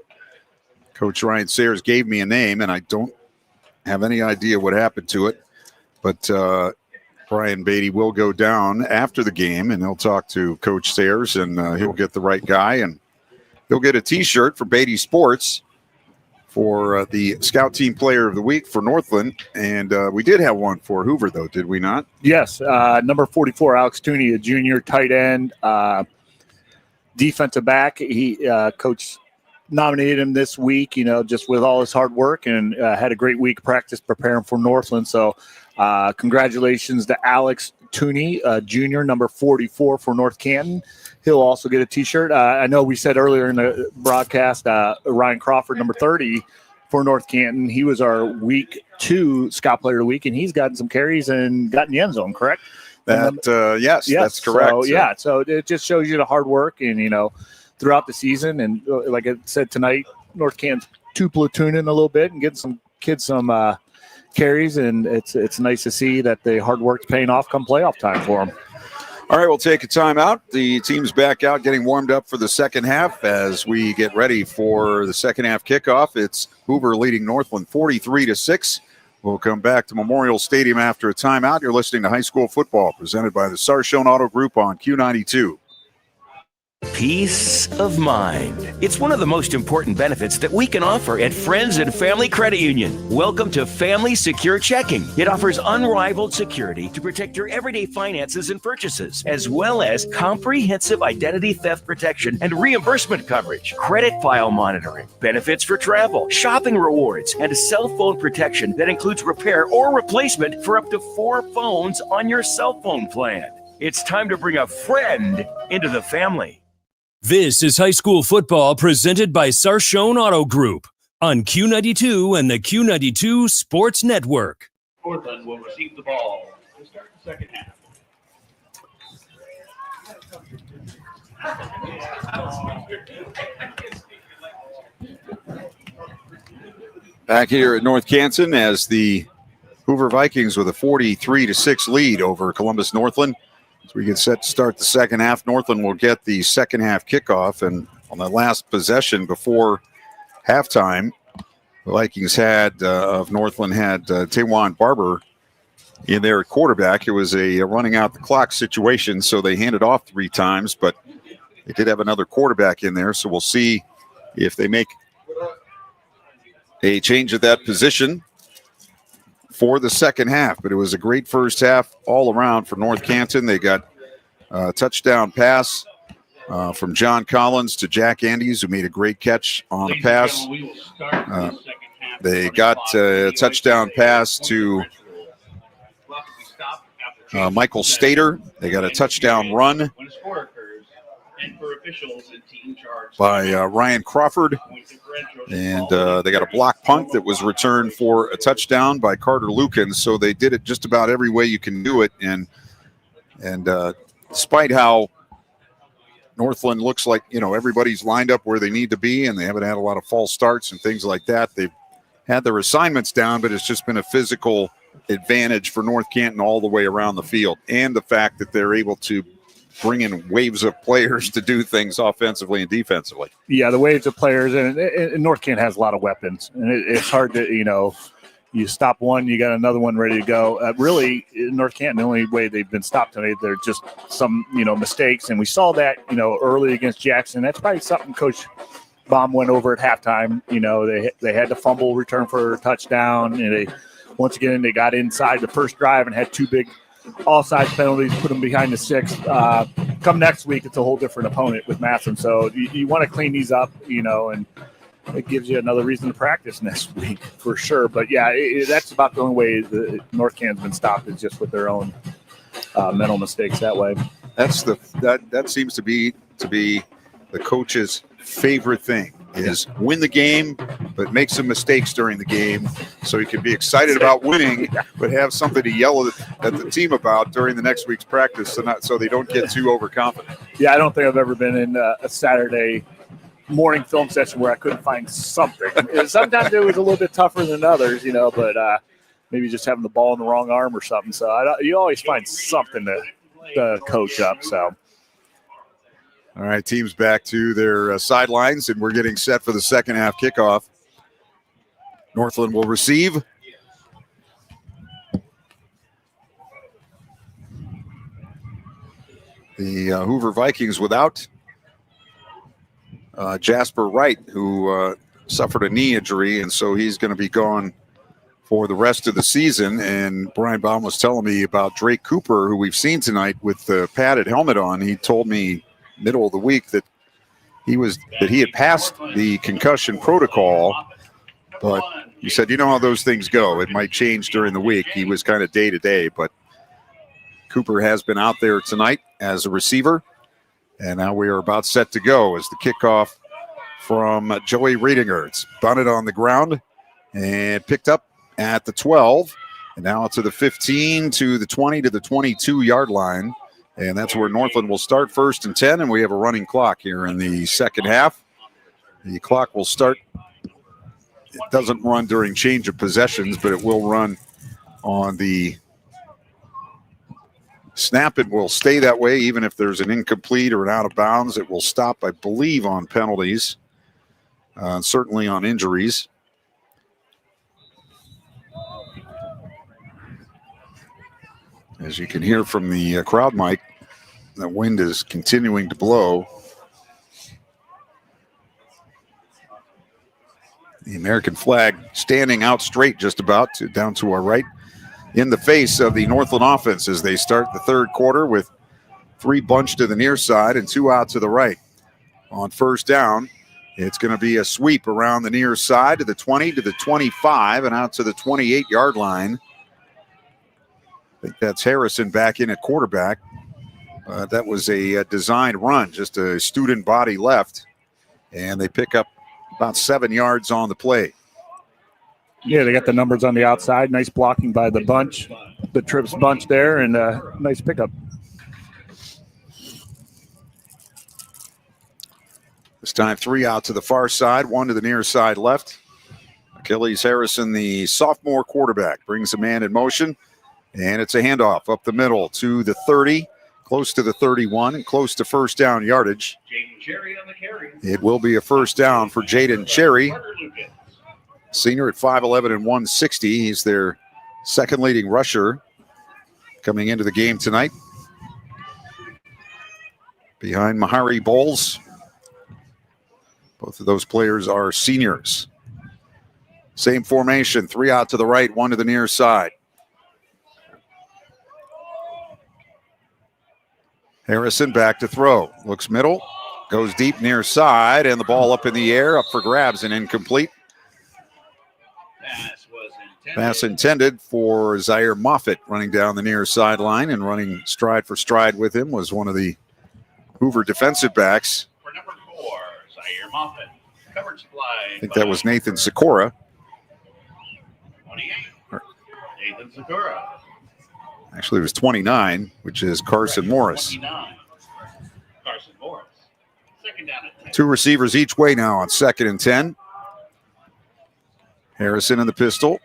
Coach Ryan Sayers gave me a name, and I don't have any idea what happened to it. But Brian Beatty will go down after the game, and he'll talk to Coach Sayers, and he'll get the right guy, and he'll get a T-shirt for Beatty Sports for the Scout Team Player of the Week for Northland. And we did have one for Hoover, though, did we not? Yes, number 44, Alex Tooney, a junior tight end, defensive back. He Coach nominated him this week, just with all his hard work, and had a great week practice preparing for Northland. So congratulations to Alex Tooney, junior, number 44 for North Canton. He'll also get a T-shirt. I know we said earlier in the broadcast, Ryan Crawford, number 30 for North Canton. He was our week 2 Scout Player of the Week, and he's gotten some carries and gotten the end zone, correct? Yes, that's correct. So it just shows you the hard work and, throughout the season. And like I said tonight, North Canton's 2 platooning a little bit and getting some kids some carries, and it's nice to see that the hard work's paying off come playoff time for them. All right, we'll take a timeout. The team's back out getting warmed up for the second half as we get ready for the second half kickoff. It's Hoover leading Northland 43-6. We'll come back to Memorial Stadium after a timeout. You're listening to High School Football presented by the Sarshone Auto Group on Q92. Peace of mind. It's one of the most important benefits that we can offer at Friends and Family Credit Union. Welcome to Family Secure Checking. It offers unrivaled security to protect your everyday finances and purchases, as well as comprehensive identity theft protection and reimbursement coverage, credit file monitoring, benefits for travel, shopping rewards, and cell phone protection that includes repair or replacement for up to 4 phones on your cell phone plan. It's time to bring a friend into the family. This is high school football presented by Sarshone Auto Group on Q92 and the Q92 Sports Network. Northland will receive the ball to start the second half. Back here at North Canton as the Hoover Vikings with a 43-6 lead over Columbus Northland. As we get set to start the second half, Northland will get the second half kickoff. And on the last possession before halftime, the Vikings of Northland had Taewon Barber in there at quarterback. It was a running out the clock situation, so they handed off 3 times, but they did have another quarterback in there. So we'll see if they make a change at that position for the second half. But it was a great first half all around for North Canton. They got a touchdown pass from John Collins to Jack Andes, who made a great catch on the pass. They got a touchdown pass to Michael Stater. They got a touchdown run by Ryan Crawford. And they got a block punt that was returned for a touchdown by Carter Lukens. So they did it just about every way you can do it. And despite how Northland looks like, everybody's lined up where they need to be, and they haven't had a lot of false starts and things like that, they've had their assignments down, but it's just been a physical advantage for North Canton all the way around the field. And the fact that they're able to bring in waves of players to do things offensively and defensively. Yeah, the waves of players, and North Canton has a lot of weapons, and it's hard to, you stop one, you got another one ready to go. Really, in North Canton, the only way they've been stopped today, they're just some, mistakes, and we saw that, early against Jackson. That's probably something Coach Baum went over at halftime. They had to fumble, return for a touchdown, and once again they got inside the first drive and had 2 big offside penalties, put them behind the 6. Come next week, it's a whole different opponent with Matson. So you want to clean these up, and it gives you another reason to practice next week for sure. But yeah, that's about the only way the North Canton's been stopped, is just with their own mental mistakes that way. That seems to be the coach's favorite thing. Is win the game, but make some mistakes during the game so you can be excited about winning, but have something to yell at the team about during the next week's practice, so they don't get too overconfident. Yeah, I don't think I've ever been in a Saturday morning film session where I couldn't find something. Sometimes it was a little bit tougher than others, but maybe just having the ball in the wrong arm or something. So you always find something to coach up. So. All right, team's back to their sidelines, and we're getting set for the second half kickoff. Northland will receive. The Hoover Vikings without Jasper Wright, who suffered a knee injury, and so he's going to be gone for the rest of the season. And Brian Baum was telling me about Drake Cooper, who we've seen tonight with the padded helmet on. He told me middle of the week that he had passed the concussion protocol, but he said, how those things go. It might change during the week. He was kind of day to day, but Cooper has been out there tonight as a receiver. And now we are about set to go as the kickoff from Joey Riedinger. It's bunted on the ground and picked up at the 12. And now to the 15, to the 20, to the 22-yard line. And that's where Northland will start, 1st and 10, and we have a running clock here in the second half. The clock will start. It doesn't run during change of possessions, but it will run on the Snap, it will stay that way even if there's an incomplete or an out of bounds. It will stop, I believe, on penalties, certainly on injuries. As you can hear from the crowd mic, the wind is continuing to blow. The American flag standing out straight just about down to our right in the face of the Northland offense as they start the third quarter with 3 bunched to the near side and 2 out to the right. On first down, it's going to be a sweep around the near side to the 20, to the 25, and out to the 28-yard line. I think that's Harrison back in at quarterback. That was a designed run, just a student body left, and they pick up about 7 yards on the play. Yeah, they got the numbers on the outside. Nice blocking by the bunch, the Trips bunch there, and nice pickup. This time 3 out to the far side, 1 to the near side left. Achilles Harrison, the sophomore quarterback, brings a man in motion, and it's a handoff up the middle to the 30, close to the 31, and close to first down yardage. It will be a first down for Jaden Cherry, senior at 5'11 and 160. He's their second leading rusher coming into the game tonight. Behind Mahari Bowles. Both of those players are seniors. Same formation, 3 out to the right, 1 to the near side. Harrison back to throw. Looks middle, goes deep near side, and the ball up in the air, up for grabs and incomplete. Pass intended for Zaire Moffitt, running down the near sideline, and running stride for stride with him was one of the Hoover defensive backs. For number 4, Zaire Moffitt. Coverage supply. I think that was Nathan Sikora. 28. Nathan Sikora. Actually, it was 29, which is Carson Morris. 29. Carson Morris. Second down at 10. 2 receivers each way now on 2nd and 10. Harrison in the pistol.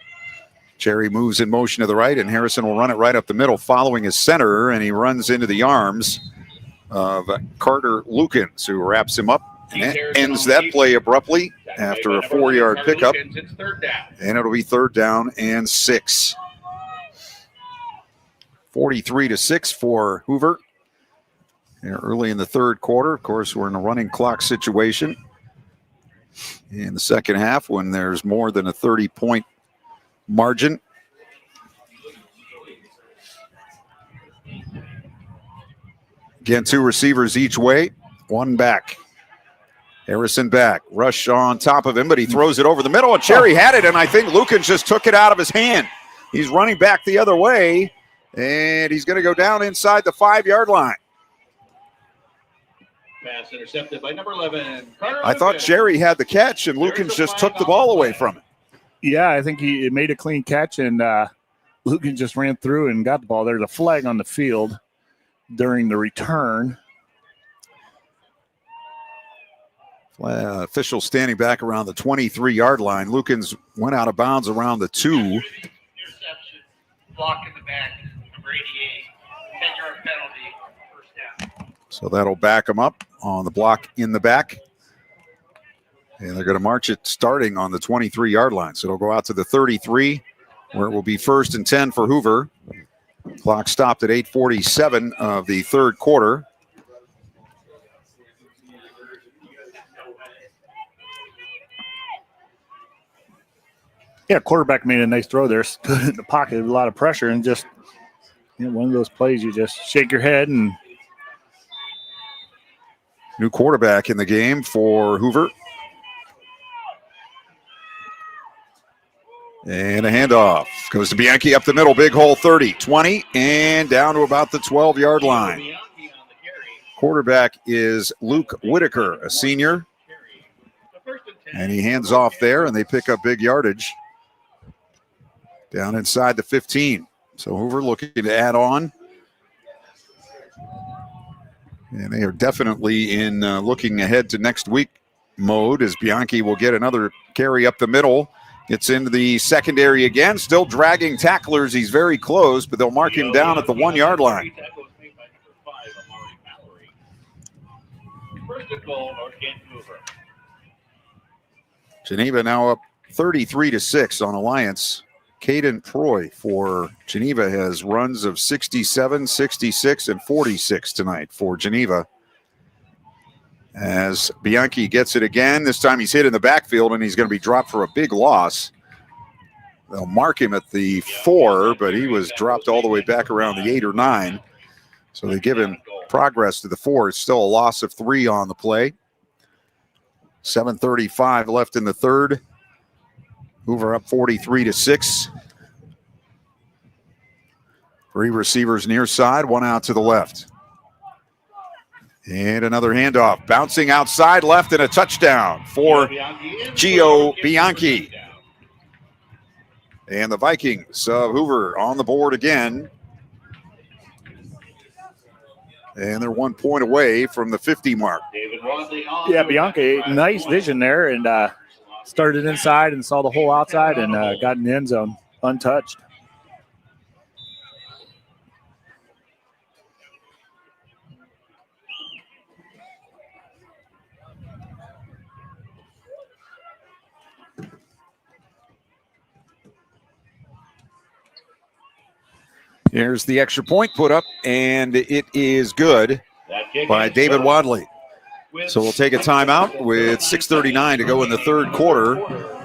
Cherry moves in motion to the right, and Harrison will run it right up the middle, following his center, and he runs into the arms of Carter Lukens, who wraps him up and ends that play abruptly after a 4-yard pickup. And it'll be 3rd down and 6. 43-6 for Hoover. They're early in the third quarter. Of course, we're in a running clock situation in the second half when there's more than a 30-point margin. Again, 2 receivers each way, 1 back. Harrison back, rush on top of him, but he throws it over the middle, and Cherry had it, and I think Lukens just took it out of his hand. He's running back the other way, and he's going to go down inside the 5-yard line. Pass intercepted by number 11, Carter I thought Lukens. Cherry had the catch, and Lukens just took the ball away from him. Yeah, I think he made a clean catch, and Lucan just ran through and got the ball. There's a flag on the field during the return. Official standing back around the 23-yard line. Lukens went out of bounds around the 2. Interception. Block in the back, number 88. 10-yard penalty, first down. So that'll back them up on the block in the back. And they're going to march it starting on the 23-yard line. So it'll go out to the 33, where it will be 1st and 10 for Hoover. Clock stopped at 8:47 of the third quarter. Yeah, quarterback made a nice throw there. Stood in the pocket with a lot of pressure, and just one of those plays you just shake your head. And new quarterback in the game for Hoover. And a handoff. Goes to Bianchi up the middle. Big hole 30, 20, and down to about the 12-yard line. Quarterback is Luke Whitaker, a senior. And he hands off there, and they pick up big yardage down inside the 15. So Hoover looking to add on. And they are definitely in looking ahead to next week mode, as Bianchi will get another carry up the middle. Gets into the secondary again, still dragging tacklers. He's very close, but they'll mark him down at the 1-yard line. First and goal, North Canton Hoover. Geneva now up 33-6 on Alliance. Caden Proy for Geneva has runs of 67, 66, and 46 tonight for Geneva. As Bianchi gets it again, this time he's hit in the backfield and he's going to be dropped for a big loss. They'll mark him at the 4, but he was dropped all the way back around the 8 or 9. So they give him progress to the 4. It's still a loss of 3 on the play. 7:35 left in the third. Hoover up 43-6. 3 receivers near side, 1 out to the left. And another handoff. Bouncing outside left and a touchdown for Gio Bianchi. And the Vikings of Hoover on the board again. And they're 1 point away from the 50 mark. Yeah, Bianchi, nice vision there, and started inside and saw the hole outside and got in the end zone untouched. Here's the extra point put up, and it is good by David Wadley. So we'll take a timeout with 6:39 to go in the third quarter.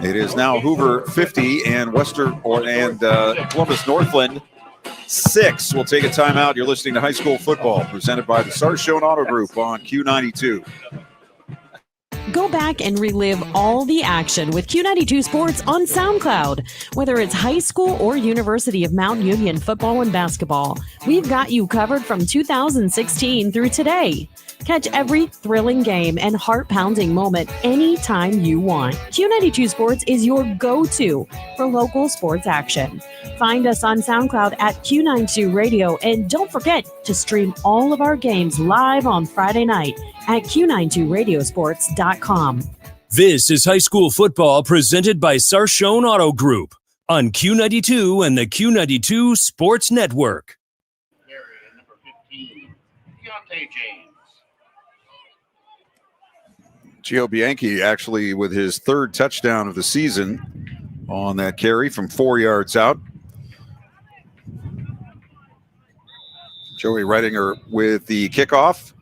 It is now Hoover 50 and Columbus Northland 6. We'll take a timeout. You're listening to High School Football, presented by the Sarshone Auto Group on Q92. Go back and relive all the action with Q92 Sports on SoundCloud. Whether it's high school or University of Mount Union football and basketball, we've got you covered from 2016 through today. Catch every thrilling game and heart-pounding moment anytime you want. Q92 Sports is your go-to for local sports action. Find us on SoundCloud at Q92 Radio, and don't forget to stream all of our games live on Friday night at Q92Radiosports.com. This is high school football presented by Sarshone Auto Group on Q92 and the Q92 Sports Network. Number 15, Deontay James. Gio Bianchi actually with his 3rd touchdown of the season on that carry from 4 yards out. Joey Redinger with the kickoff.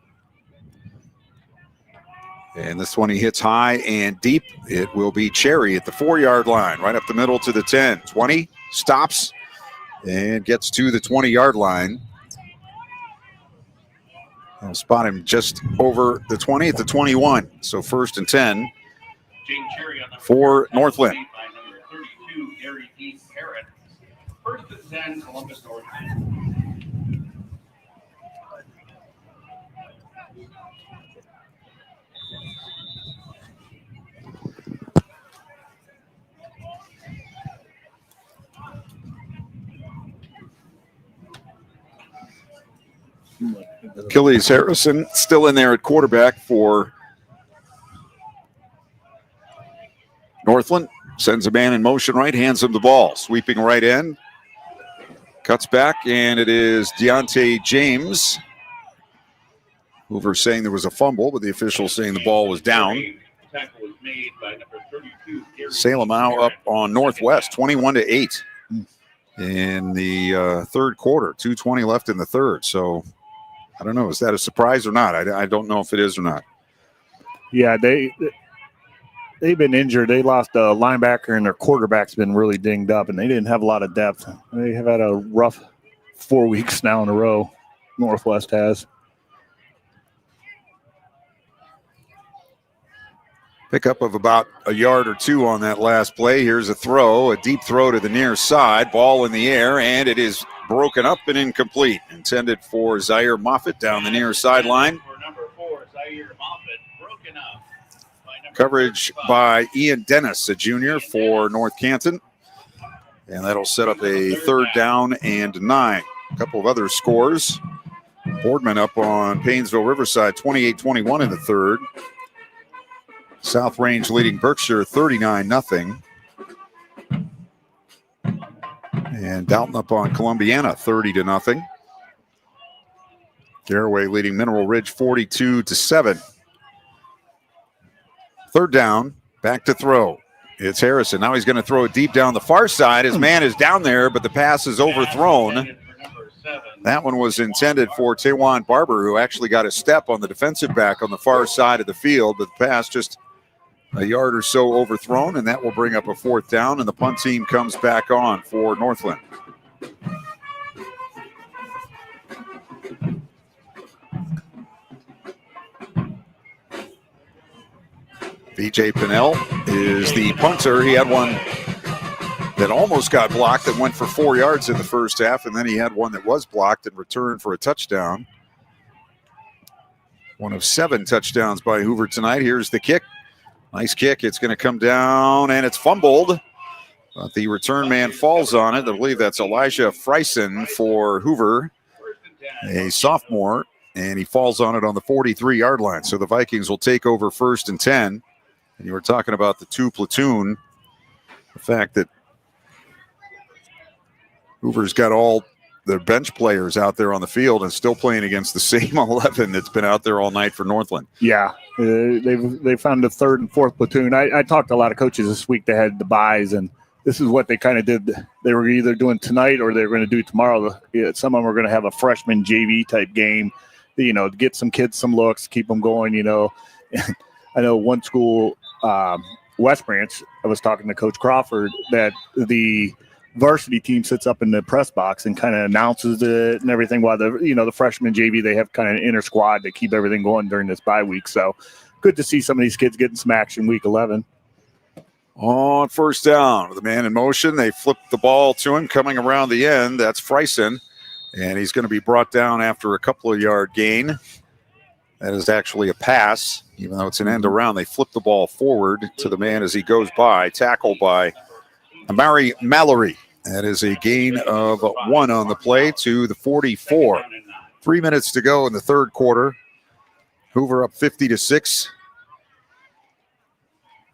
And this one he hits high and deep. It will be Cherry at the 4-yard line, right up the middle to the 10. 20, stops, and gets to the 20-yard line. I'll spot him just over the 20 at the 21. So 1st and 10 for Northland. By number 32, Gary D. Parrott. 1st and 10, Columbus Northland. Achilles Harrison still in there at quarterback for Northland. Sends a man in motion right, hands him the ball. Sweeping right end. Cuts back, and it is Deontay James. Hoover saying there was a fumble, but the official saying the ball was down. Tackle was made by number 32, Gary Salem now up on Northwest, 21-8 in the third quarter. 2:20 left in the third. So I don't know. Is that a surprise or not? I don't know if it is or not. Yeah, they've been injured. They lost a linebacker, and their quarterback's been really dinged up, and they didn't have a lot of depth. They have had a rough 4 weeks now in a row. Northwest has. Pickup of about a yard or 2 on that last play. Here's a throw, a deep throw to the near side. Ball in the air, and it is broken up and incomplete. Intended for Zaire Moffitt down the near sideline. For number 4, Zaire Moffitt, broken up. Coverage by Ian Dennis, a junior for North Canton. And that'll set up a 3rd down and 9. A couple of other scores. Boardman up on Paynesville Riverside, 28-21 in the third. South Range leading Berkshire 39-0. And Dalton up on Columbiana 30-0. Caraway leading Mineral Ridge 42-7. Third down, back to throw. It's Harrison. Now he's going to throw it deep down the far side. His man is down there, but the pass is overthrown. That one was intended for Taywon Barber, who actually got a step on the defensive back on the far side of the field, but the pass just a yard or so overthrown, and that will bring up a fourth down, and the punt team comes back on for Northland. VJ Pinnell is the punter. He had one that almost got blocked that went for 4 yards in the first half, and then he had one that was blocked and returned for a touchdown. One of 7 touchdowns by Hoover tonight. Here's the kick. Nice kick. It's going to come down, and it's fumbled. But the return man falls on it. I believe that's Elijah Freisen for Hoover, a sophomore, and he falls on it on the 43-yard line. So the Vikings will take over 1st and 10. And you were talking about the 2 platoon, the fact that Hoover's got all the bench players out there on the field and still playing against the same 11 that's been out there all night for Northland. Yeah, they found the 3rd and 4th platoon. I talked to a lot of coaches this week that had the buys, and this is what they kind of did. They were either doing tonight or they were going to do tomorrow. Some of them were going to have a freshman JV type game, to get some kids some looks, keep them going, I know one school, West Branch, I was talking to Coach Crawford, that the varsity team sits up in the press box and kind of announces it and everything, while the freshman JV, they have kind of an inner squad to keep everything going during this bye week. So good to see some of these kids getting some action week 11. On 1st down, with the man in motion, they flip the ball to him coming around the end. That's Freisen, and he's going to be brought down after a couple of yard gain. That is actually a pass, even though it's an end around. They flip the ball forward to the man as he goes by, tackled by Amari Mallory. That is a gain of 1 on the play to the 44. 3 minutes to go in the third quarter. Hoover up 50-6.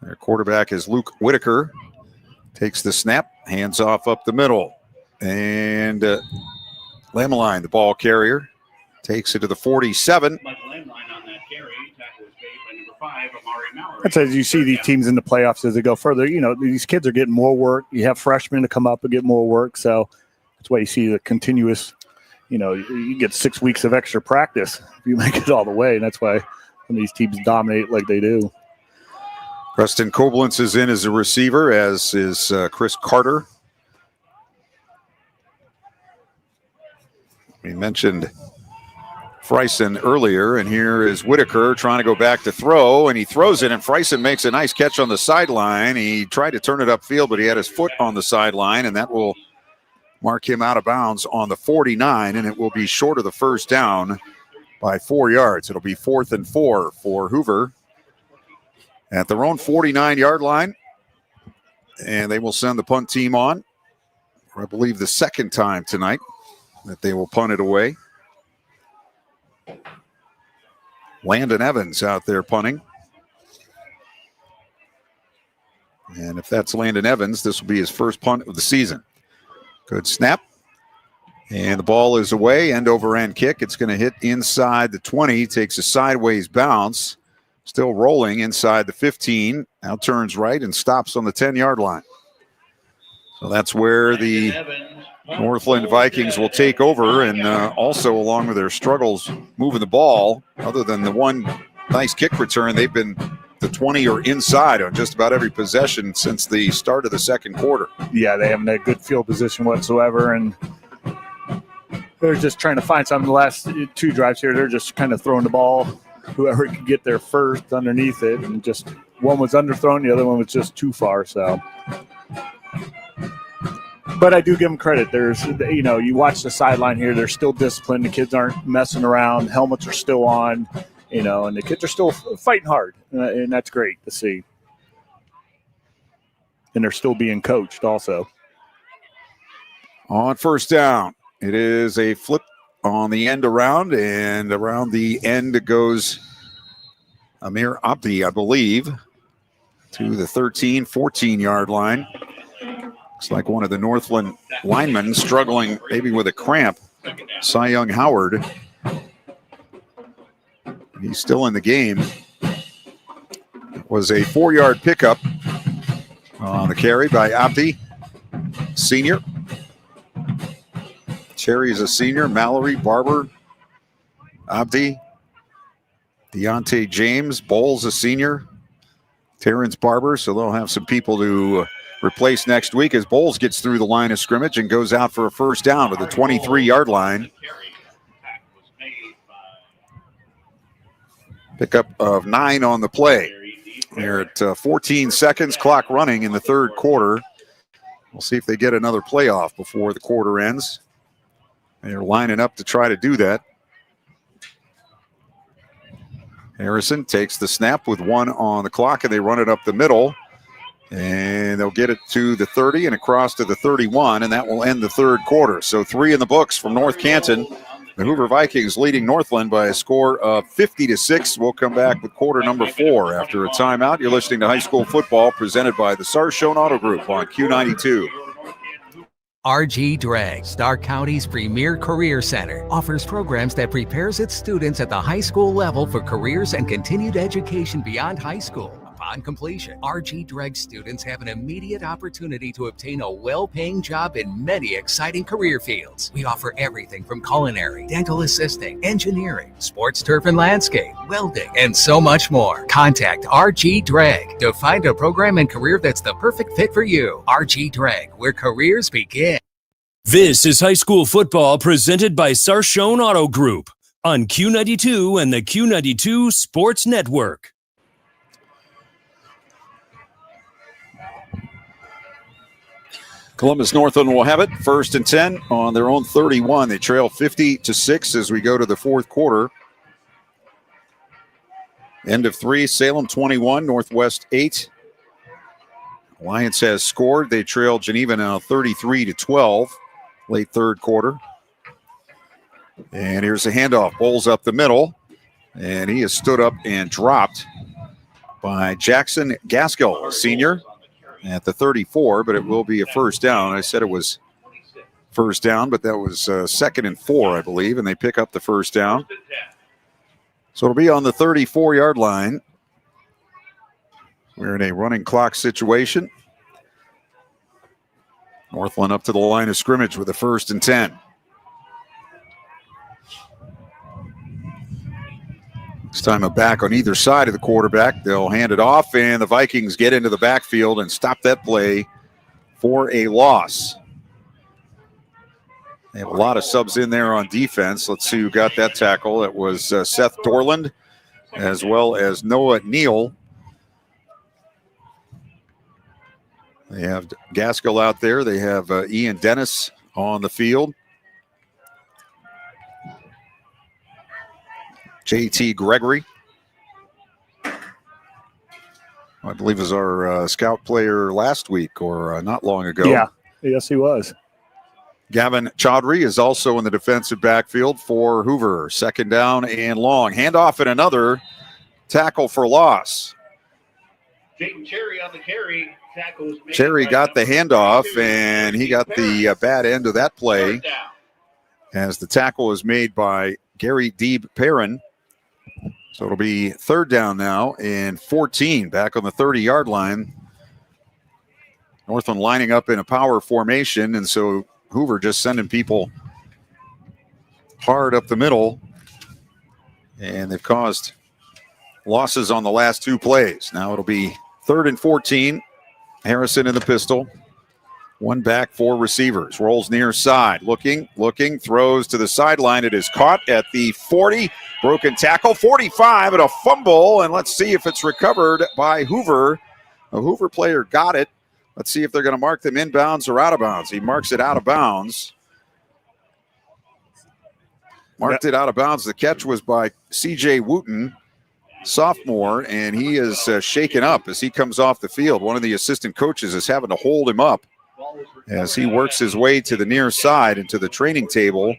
Their quarterback is Luke Whitaker. Takes the snap, hands off up the middle. And Lameline, the ball carrier, takes it to the 47. That's as you see these teams in the playoffs as they go further. These kids are getting more work. You have freshmen to come up and get more work. So that's why you see the continuous, you get 6 weeks of extra practice if you make it all the way. And that's why some of these teams dominate like they do. Preston Koblenz is in as a receiver, as is Chris Carter. We mentioned Freisen earlier, and here is Whitaker trying to go back to throw, and he throws it, and Freisen makes a nice catch on the sideline. He tried to turn it upfield, but he had his foot on the sideline, and that will mark him out of bounds on the 49, and it will be short of the first down by 4 yards. It'll be 4th and 4 for Hoover at their own 49-yard line, and they will send the punt team on, for I believe the second time tonight that they will punt it away. Landon Evans out there punting. And if that's Landon Evans, this will be his first punt of the season. Good snap. And the ball is away, end over end kick. It's going to hit inside the 20, takes a sideways bounce. Still rolling inside the 15. Now turns right and stops on the 10-yard line. So that's where the Northland Vikings will take over, and also along with their struggles moving the ball, other than the one nice kick return, they've been the 20 or inside on just about every possession since the start of the second quarter. Yeah, they haven't had good field position whatsoever, and they're just trying to find something. The last 2 drives here, they're just kind of throwing the ball, whoever could get there first underneath it, and just one was underthrown, the other one was just too far. So, but I do give them credit. There's, you watch the sideline here, they're still disciplined. The kids aren't messing around. Helmets are still on, and the kids are still fighting hard, and that's great to see. And they're still being coached also. On 1st down, it is a flip on the end around, and around the end goes Amir Abdi, I believe, to the 13, 14-yard line. Looks like one of the Northland linemen struggling maybe with a cramp. Cy Young Howard. He's still in the game. was a 4-yard pickup on the carry by Abdi, senior. Cherry is a senior. Mallory, Barber, Abdi, Deontay James, Bowles a senior. Terrence Barber, so they'll have some people to replace next week as Bowles gets through the line of scrimmage and goes out for a first down to the 23-yard line. Pickup of 9 on the play. They're at 14 seconds, clock running in the third quarter. We'll see if they get another playoff before the quarter ends. They're lining up to try to do that. Harrison takes the snap with 1 on the clock, and they run it up the middle. And they'll get it to the 30 and across to the 31, and that will end the third quarter. So 3 in the books from North Canton. The Hoover Vikings leading Northland by a score of 50-6. We'll come back with quarter number 4 after a timeout. You're listening to High School Football presented by the Sarshone Auto Group on Q92. RG Drag, Stark County's premier career center, offers programs that prepares its students at the high school level for careers and continued education beyond high school. Upon completion, RG Drag students have an immediate opportunity to obtain a well-paying job in many exciting career fields. We offer everything from culinary, dental assisting, engineering, sports turf and landscape, welding, and so much more. Contact RG Drag to find a program and career that's the perfect fit for you. RG Drag, where careers begin. This is high school football presented by Sarshone Auto Group on Q92 and the Q92 Sports Network. Columbus Northland will have it. 1st and 10 on their own 31. They trail 50-6 as we go to the fourth quarter. End of 3, Salem 21, Northwest 8. Alliance has scored. They trail Geneva now 33-12, late third quarter. And here's the handoff. Bowles up the middle. And he is stood up and dropped by Jackson Gaskell, a senior, at the 34, but it will be a first down. I said it was first down, but that was 2nd and 4, I believe, and they pick up the first down. So it'll be on the 34-yard line. We're in a running clock situation. Northland up to the line of scrimmage with a 1st and 10. This time a back on either side of the quarterback. They'll hand it off, and the Vikings get into the backfield and stop that play for a loss. They have a lot of subs in there on defense. Let's see who got that tackle. That was Seth Dorland, as well as Noah Neal. They have Gaskell out there. They have Ian Dennis on the field. JT Gregory, I believe, is our scout player last week or not long ago. Yeah, yes, he was. Gavin Chaudhry is also in the defensive backfield for Hoover. 2nd down and long. Handoff and another tackle for loss. Jayden Cherry on the carry. Cherry got the handoff, and he got the bad end of that play as the tackle was made by Gary Deeb Perrin. So it'll be 3rd down now and 14 back on the 30-yard line. Northland lining up in a power formation, and so Hoover just sending people hard up the middle, and they've caused losses on the last 2 plays. Now it'll be 3rd and 14. Harrison in the pistol. 1 back, 4 receivers. Rolls near side. Looking, throws to the sideline. It is caught at the 40. Broken tackle, 45, and a fumble. And let's see if it's recovered by Hoover. A Hoover player got it. Let's see if they're going to mark them inbounds or out of bounds. He marks it out of bounds. Marked it out of bounds. The catch was by C.J. Wooten, sophomore, and he is shaken up as he comes off the field. One of the assistant coaches is having to hold him up as he works his way to the near side and to the training table.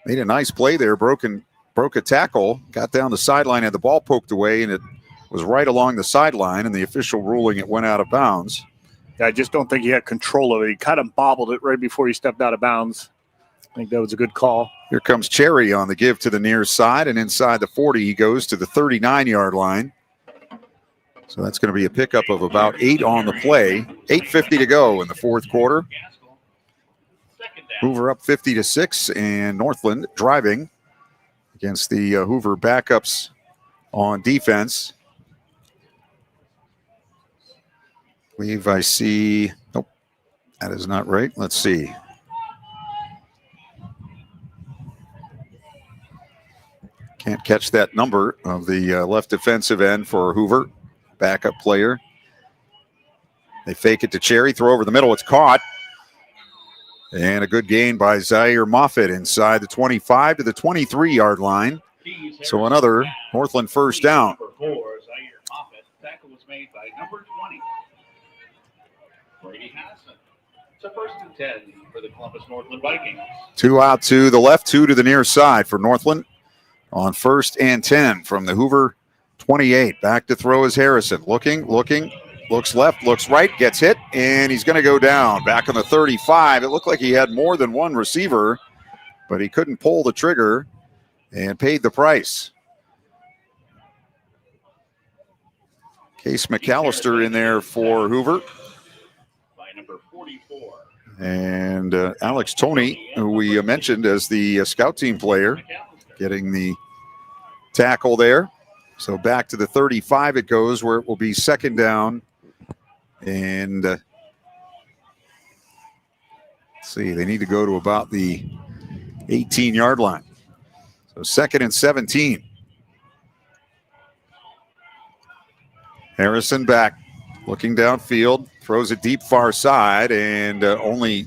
Made a nice play there, broke a tackle, got down the sideline, had the ball poked away, and it was right along the sideline, and the official ruling it went out of bounds. Yeah, I just don't think he had control of it. He kind of bobbled it right before he stepped out of bounds. I think that was a good call. Here comes Cherry on the give to the near side, and inside the 40 he goes to the 39-yard line. So that's going to be a pickup of about 8 on the play. 8:50 to go in the fourth quarter. Hoover up 50-6, and Northland driving against the Hoover backups on defense. I see. Nope, that is not right. Let's see. Can't catch that number of the left defensive end for Hoover, backup player. They fake it to Cherry, throw over the middle. It's caught. And a good gain by Zaire Moffitt inside the 25 to the 23-yard line. So another Northland first down. Tackle was made by number 20, Brady Hassan. It's a 1st and 10 for the Columbus Northland Vikings. 2 out to the left, 2 to the near side for Northland on 1st and 10 from the Hoover 28. Back to throw is Harrison. Looking, looks left, looks right, gets hit, and he's going to go down. Back on the 35. It looked like he had more than one receiver, but he couldn't pull the trigger and paid the price. Case McAllister in there for Hoover. By number 44. And Alex Toney, who we mentioned as the scout team player, getting the tackle there. So back to the 35 it goes, where it will be 2nd down. And let's see, they need to go to about the 18-yard line. So 2nd and 17. Harrison back, looking downfield, throws it deep far side, and only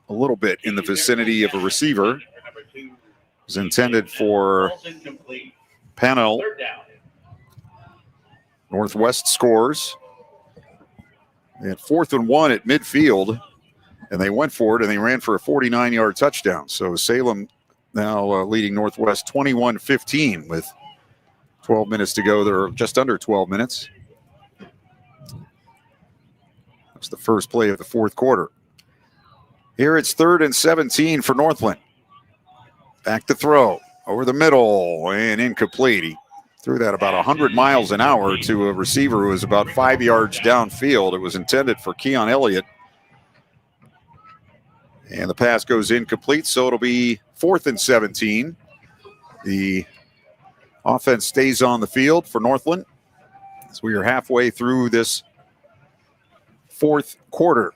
a little bit in the vicinity of a receiver. It was intended for Pannell. Northwest scores. They had 4th and 1 at midfield, and they went for it, and they ran for a 49-yard touchdown. So Salem now leading Northwest 21-15 with 12 minutes to go. They're just under 12 minutes. That's the first play of the fourth quarter. Here it's 3rd and 17 for Northland. Back to throw. Over the middle and incomplete. He threw that about 100 miles an hour to a receiver who was about 5 yards downfield. It was intended for Keon Elliott. And the pass goes incomplete, so it'll be 4th and 17. The offense stays on the field for Northland as we are halfway through this fourth quarter.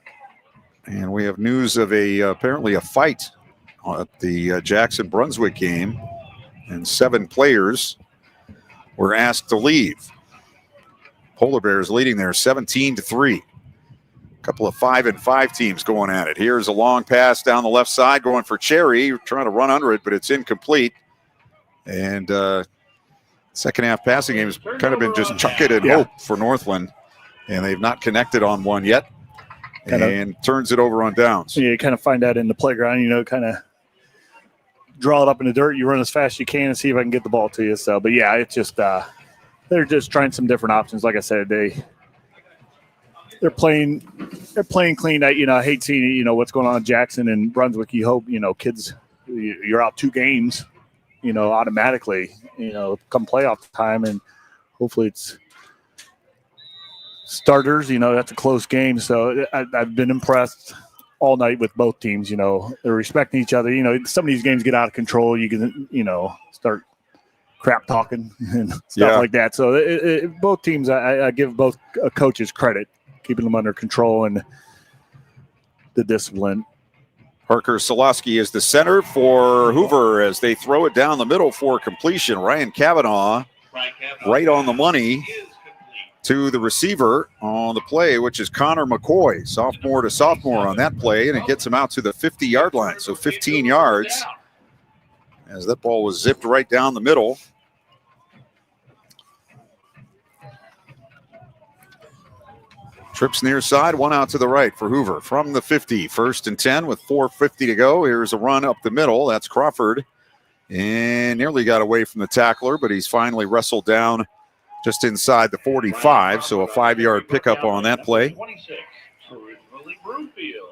And we have news of apparently a fight at the Jackson-Brunswick game. And 7 players were asked to leave. Polar Bears leading there 17-3. A couple of 5-5 teams going at it. Here's a long pass down the left side going for Cherry. Trying to run under it, but it's incomplete. And second half passing game has kind of been just chuck it and hope for Northland. And they've not connected on one yet. And turns it over on downs. Yeah, you kind of find that in the playground, kind of draw it up in the dirt. You run as fast as you can and see if I can get the ball to you. So, but yeah, it's just they're just trying some different options. Like I said, they're playing clean. I hate seeing what's going on in Jackson and Brunswick. You hope kids, you're out 2 games, automatically, come playoff time, and hopefully it's starters. That's a close game. So I've been impressed all night with both teams. They're respecting each other. Some of these games get out of control. You can, start crap talking and stuff like that. So both teams, I give both coaches credit, keeping them under control and the discipline. Parker Solosky is the center for Hoover as they throw it down the middle for completion. Ryan Kavanaugh right on the money to the receiver on the play, which is Connor McCoy, sophomore to sophomore on that play, and it gets him out to the 50-yard line, so 15 yards as that ball was zipped right down the middle. Trips near side, 1 out to the right for Hoover from the 50. 1st and 10 with 4:50 to go. Here's a run up the middle. That's Crawford, and nearly got away from the tackler, but he's finally wrestled down just inside the 45, so a 5-yard pickup on that play. 26, originally Broomfield.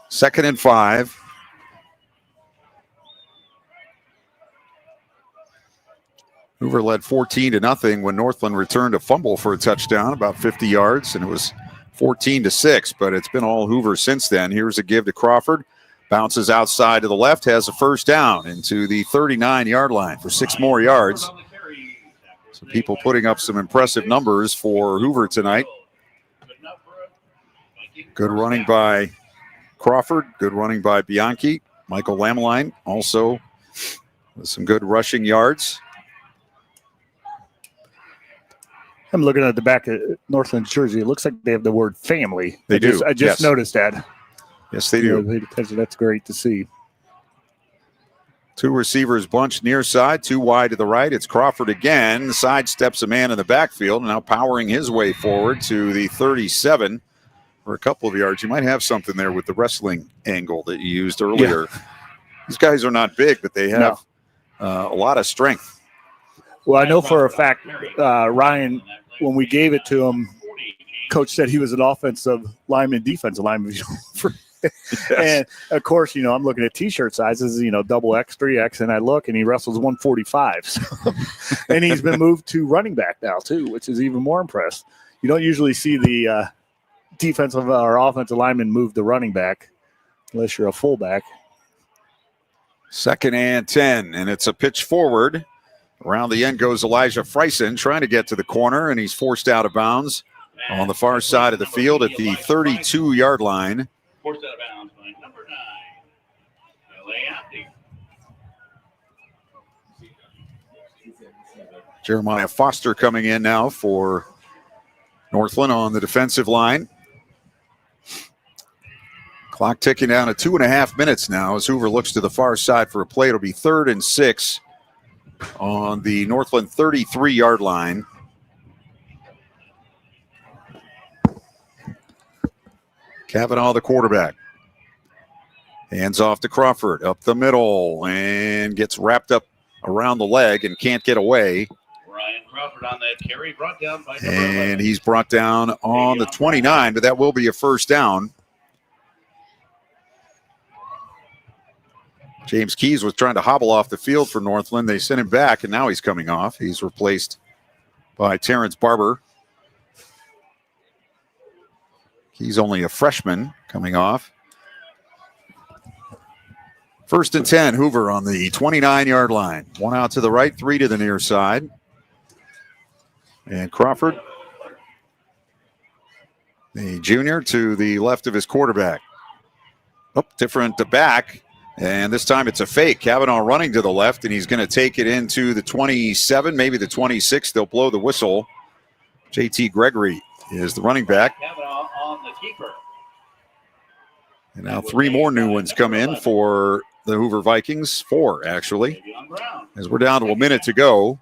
Second and 5. Hoover led 14-0 when Northland returned a fumble for a touchdown, about 50 yards, and it was 14-6, but it's been all Hoover since then. Here's a give to Crawford. Bounces outside to the left, has a first down into the 39-yard line for 6 more yards. So people putting up some impressive numbers for Hoover tonight. Good running by Crawford, good running by Bianchi. Michael Lameline also with some good rushing yards. I'm looking at the back of Northland's jersey. It looks like they have the word family. I just Yes. noticed that. Yes, they do. That's great to see. 2 receivers bunched near side, 2 wide to the right. It's Crawford again. Sidesteps a man in the backfield, now powering his way forward to the 37 for a couple of yards. You might have something there with the wrestling angle that you used earlier. Yeah. These guys are not big, but they have a lot of strength. Well, I know for a fact, Ryan, when we gave it to him, Coach said he was an offensive lineman, defensive lineman. Yes. And of course, I'm looking at T-shirt sizes, double X, 3X, and I look, and he wrestles 145. So, and he's been moved to running back now too, which is even more impressed. You don't usually see the defensive or offensive lineman move the running back unless you're a fullback. 2nd and 10, and it's a pitch forward. Around the end goes Elijah Freisen, trying to get to the corner, and he's forced out of bounds on the far side of the field at the 32-yard line. Forced out of bounds by number 9, L.A. Jeremiah Foster coming in now for Northland on the defensive line. Clock ticking down to 2.5 minutes now as Hoover looks to the far side for a play. It'll be 3rd and 6 on the Northland 33-yard line. Kavanaugh, the quarterback. Hands off to Crawford, up the middle, and gets wrapped up around the leg and can't get away. Ryan Crawford on that carry, brought down by number And 11. he's brought down on the 29, but that will be a first down. James Keys was trying to hobble off the field for Northland. They sent him back, and now he's coming off. He's replaced by Terrence Barber. He's only a freshman coming off. 1st and 10, Hoover on the 29-yard line. 1 out to the right, 3 to the near side. And Crawford, the junior, to the left of his quarterback. Different to back. And this time it's a fake. Kavanaugh running to the left, and he's going to take it into the 27, maybe the 26. They'll blow the whistle. JT Gregory is the running back. Kavanaugh on the keeper. And now 3 more new ones come in for the Hoover Vikings. 4, actually, as we're down to a minute to go.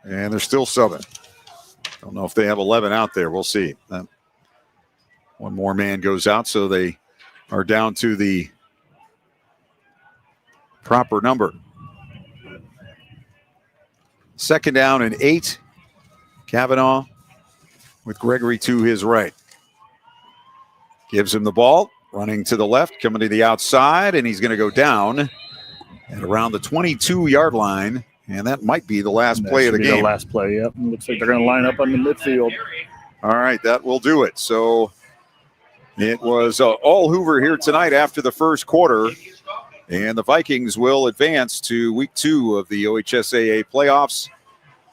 And they're still subbing. Don't know if they have 11 out there. We'll see. One more man goes out, so they are down to the proper number. 2nd down and 8. Kavanaugh with Gregory to his right. Gives him the ball, running to the left, coming to the outside, and he's going to go down at around the 22-yard line. And that might be the last play of the game. The last play, yep. Looks like they're going to line up on the midfield. All right, that will do it. So it was all Hoover here tonight after the first quarter. And the Vikings will advance to week 2 of the OHSAA playoffs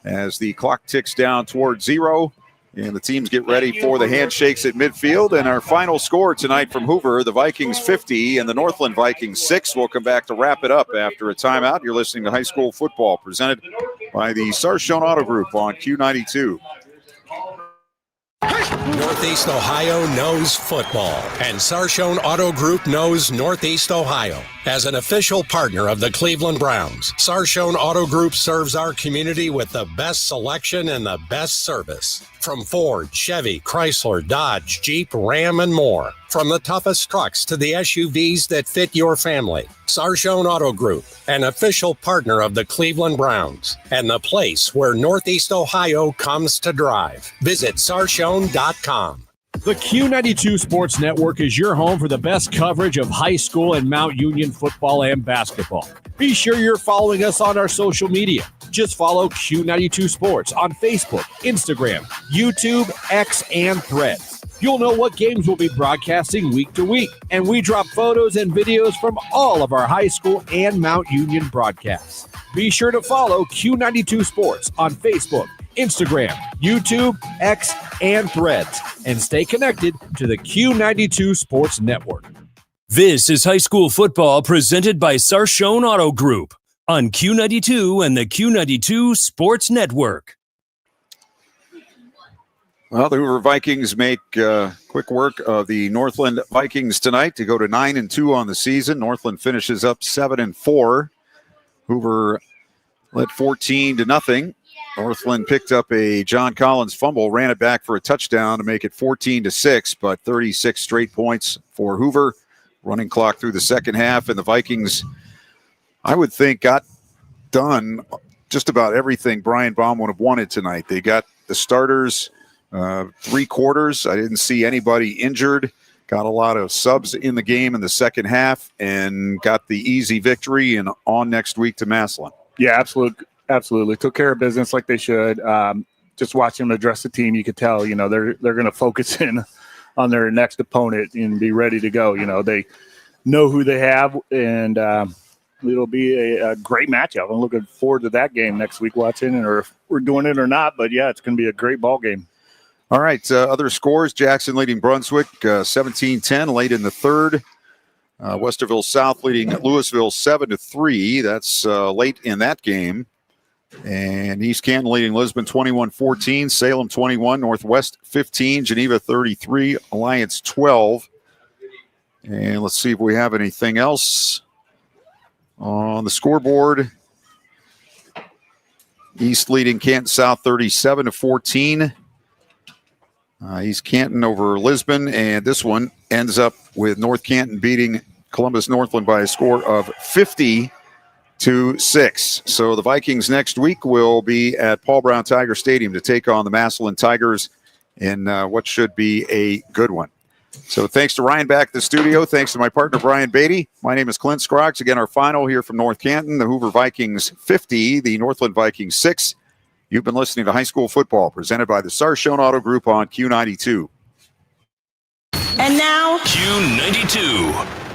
as the clock ticks down toward 0. And the teams get ready for the handshakes at midfield. And our final score tonight from Hoover, the Vikings 50 and the Northland Vikings 6. We'll come back to wrap it up after a timeout. You're listening to High School Football presented by the Sarshone Auto Group on Q92. Northeast Ohio knows football, and Sarshone Auto Group knows Northeast Ohio. As an official partner of the Cleveland Browns, Sarshone Auto Group serves our community with the best selection and the best service. From Ford, Chevy, Chrysler, Dodge, Jeep, Ram, and more. From the toughest trucks to the SUVs that fit your family. Sarshone Auto Group, an official partner of the Cleveland Browns, and the place where Northeast Ohio comes to drive. Visit sarshone.com. The Q92 Sports Network is your home for the best coverage of high school and Mount Union football and basketball. Be sure you're following us on our social media. Just follow Q92 Sports on Facebook, Instagram, YouTube, X, and Threads. You'll know what games we'll be broadcasting week to week, and we drop photos and videos from all of our high school and Mount Union broadcasts. Be sure to follow Q92 Sports on Facebook, Instagram, YouTube, X, and Threads, and stay connected to the Q92 Sports Network. This is high school football presented by Sarshone Auto Group on Q92 and the Q92 Sports Network. Well, the Hoover Vikings make quick work of the Northland Vikings tonight to go to 9-2 on the season. Northland finishes up 7-4. Hoover led 14-0. Northland picked up a John Collins fumble, ran it back for a touchdown to make it 14-6, but 36 straight points for Hoover. Running clock through the second half, and the Vikings, I would think, got done just about everything Brian Baum would have wanted tonight. They got the starters 3 quarters. I didn't see anybody injured. Got a lot of subs in the game in the second half and got the easy victory and on next week to Massillon. Yeah, absolutely. Took care of business like they should. Just watching them address the team, you could tell, they're going to focus in on their next opponent and be ready to go. They know who they have, and it'll be a great matchup. I'm looking forward to that game next week, watching, or if we're doing it or not. But, yeah, it's going to be a great ball game. All right, other scores, Jackson leading Brunswick 17-10 late in the third. Westerville South leading Louisville 7-3. That's late in that game. And East Canton leading Lisbon 21-14, Salem 21, Northwest 15, Geneva 33, Alliance 12. And let's see if we have anything else on the scoreboard. East leading Canton South 37-14. East Canton over Lisbon, and this one ends up with North Canton beating Columbus Northland by a score of 50-6. So the Vikings next week will be at Paul Brown Tiger Stadium to take on the Massillon Tigers in what should be a good one. So thanks to Ryan back at the studio. Thanks to my partner, Brian Beatty. My name is Clint Scroggs. Again, our final here from North Canton, the Hoover Vikings 50, the Northland Vikings 6. You've been listening to High School Football, presented by the Sarshone Auto Group on Q92. And now, Q92.